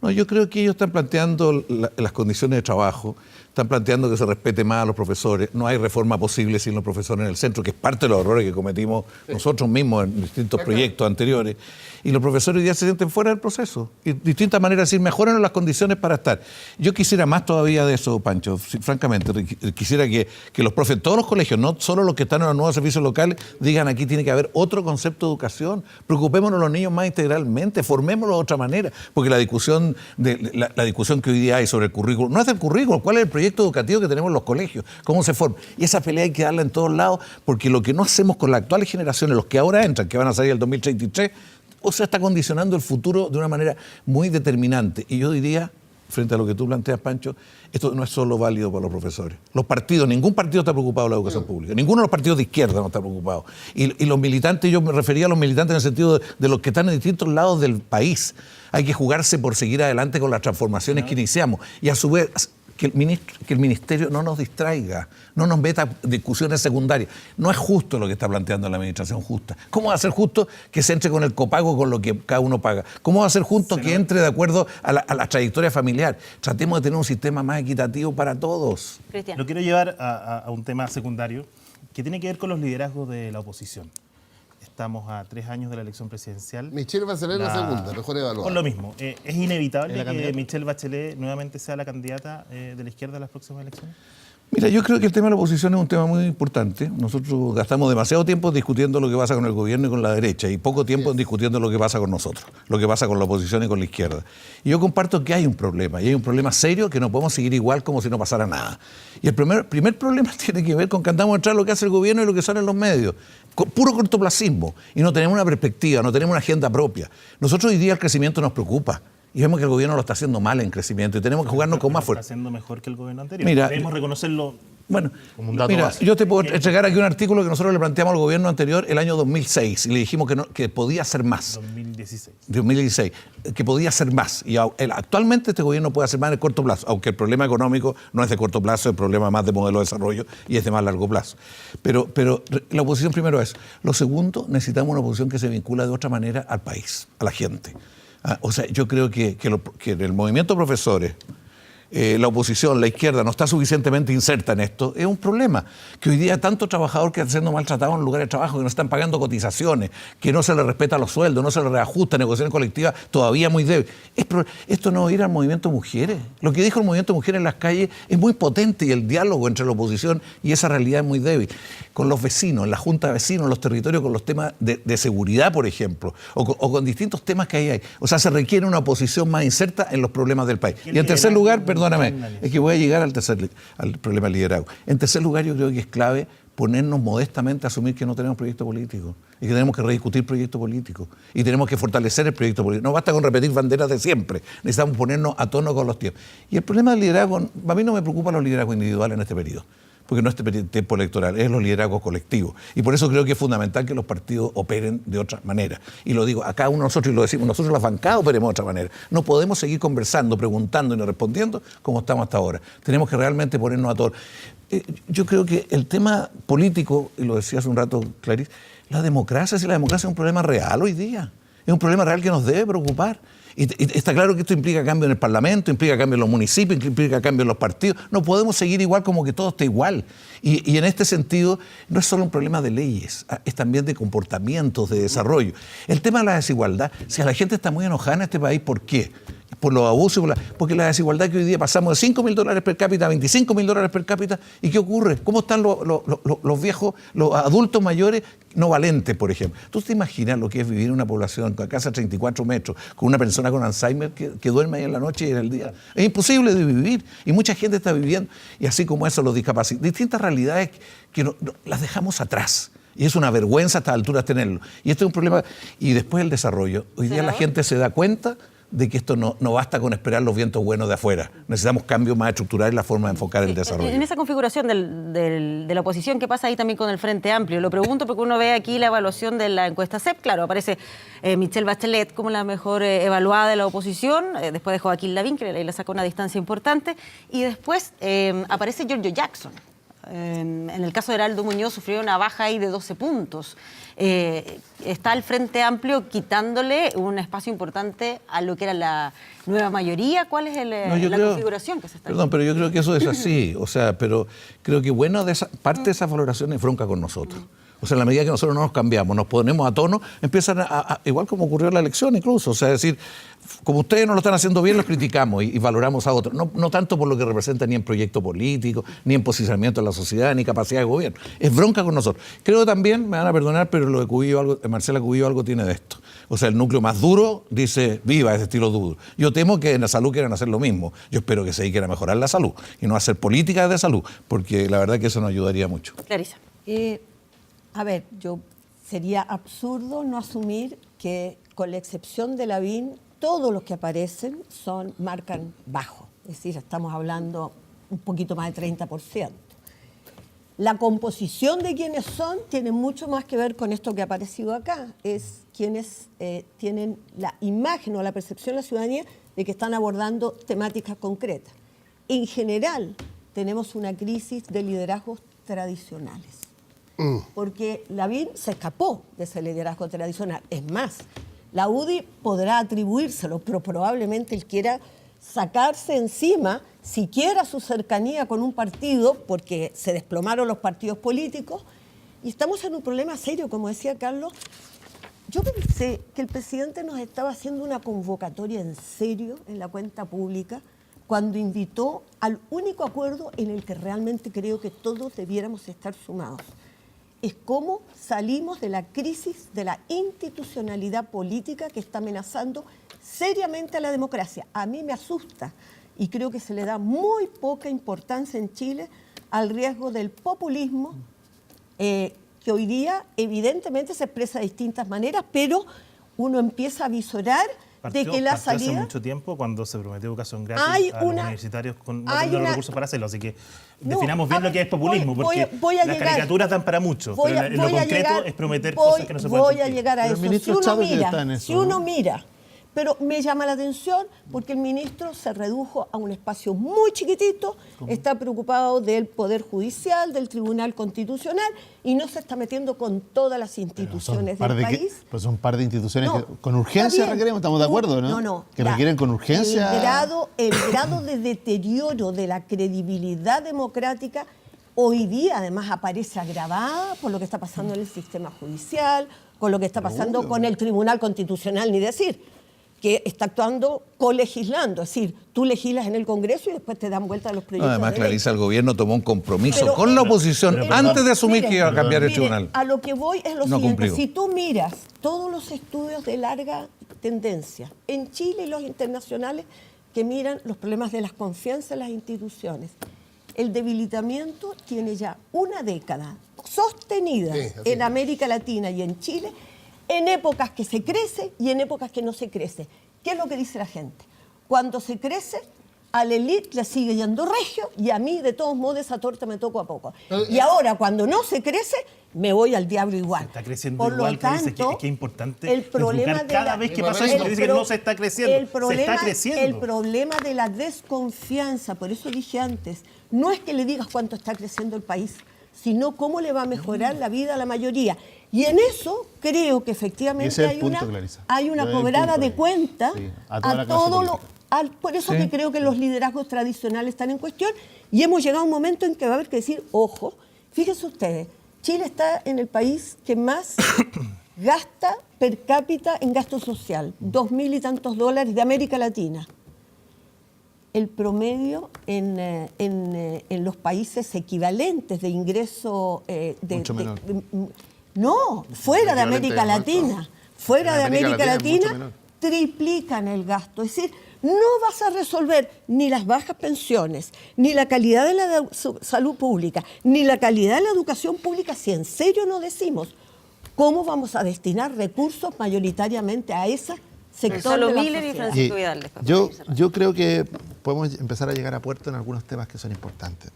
No, yo creo que ellos están planteando las condiciones de trabajo, están planteando que se respete más a los profesores. No hay reforma posible sin los profesores en el centro, que es parte de los errores que cometimos nosotros mismos en distintos proyectos anteriores. Y los profesores hoy día se sienten fuera del proceso. Y distintas maneras de decir, mejoren las condiciones para estar. Yo quisiera más todavía de eso, Pancho, francamente. Quisiera que los profes en todos los colegios, no solo los que están en los nuevos servicios locales, digan aquí tiene que haber otro concepto de educación. Preocupémonos de los niños más integralmente, formémoslos de otra manera. Porque la discusión que hoy día hay sobre el currículo, no es el currículo, ¿cuál es el proyecto educativo que tenemos en los colegios? ¿Cómo se forma? Y esa pelea hay que darla en todos lados, porque lo que no hacemos con las actuales generaciones, los que ahora entran, que van a salir el 2033, o sea, está condicionando el futuro de una manera muy determinante. Y yo diría, frente a lo que tú planteas, Pancho, esto no es solo válido para los profesores. Los partidos, ningún partido está preocupado de la educación pública. Ninguno de los partidos de izquierda no está preocupado. Y los militantes, yo me refería a los militantes en el sentido de los que están en distintos lados del país. Hay que jugarse por seguir adelante con las transformaciones que iniciamos. Y a su vez, que el ministerio no nos distraiga, no nos meta discusiones secundarias. No es justo lo que está planteando la administración justa. ¿Cómo va a ser justo que se entre con el copago con lo que cada uno paga? ¿Cómo va a ser justo que entre de acuerdo a la trayectoria familiar? Tratemos de tener un sistema más equitativo para todos. Cristian. Lo quiero llevar a un tema secundario que tiene que ver con los liderazgos de la oposición. Estamos a 3 años de la elección presidencial. Michelle Bachelet la segunda, mejor evaluada. Por lo mismo, es inevitable ¿Es la que candidata? Michelle Bachelet nuevamente sea la candidata de la izquierda en las próximas elecciones. Mira, yo creo que el tema de la oposición es un tema muy importante. Nosotros gastamos demasiado tiempo discutiendo lo que pasa con el gobierno y con la derecha y poco tiempo en discutiendo lo que pasa con nosotros, lo que pasa con la oposición y con la izquierda. Y yo comparto que hay un problema, y hay un problema serio que no podemos seguir igual como si no pasara nada. Y el primer problema tiene que ver con que andamos detrás de lo que hace el gobierno y lo que sale en los medios. Puro cortoplacismo. Y no tenemos una perspectiva, no tenemos una agenda propia. Nosotros hoy día el crecimiento nos preocupa. Y vemos que el gobierno lo está haciendo mal en crecimiento y tenemos que jugarnos con más Está fuerza. haciendo mejor que el gobierno anterior. Mira, Debemos reconocerlo. Bueno, Como un dato mira, básico. yo te puedo entregar aquí un artículo que nosotros le planteamos al gobierno anterior el año 2006 y le dijimos que podía hacer más. 2016. 2016, que podía hacer más. Y actualmente este gobierno puede hacer más en el corto plazo, aunque el problema económico no es de corto plazo, el problema más de modelo de desarrollo y es de más largo plazo. Pero la oposición primero es. Lo segundo, necesitamos una oposición que se vincula de otra manera al país, a la gente. O sea, yo creo que en el movimiento de profesores, la oposición, la izquierda, no está suficientemente inserta en esto, es un problema. Que hoy día tanto trabajador que está siendo maltratado en lugares de trabajo, que no están pagando cotizaciones, que no se les respeta los sueldos, no se les reajusta, negociaciones colectivas todavía muy débil. Esto no es ir al movimiento Mujeres. Lo que dijo el movimiento Mujeres en las calles es muy potente y el diálogo entre la oposición y esa realidad es muy débil. Con los vecinos, en la junta de vecinos, en los territorios, con los temas de seguridad, por ejemplo, o con distintos temas que ahí hay. O sea, se requiere una oposición más inserta en los problemas del país. Y en tercer lugar, perdóname, es que voy a llegar al problema del liderazgo. En tercer lugar, yo creo que es clave ponernos modestamente a asumir que no tenemos proyecto político y que tenemos que rediscutir proyecto político y tenemos que fortalecer el proyecto político. No basta con repetir banderas de siempre, necesitamos ponernos a tono con los tiempos. Y el problema del liderazgo, a mí no me preocupan los liderazgos individuales en este periodo, porque no es este tiempo electoral, es los liderazgos colectivos. Y por eso creo que es fundamental que los partidos operen de otra manera. Y lo digo, a cada uno de nosotros, y lo decimos, nosotros las bancadas operemos de otra manera. No podemos seguir conversando, preguntando y no respondiendo como estamos hasta ahora. Tenemos que realmente ponernos a todos. Yo creo que el tema político, y lo decía hace un rato Clarice, la democracia es un problema real hoy día. Es un problema real que nos debe preocupar. Y está claro que esto implica cambio en el Parlamento, implica cambio en los municipios, implica cambio en los partidos. No podemos seguir igual como que todo esté igual. Y en este sentido, no es solo un problema de leyes, es también de comportamientos, de desarrollo. El tema de la desigualdad, si a la gente está muy enojada en este país, ¿por qué? Por los abusos, porque la desigualdad que hoy día pasamos de $5.000 per cápita a $25.000 per cápita. ¿Y qué ocurre? ¿Cómo están los viejos, los adultos mayores no valentes, por ejemplo? ¿Tú te imaginas lo que es vivir en una población con casa de 34 metros, con una persona con Alzheimer que duerme ahí en la noche y en el día? Es imposible de vivir y mucha gente está viviendo. Y así como eso, los discapacitados. Distintas realidades que las dejamos atrás. Y es una vergüenza a estas alturas tenerlo. Y esto es un problema. Y después el desarrollo. Hoy día la gente se da cuenta de que esto no basta con esperar los vientos buenos de afuera. Necesitamos cambios más estructurales en la forma de enfocar el desarrollo. En esa configuración de la oposición, ¿qué pasa ahí también con el Frente Amplio? Lo pregunto porque uno ve aquí la evaluación de la encuesta CEP. Claro, aparece Michelle Bachelet como la mejor evaluada de la oposición, después de Joaquín Lavín, que le sacó una distancia importante, y después aparece Giorgio Jackson. En el caso de Heraldo Muñoz sufrió una baja ahí de 12 puntos. Está el Frente Amplio quitándole un espacio importante a lo que era la nueva mayoría. ¿Cuál es la configuración que se está haciendo? Perdón, pero yo creo que eso es así. O sea, pero creo que parte de esa valoración es bronca con nosotros. O sea, en la medida que nosotros no nos cambiamos, nos ponemos a tono, empiezan igual como ocurrió en la elección incluso. O sea, es decir, como ustedes no lo están haciendo bien, los criticamos y valoramos a otros. No tanto por lo que representa ni en proyecto político, ni en posicionamiento en la sociedad, ni capacidad de gobierno. Es bronca con nosotros. Creo también, me van a perdonar, pero lo de Marcela Cubillo algo tiene de esto. O sea, el núcleo más duro dice, viva ese estilo duro. Yo temo que en la salud quieran hacer lo mismo. Yo espero que se dediquen a mejorar la salud y no hacer políticas de salud, porque la verdad que eso nos ayudaría mucho. Clarisa. A ver, sería absurdo no asumir que, con la excepción de Lavín, todos los que aparecen marcan bajo. Es decir, estamos hablando un poquito más de 30%. La composición de quienes son tiene mucho más que ver con esto que ha aparecido acá. Es quienes tienen la imagen o la percepción de la ciudadanía de que están abordando temáticas concretas. En general, tenemos una crisis de liderazgos tradicionales. Porque Lavín se escapó de ese liderazgo tradicional. Es más, la UDI podrá atribuírselo, pero probablemente él quiera sacarse encima siquiera su cercanía con un partido, porque se desplomaron los partidos políticos, y estamos en un problema serio, como decía Carlos. Yo pensé que el presidente nos estaba haciendo una convocatoria en serio en la cuenta pública cuando invitó al único acuerdo en el que realmente creo que todos debiéramos estar sumados. Es cómo salimos de la crisis de la institucionalidad política que está amenazando seriamente a la democracia. A mí me asusta y creo que se le da muy poca importancia en Chile al riesgo del populismo, que hoy día evidentemente se expresa de distintas maneras, pero uno empieza a visorar de que la salida... Hace mucho tiempo cuando se prometió educación gratis a los universitarios no teniendo los recursos para hacerlo, así que definamos bien lo que es populismo, porque las caricaturas dan para mucho, pero lo concreto es prometer cosas que no se pueden cumplir. Voy a llegar a eso. Si uno mira, pero me llama la atención porque el ministro se redujo a un espacio muy chiquitito, está preocupado del Poder Judicial, del Tribunal Constitucional y no se está metiendo con todas las instituciones del país. Pues son un par de instituciones No, que con urgencia está bien. requeremos, estamos de acuerdo, ¿no? No. Que requieren con urgencia. El grado de deterioro de la credibilidad democrática hoy día además aparece agravada por lo que está pasando en el sistema judicial, con lo que está pasando con el Tribunal Constitucional, ni decir, que está actuando colegislando, es decir, tú legislas en el Congreso y después te dan vuelta los proyectos Además, de ley. Clarisa, el gobierno tomó un compromiso Pero- con la oposición pero- antes de asumir mire, que iba a cambiar el mire, tribunal. A lo que voy es lo No siguiente, cumplió. si tú miras todos los estudios de larga tendencia en Chile y los internacionales que miran los problemas de la confianza en las instituciones, el debilitamiento tiene ya una década sostenida Sí, así en es. América Latina y en Chile, en épocas que se crece y en épocas que no se crece. ¿Qué es lo que dice la gente? Cuando se crece, a la élite le sigue yendo regio y a mí, de todos modos, esa torta me toco a poco. Y ahora, cuando no se crece, me voy al diablo igual. Está creciendo Por igual, lo Clarisa, tanto, que es importante el problema educar de cada la- vez que pasa el eso, que dice que pro- no se está creciendo. Se está creciendo. El problema de la desconfianza, por eso dije antes, no es que le digas cuánto está creciendo el país, sino cómo le va a mejorar la vida a la mayoría. Y en eso creo que efectivamente Ese es el hay punto, una, Clarisa. hay una Ese es el cobrada punto de ahí. cuenta Sí, a toda la a clase todo lo... política. Por eso Sí. que creo que los liderazgos tradicionales están en cuestión y hemos llegado a un momento en que va a haber que decir, ojo, fíjense ustedes, Chile está en el país que más gasta per cápita en gasto social, 2.000 y tantos dólares de América Latina. El promedio en los países equivalentes de ingreso Mucho menor. no, fuera de Equivalente América de cuánto? Latina, fuera En de América América Latina es mucho Latina, menor. triplican el gasto. Es decir, no vas a resolver ni las bajas pensiones, ni la calidad de la salud pública, ni la calidad de la educación pública si en serio no decimos cómo vamos a destinar recursos mayoritariamente a ese sector Gonzalo de la Miller y sociedad. Francisco Vidal, después, yo, para cerrar. yo creo que podemos empezar a llegar a puerto en algunos temas que son importantes.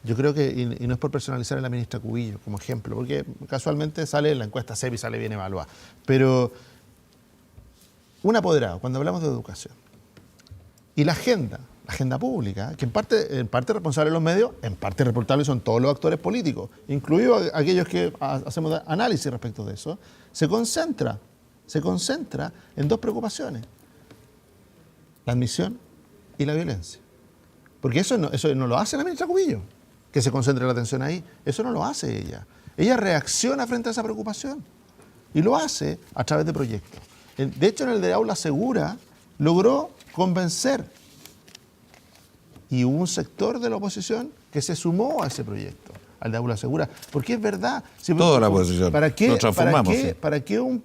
Yo creo que, y no es por personalizar a la ministra Cubillo como ejemplo, porque casualmente sale en la encuesta CEP y sale bien evaluada, pero un apoderado, cuando hablamos de educación, y la agenda pública, que en parte responsable de los medios, en parte responsables son todos los actores políticos, incluidos aquellos que hacemos análisis respecto de eso, se concentra en dos preocupaciones: la admisión y la violencia. Porque eso no lo hace la ministra Cubillo, que se concentre la atención ahí. Eso no lo hace ella. Ella reacciona frente a esa preocupación y lo hace a través de proyectos. De hecho, en el de Aula Segura logró convencer y hubo un sector de la oposición que se sumó a ese proyecto, al de Aula Segura, porque es verdad. Toda la oposición. ¿Para qué, Nos transformamos, para qué, sí. para qué un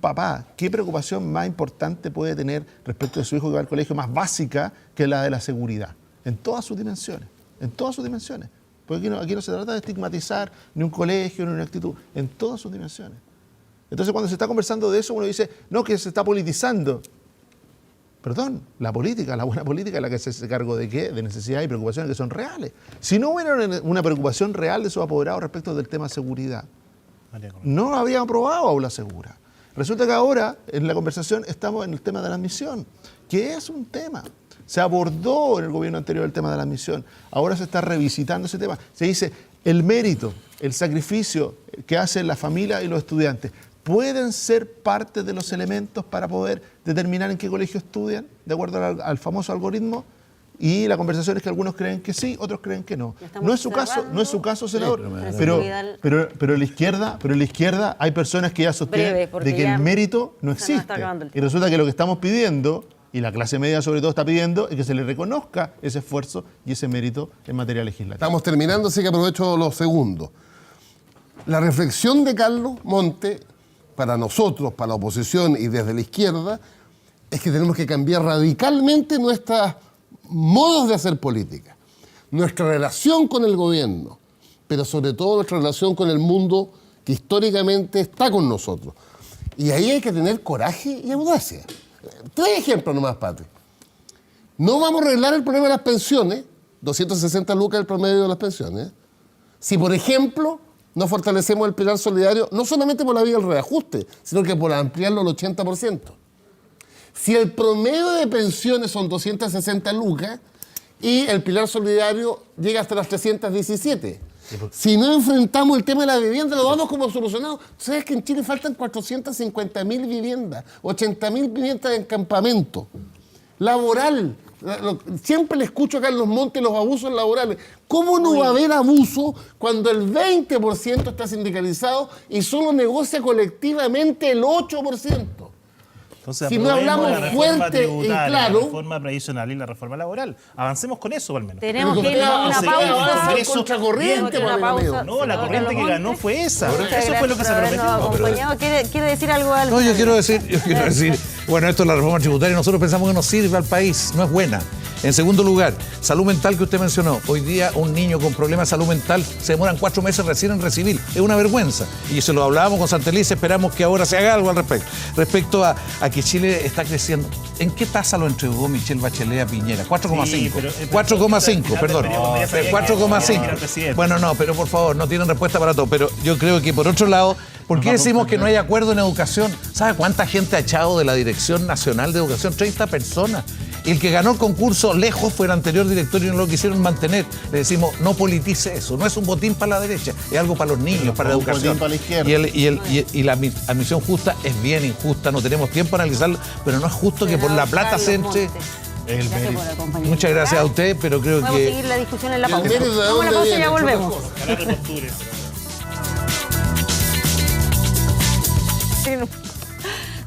papá, qué preocupación más importante puede tener respecto de su hijo que va al colegio más básica que la de la seguridad? En todas sus dimensiones, en todas sus dimensiones. Porque aquí no se trata de estigmatizar ni un colegio ni una actitud, en todas sus dimensiones. Entonces, cuando se está conversando de eso, uno dice, no, que se está politizando. Perdón, la política, la buena política es la que se hace cargo de qué, de necesidades y preocupaciones que son reales. Si no hubiera una preocupación real de sus apoderados respecto del tema seguridad, no habían aprobado Aula Segura. Resulta que ahora, en la conversación, estamos en el tema de la admisión, que es un tema. Se abordó en el gobierno anterior el tema de la admisión. Ahora se está revisitando ese tema. Se dice, el mérito, el sacrificio que hacen la familia y los estudiantes, ¿pueden ser parte de los elementos para poder determinar en qué colegio estudian, de acuerdo al famoso algoritmo? Y la conversación es que algunos creen que sí, otros creen que no. Ya estamos No es su caso, cerrando. no es su caso, senador. Francisco Vidal. Pero en la izquierda hay personas que ya sostienen Breve, porque de que ya el mérito no se nos está existe. acabando el Y tiempo. resulta que lo que estamos pidiendo, y la clase media sobre todo está pidiendo, es que se le reconozca ese esfuerzo y ese mérito en materia legislativa. Estamos terminando, así que aprovecho los segundos. La reflexión de Carlos Monte, para nosotros, para la oposición y desde la izquierda, es que tenemos que cambiar radicalmente nuestros modos de hacer política, nuestra relación con el gobierno, pero sobre todo nuestra relación con el mundo que históricamente está con nosotros. Y ahí hay que tener coraje y audacia. 3 ejemplos nomás, Pati. No vamos a arreglar el problema de las pensiones, 260 lucas el promedio de las pensiones, si, por ejemplo, no fortalecemos el pilar solidario, no solamente por la vía del reajuste, sino que por ampliarlo al 80%. Si el promedio de pensiones son 260 lucas y el pilar solidario llega hasta las 317. Si no enfrentamos el tema de la vivienda, lo damos como solucionado. ¿Sabes que en Chile faltan 450.000 viviendas, 80.000 viviendas en campamento? Laboral. Siempre le escucho acá en Los Montes los abusos laborales. ¿Cómo no va a haber abuso cuando el 20% está sindicalizado y solo negocia colectivamente el 8%? Entonces, Si no aprobemos hablamos la reforma fuerte y tributaria, claro- la reforma previsional y la reforma laboral. Avancemos con eso, al menos. Tenemos Pero que ir usted a una hace- pausa. hace contracorriente, Tenemos que ir a una amigo. pausa. No, la Senador corriente que Carlos ganó Montes. fue esa. Muchas Eso fue lo que gracias se por habernos prometió. acompañado. ¿Quiere decir algo al No, yo quiero decir, bueno, esto es la reforma tributaria, nosotros pensamos que no sirve al país, no es buena. En segundo lugar, salud mental que usted mencionó. Hoy día un niño con problemas de salud mental se demoran 4 meses recién en recibir. Es una vergüenza. Y se lo hablábamos con Santelice, esperamos que ahora se haga algo al respecto. Respecto a que Chile está creciendo. ¿En qué tasa lo entregó Michelle Bachelet a Piñera? 4,5. Sí, pero- 4,5, perdón. cuando ya sabía que era 4,5. presidente. Bueno, no, pero por favor, no tienen respuesta para todo. Pero yo creo que por otro lado, ¿por qué decimos que no hay acuerdo en educación? ¿Sabe cuánta gente ha echado de la Dirección Nacional de Educación? 30 personas. Y el que ganó el concurso lejos fue el anterior director y no lo quisieron mantener. Le decimos, no politice eso. No es un botín para la derecha, es algo para los niños, para la un educación. botín para la izquierda. Y la admisión justa es bien injusta. No tenemos tiempo para analizarlo, pero no es justo que por la plata se entre. Gracias por acompañarnos. Muchas gracias a usted, pero creo Vamos a que... seguir la discusión en la El pausa. mérito de Vamos a la dónde pausa y viene, ya entre otras volvemos. cosas. Ojalá reposture.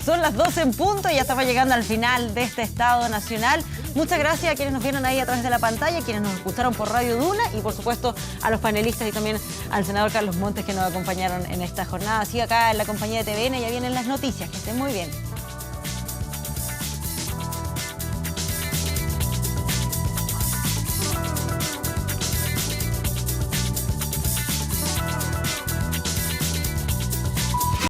Son las 12 en punto y ya estamos llegando al final de este Estado Nacional. Muchas gracias a quienes nos vieron ahí a través de la pantalla, quienes nos escucharon por Radio Duna y por supuesto a los panelistas y también al senador Carlos Montes que nos acompañaron en esta jornada. Sigue acá en la compañía de TVN, ya vienen las noticias. Que estén muy bien.